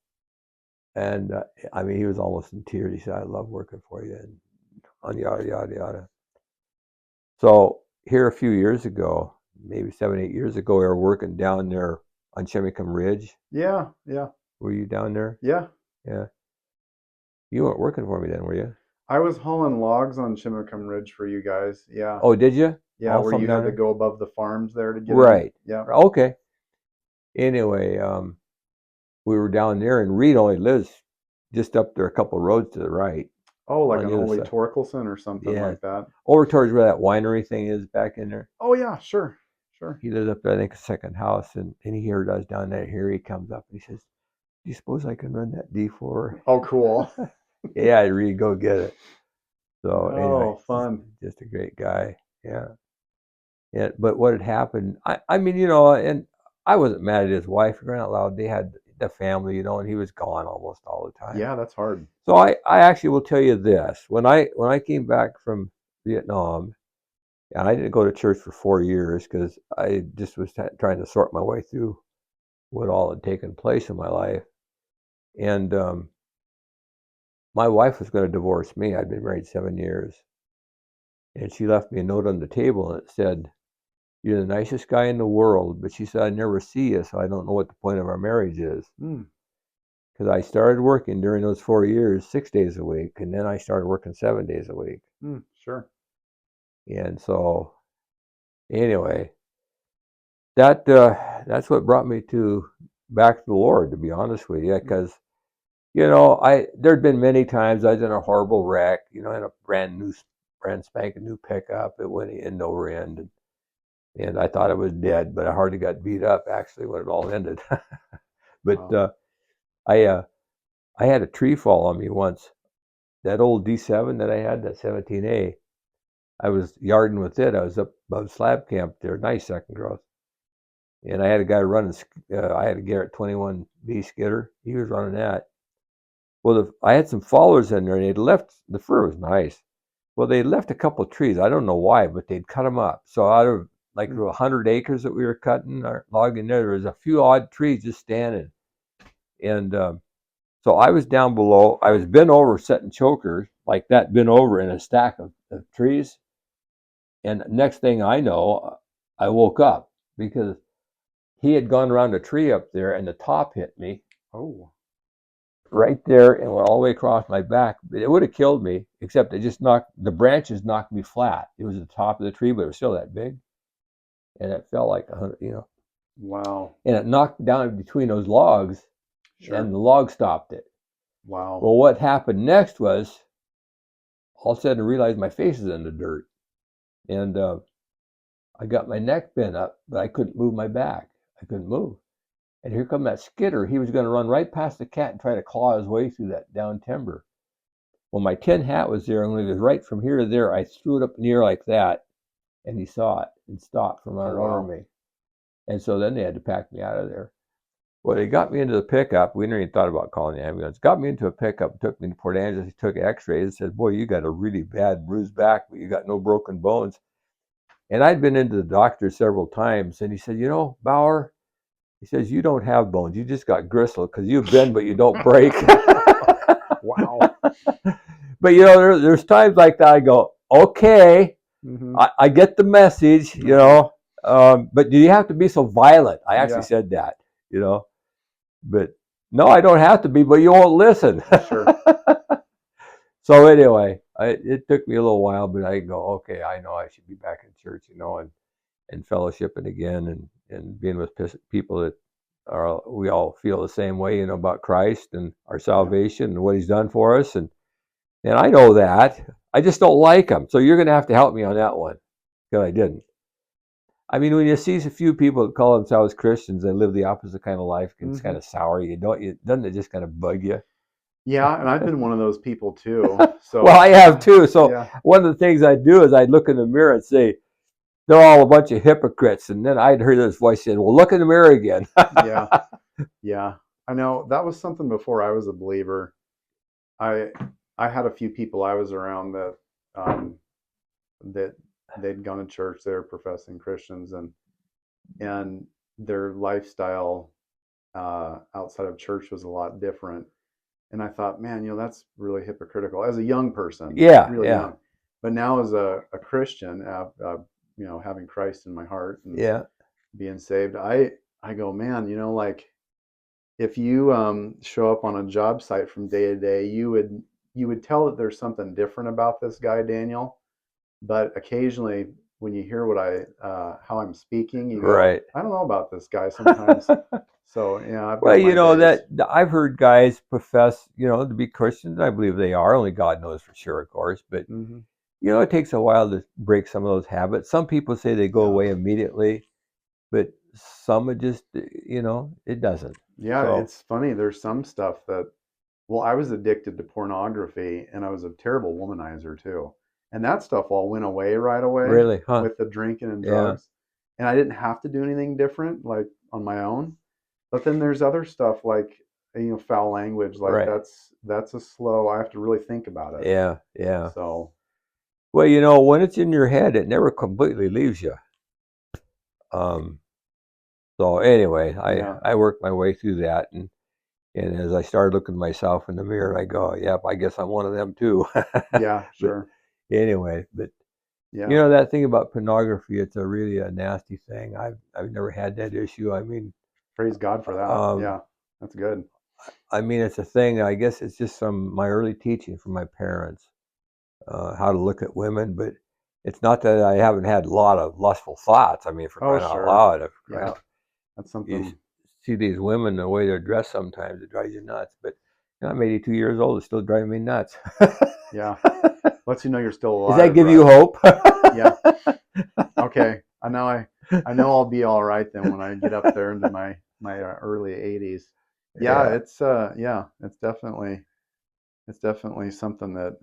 Speaker 1: and I mean, he was almost in tears. He said, I love working for you, and on yada, yada, yada. So here a few years ago, maybe 7, 8 years ago, we were working down there on Chimicum Ridge.
Speaker 2: Yeah, yeah.
Speaker 1: Were you down there?
Speaker 2: Yeah.
Speaker 1: Yeah. You weren't working for me then, were you?
Speaker 2: I was hauling logs on Chimicum Ridge for you guys. Yeah.
Speaker 1: Oh, did you?
Speaker 2: Yeah,
Speaker 1: Haul
Speaker 2: where
Speaker 1: something
Speaker 2: you had
Speaker 1: down
Speaker 2: to
Speaker 1: there?
Speaker 2: go above the farms there to get in.
Speaker 1: Right.
Speaker 2: Yeah.
Speaker 1: Okay. Anyway, we were down there, and Reed only lives just up there a couple roads to the right.
Speaker 2: Oh, like
Speaker 1: on
Speaker 2: an
Speaker 1: the other
Speaker 2: Ole
Speaker 1: side.
Speaker 2: Torkelson or something
Speaker 1: Yeah.
Speaker 2: like that.
Speaker 1: Over towards where that winery thing is back in there.
Speaker 2: Oh yeah, sure. Sure.
Speaker 1: He lives up there, I think, a second house, and he heard us down there. Here he comes up, and he says, "Do you suppose I can run that D4?"
Speaker 2: Oh, cool.
Speaker 1: Yeah, Reed, go get it. So anyway,
Speaker 2: Oh, fun.
Speaker 1: just a great guy. Yeah. Yeah, but what had happened, I mean, you know, and I wasn't mad at his wife. For crying out loud, they had the family, you know, and he was gone almost all the time.
Speaker 2: Yeah, that's hard.
Speaker 1: So I actually will tell you this: when I came back from Vietnam, and I didn't go to church for 4 years because I just was trying to sort my way through what all had taken place in my life, and my wife was going to divorce me. I'd been married 7 years, and she left me a note on the table, and it said, "You're the nicest guy in the world," but she said, "I never see you, so I don't know what the point of our marriage is." Because I started working during those 4 years 6 days a week, and then I started working 7 days a week.
Speaker 2: Sure.
Speaker 1: And so, anyway, that's what brought me back to the Lord, to be honest with you. Because you know, there'd been many times I was in a horrible wreck, you know, in a brand spanking new pickup. It went end over end, and I thought I was dead, but I hardly got beat up actually when it all ended. But
Speaker 2: Wow.
Speaker 1: I had a tree fall on me once. That old D7 that I had, that 17A, I was yarding with it. I was up above slab camp there, nice second growth. And I had a guy running, I had a Garrett 21B skidder. He was running that. Well, I had some followers in there, and they'd left, the fur was nice. Well, they left a couple of trees. I don't know why, but they'd cut them up. So out of like 100 acres that we were cutting or logging there was a few odd trees just standing. And so I was down below. I was bent over setting chokers, like that, bent over in a stack of trees. And next thing I know, I woke up because he had gone around a tree up there, and the top hit me.
Speaker 2: Oh.
Speaker 1: Right there, and went all the way across my back. It would have killed me, except the branches knocked me flat. It was the top of the tree, but it was still that big. And it felt like 100, you know.
Speaker 2: Wow.
Speaker 1: And it knocked down between those logs, and the log stopped it.
Speaker 2: Wow.
Speaker 1: Well, what happened next was, all of a sudden I realized my face is in the dirt. And I got my neck bent up, but I couldn't move my back. I couldn't move. And here come that skidder. He was going to run right past the cat and try to claw his way through that down timber. Well, my tin hat was there, and when it was right from here to there, I threw it up in the air like that, and he saw it and stopped from running over me. And so then they had to pack me out of there. Well, they got me into the pickup. We never even thought about calling the ambulance. Got me into a pickup, took me to Port Angeles. He took x-rays and said, "Boy, you got a really bad bruised back, but you got no broken bones." And I'd been into the doctor several times, and he said, "You know, Bauer," he says, "you don't have bones. You just got gristle because you bend, but you don't break."
Speaker 2: Wow.
Speaker 1: But you know, there's times like that I go, okay, I get the message, you know, but do you have to be so violent? I actually said that, you know, but no, I don't have to be, but you won't listen.
Speaker 2: Sure.
Speaker 1: So anyway, it took me a little while, but I go, okay, I know I should be back in church, you know, and fellowshipping again, and being with people that we all feel the same way, you know, about Christ and our salvation and what He's done for us, and I know that. I just don't like him. So you're going to have to help me on that one, because I didn't. I mean, when you see a few people that call themselves Christians and live the opposite kind of life, it's kind of sour. Doesn't it just kind of bug you?
Speaker 2: Yeah, and I've been one of those people too. So
Speaker 1: well, I have too. So one of the things I do is I'd look in the mirror and say, "They're all a bunch of hypocrites." And then I'd hear this voice saying, "Well, look in the mirror again."
Speaker 2: Yeah. I know that was something before I was a believer. I had a few people I was around that they'd gone to church. They were professing Christians, and their lifestyle outside of church was a lot different. And I thought, man, you know, that's really hypocritical as a young person.
Speaker 1: Yeah,
Speaker 2: really young. But now as a Christian, you having Christ in my heart and
Speaker 1: Yeah.
Speaker 2: being saved, I go, man, like if you show up on a job site from day to day, you would tell that there's something different about this guy, Daniel. But occasionally, when you hear how I'm speaking, you go,
Speaker 1: Right.
Speaker 2: I don't know about this guy sometimes. So yeah, I've
Speaker 1: Well,
Speaker 2: got my days.
Speaker 1: that I've heard guys profess, to be Christians. I believe they are. Only God knows for sure, of course. But
Speaker 2: Hmm.
Speaker 1: it takes a while to break some of those habits. Some people say they go away immediately, but some are just, it doesn't.
Speaker 2: Yeah,
Speaker 1: So
Speaker 2: it's funny. There's some stuff that, well, I was addicted to pornography and I was a terrible womanizer too. And that stuff all went away right away
Speaker 1: really, huh?
Speaker 2: with the drinking and
Speaker 1: Yeah.
Speaker 2: drugs. And I didn't have to do anything different, like on my own. But then there's other stuff like, foul language, like
Speaker 1: Right.
Speaker 2: that's a slow, I have to really think about it.
Speaker 1: Yeah. Yeah.
Speaker 2: So,
Speaker 1: Well, when it's in your head, it never completely leaves you. Um. So anyway,
Speaker 2: yeah,
Speaker 1: I worked my way through that, and as I started looking at myself in the mirror, I go, "Yep, I guess I'm one of them too."
Speaker 2: yeah,
Speaker 1: But
Speaker 2: sure.
Speaker 1: anyway, but
Speaker 2: Yeah,
Speaker 1: that thing about pornography, it's a really a nasty thing. I've never had that issue.
Speaker 2: praise God for that.
Speaker 1: Um,
Speaker 2: Yeah, that's good.
Speaker 1: it's a thing. I guess it's just my early teaching from my parents, how to look at women. But it's not that I haven't had a lot of lustful thoughts. For
Speaker 2: Oh,
Speaker 1: crying out
Speaker 2: sure.
Speaker 1: loud,
Speaker 2: Yeah, that's
Speaker 1: you
Speaker 2: something.
Speaker 1: see these women, the way they're dressed sometimes, it drives you nuts. But I'm 82 years old, it's still driving me nuts.
Speaker 2: Yeah, lets you know you're still
Speaker 1: Does that
Speaker 2: alive,
Speaker 1: give you
Speaker 2: right?
Speaker 1: hope?
Speaker 2: Yeah. Okay. I know I'll be all right then when I get up there into my early 80s. Yeah,
Speaker 1: Yeah.
Speaker 2: it's definitely something that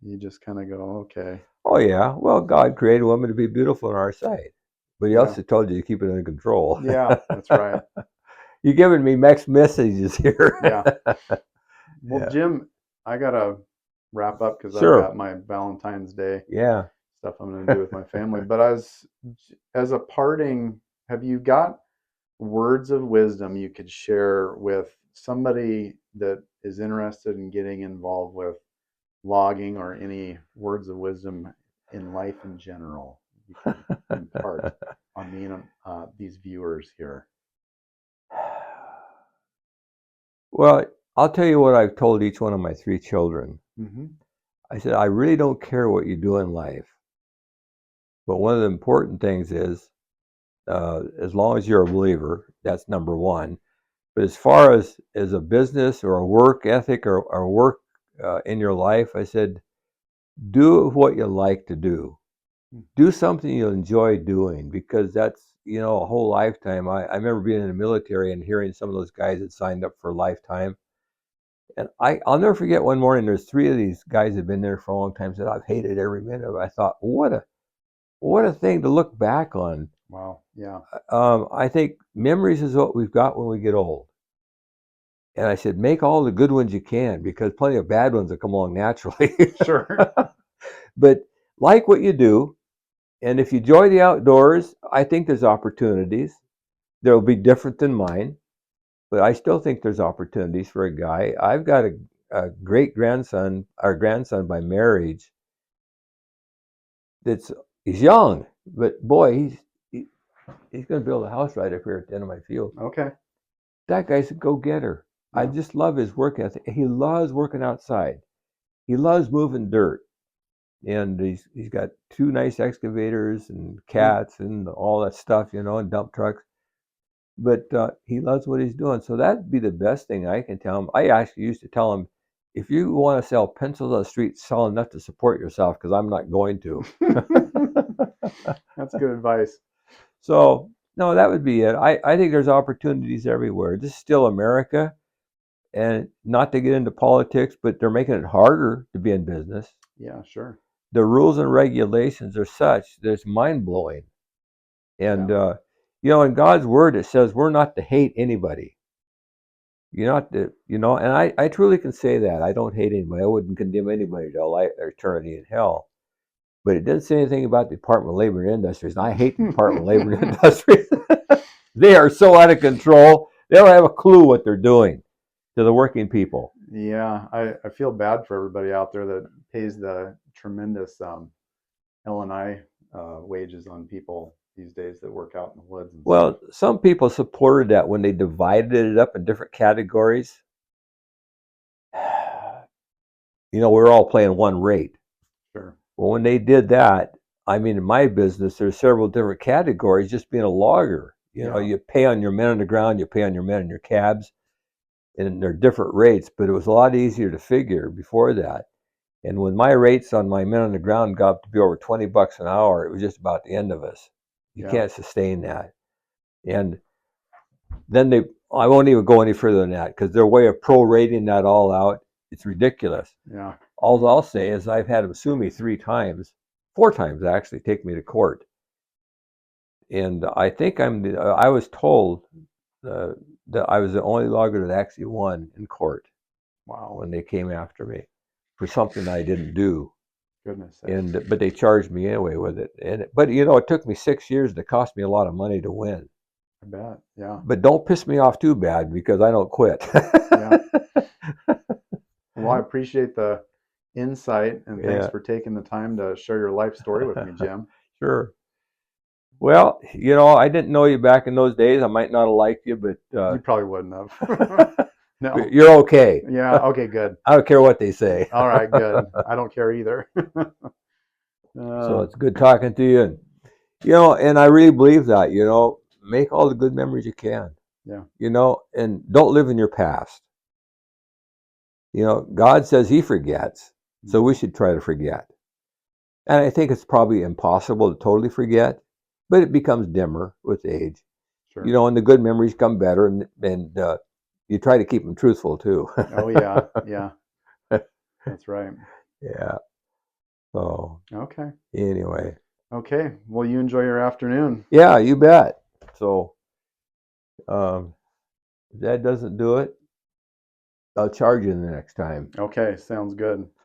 Speaker 2: you just kind of go, okay.
Speaker 1: Oh, yeah. Well, God created women to be beautiful in our sight, but He
Speaker 2: Yeah.
Speaker 1: also told you to keep it under control.
Speaker 2: Yeah, that's right.
Speaker 1: You're giving me mixed messages here.
Speaker 2: Yeah. Well,
Speaker 1: Yeah.
Speaker 2: Jim, I gotta wrap up because I've
Speaker 1: Sure.
Speaker 2: got my Valentine's Day
Speaker 1: Yeah.
Speaker 2: stuff I'm gonna do with my family. But as a parting, have you got words of wisdom you could share with somebody that is interested in getting involved with logging, or any words of wisdom in life in general you could impart on me and these viewers here?
Speaker 1: Well, I'll tell you what I've told each one of my 3 children.
Speaker 2: Mm-hmm.
Speaker 1: I said, I really don't care what you do in life, but one of the important things is, as long as you're a believer, that's number one. But as far as a business or a work ethic or work in your life, I said, do what you like to do. Do something you enjoy doing, because that's, a whole lifetime. I remember being in the military and hearing some of those guys that signed up for a lifetime. And I'll never forget one morning, there's 3 of these guys that had been there for a long time, said, I've hated every minute of it. I thought, what a thing to look back on.
Speaker 2: Wow. Yeah.
Speaker 1: I think memories is what we've got when we get old. And I said, make all the good ones you can, because plenty of bad ones will come along naturally.
Speaker 2: Sure.
Speaker 1: But like what you do, and if you enjoy the outdoors, I think there's opportunities. They'll be different than mine, but I still think there's opportunities for a guy. I've got a great grandson, our grandson by marriage. He's young, but boy, he's going to build a house right up here at the end of my field.
Speaker 2: Okay.
Speaker 1: That guy's a go-getter. I
Speaker 2: Yeah.
Speaker 1: just love his work ethic. He loves working outside. He loves moving dirt. And he's got 2 nice excavators and cats and all that stuff, and dump trucks. But he loves what he's doing. So that'd be the best thing I can tell him. I actually used to tell him, if you want to sell pencils on the street, sell enough to support yourself, because I'm not going to.
Speaker 2: That's good advice.
Speaker 1: So, no, that would be it. I think there's opportunities everywhere. This is still America, and not to get into politics, but they're making it harder to be in business.
Speaker 2: Yeah, sure.
Speaker 1: The rules and regulations are such that it's mind-blowing. And, in God's word, it says we're not to hate anybody. You're not to, and I truly can say that. I don't hate anybody. I wouldn't condemn anybody to eternity in hell. But it doesn't say anything about the Department of Labor and Industries. And I hate the Department of Labor and Industries. They are so out of control. They don't have a clue what they're doing to the working people.
Speaker 2: Yeah, I feel bad for everybody out there that pays the tremendous L&I wages on people these days that work out in the woods and
Speaker 1: Well,
Speaker 2: stuff.
Speaker 1: some people supported that when they divided it up in different categories. You know, we're all paying one rate.
Speaker 2: Sure.
Speaker 1: Well, when they did that, I mean, in my business, there's several different categories just being a logger. You know, you pay on your men on the ground, you pay on your men in your cabs, and they're different rates, but it was a lot easier to figure before that. And when my rates on my men on the ground got up to be over $20 an hour, it was just about the end of us. You can't sustain that. And then I won't even go any further than that because their way of prorating that all out, it's ridiculous.
Speaker 2: Yeah.
Speaker 1: All I'll say is I've had them sue me 4 times actually, take me to court. And I think I was told that I was the only logger that actually won in court.
Speaker 2: Wow.
Speaker 1: When they came after me for something I didn't do.
Speaker 2: Goodness.
Speaker 1: But they charged me anyway with it. But you know, it took me 6 years and it cost me a lot of money to win.
Speaker 2: I bet. Yeah.
Speaker 1: But don't piss me off too bad because I don't quit.
Speaker 2: Yeah. Well, I appreciate the insight and thanks for taking the time to share your life story with me, Jim.
Speaker 1: Sure. Well, you know, I didn't know you back in those days. I might not have liked you, but
Speaker 2: you probably wouldn't have. No.
Speaker 1: You're okay.
Speaker 2: Yeah. Okay, good.
Speaker 1: I don't care what they say.
Speaker 2: All right, good. I don't care either.
Speaker 1: So it's good talking to you. And, you know, and I really believe that, you know, make all the good memories you can.
Speaker 2: Yeah.
Speaker 1: You know, and don't live in your past. You know, God says he forgets, so we should try to forget. And I think it's probably impossible to totally forget, but it becomes dimmer with age.
Speaker 2: Sure.
Speaker 1: You know, and the good memories come better, and you try to keep them truthful too.
Speaker 2: Oh yeah, yeah, that's right.
Speaker 1: Yeah. So.
Speaker 2: Okay.
Speaker 1: Anyway.
Speaker 2: Okay. Well, you enjoy your afternoon.
Speaker 1: Yeah, you bet. So, if that doesn't do it, I'll charge you the next time.
Speaker 2: Okay, sounds good.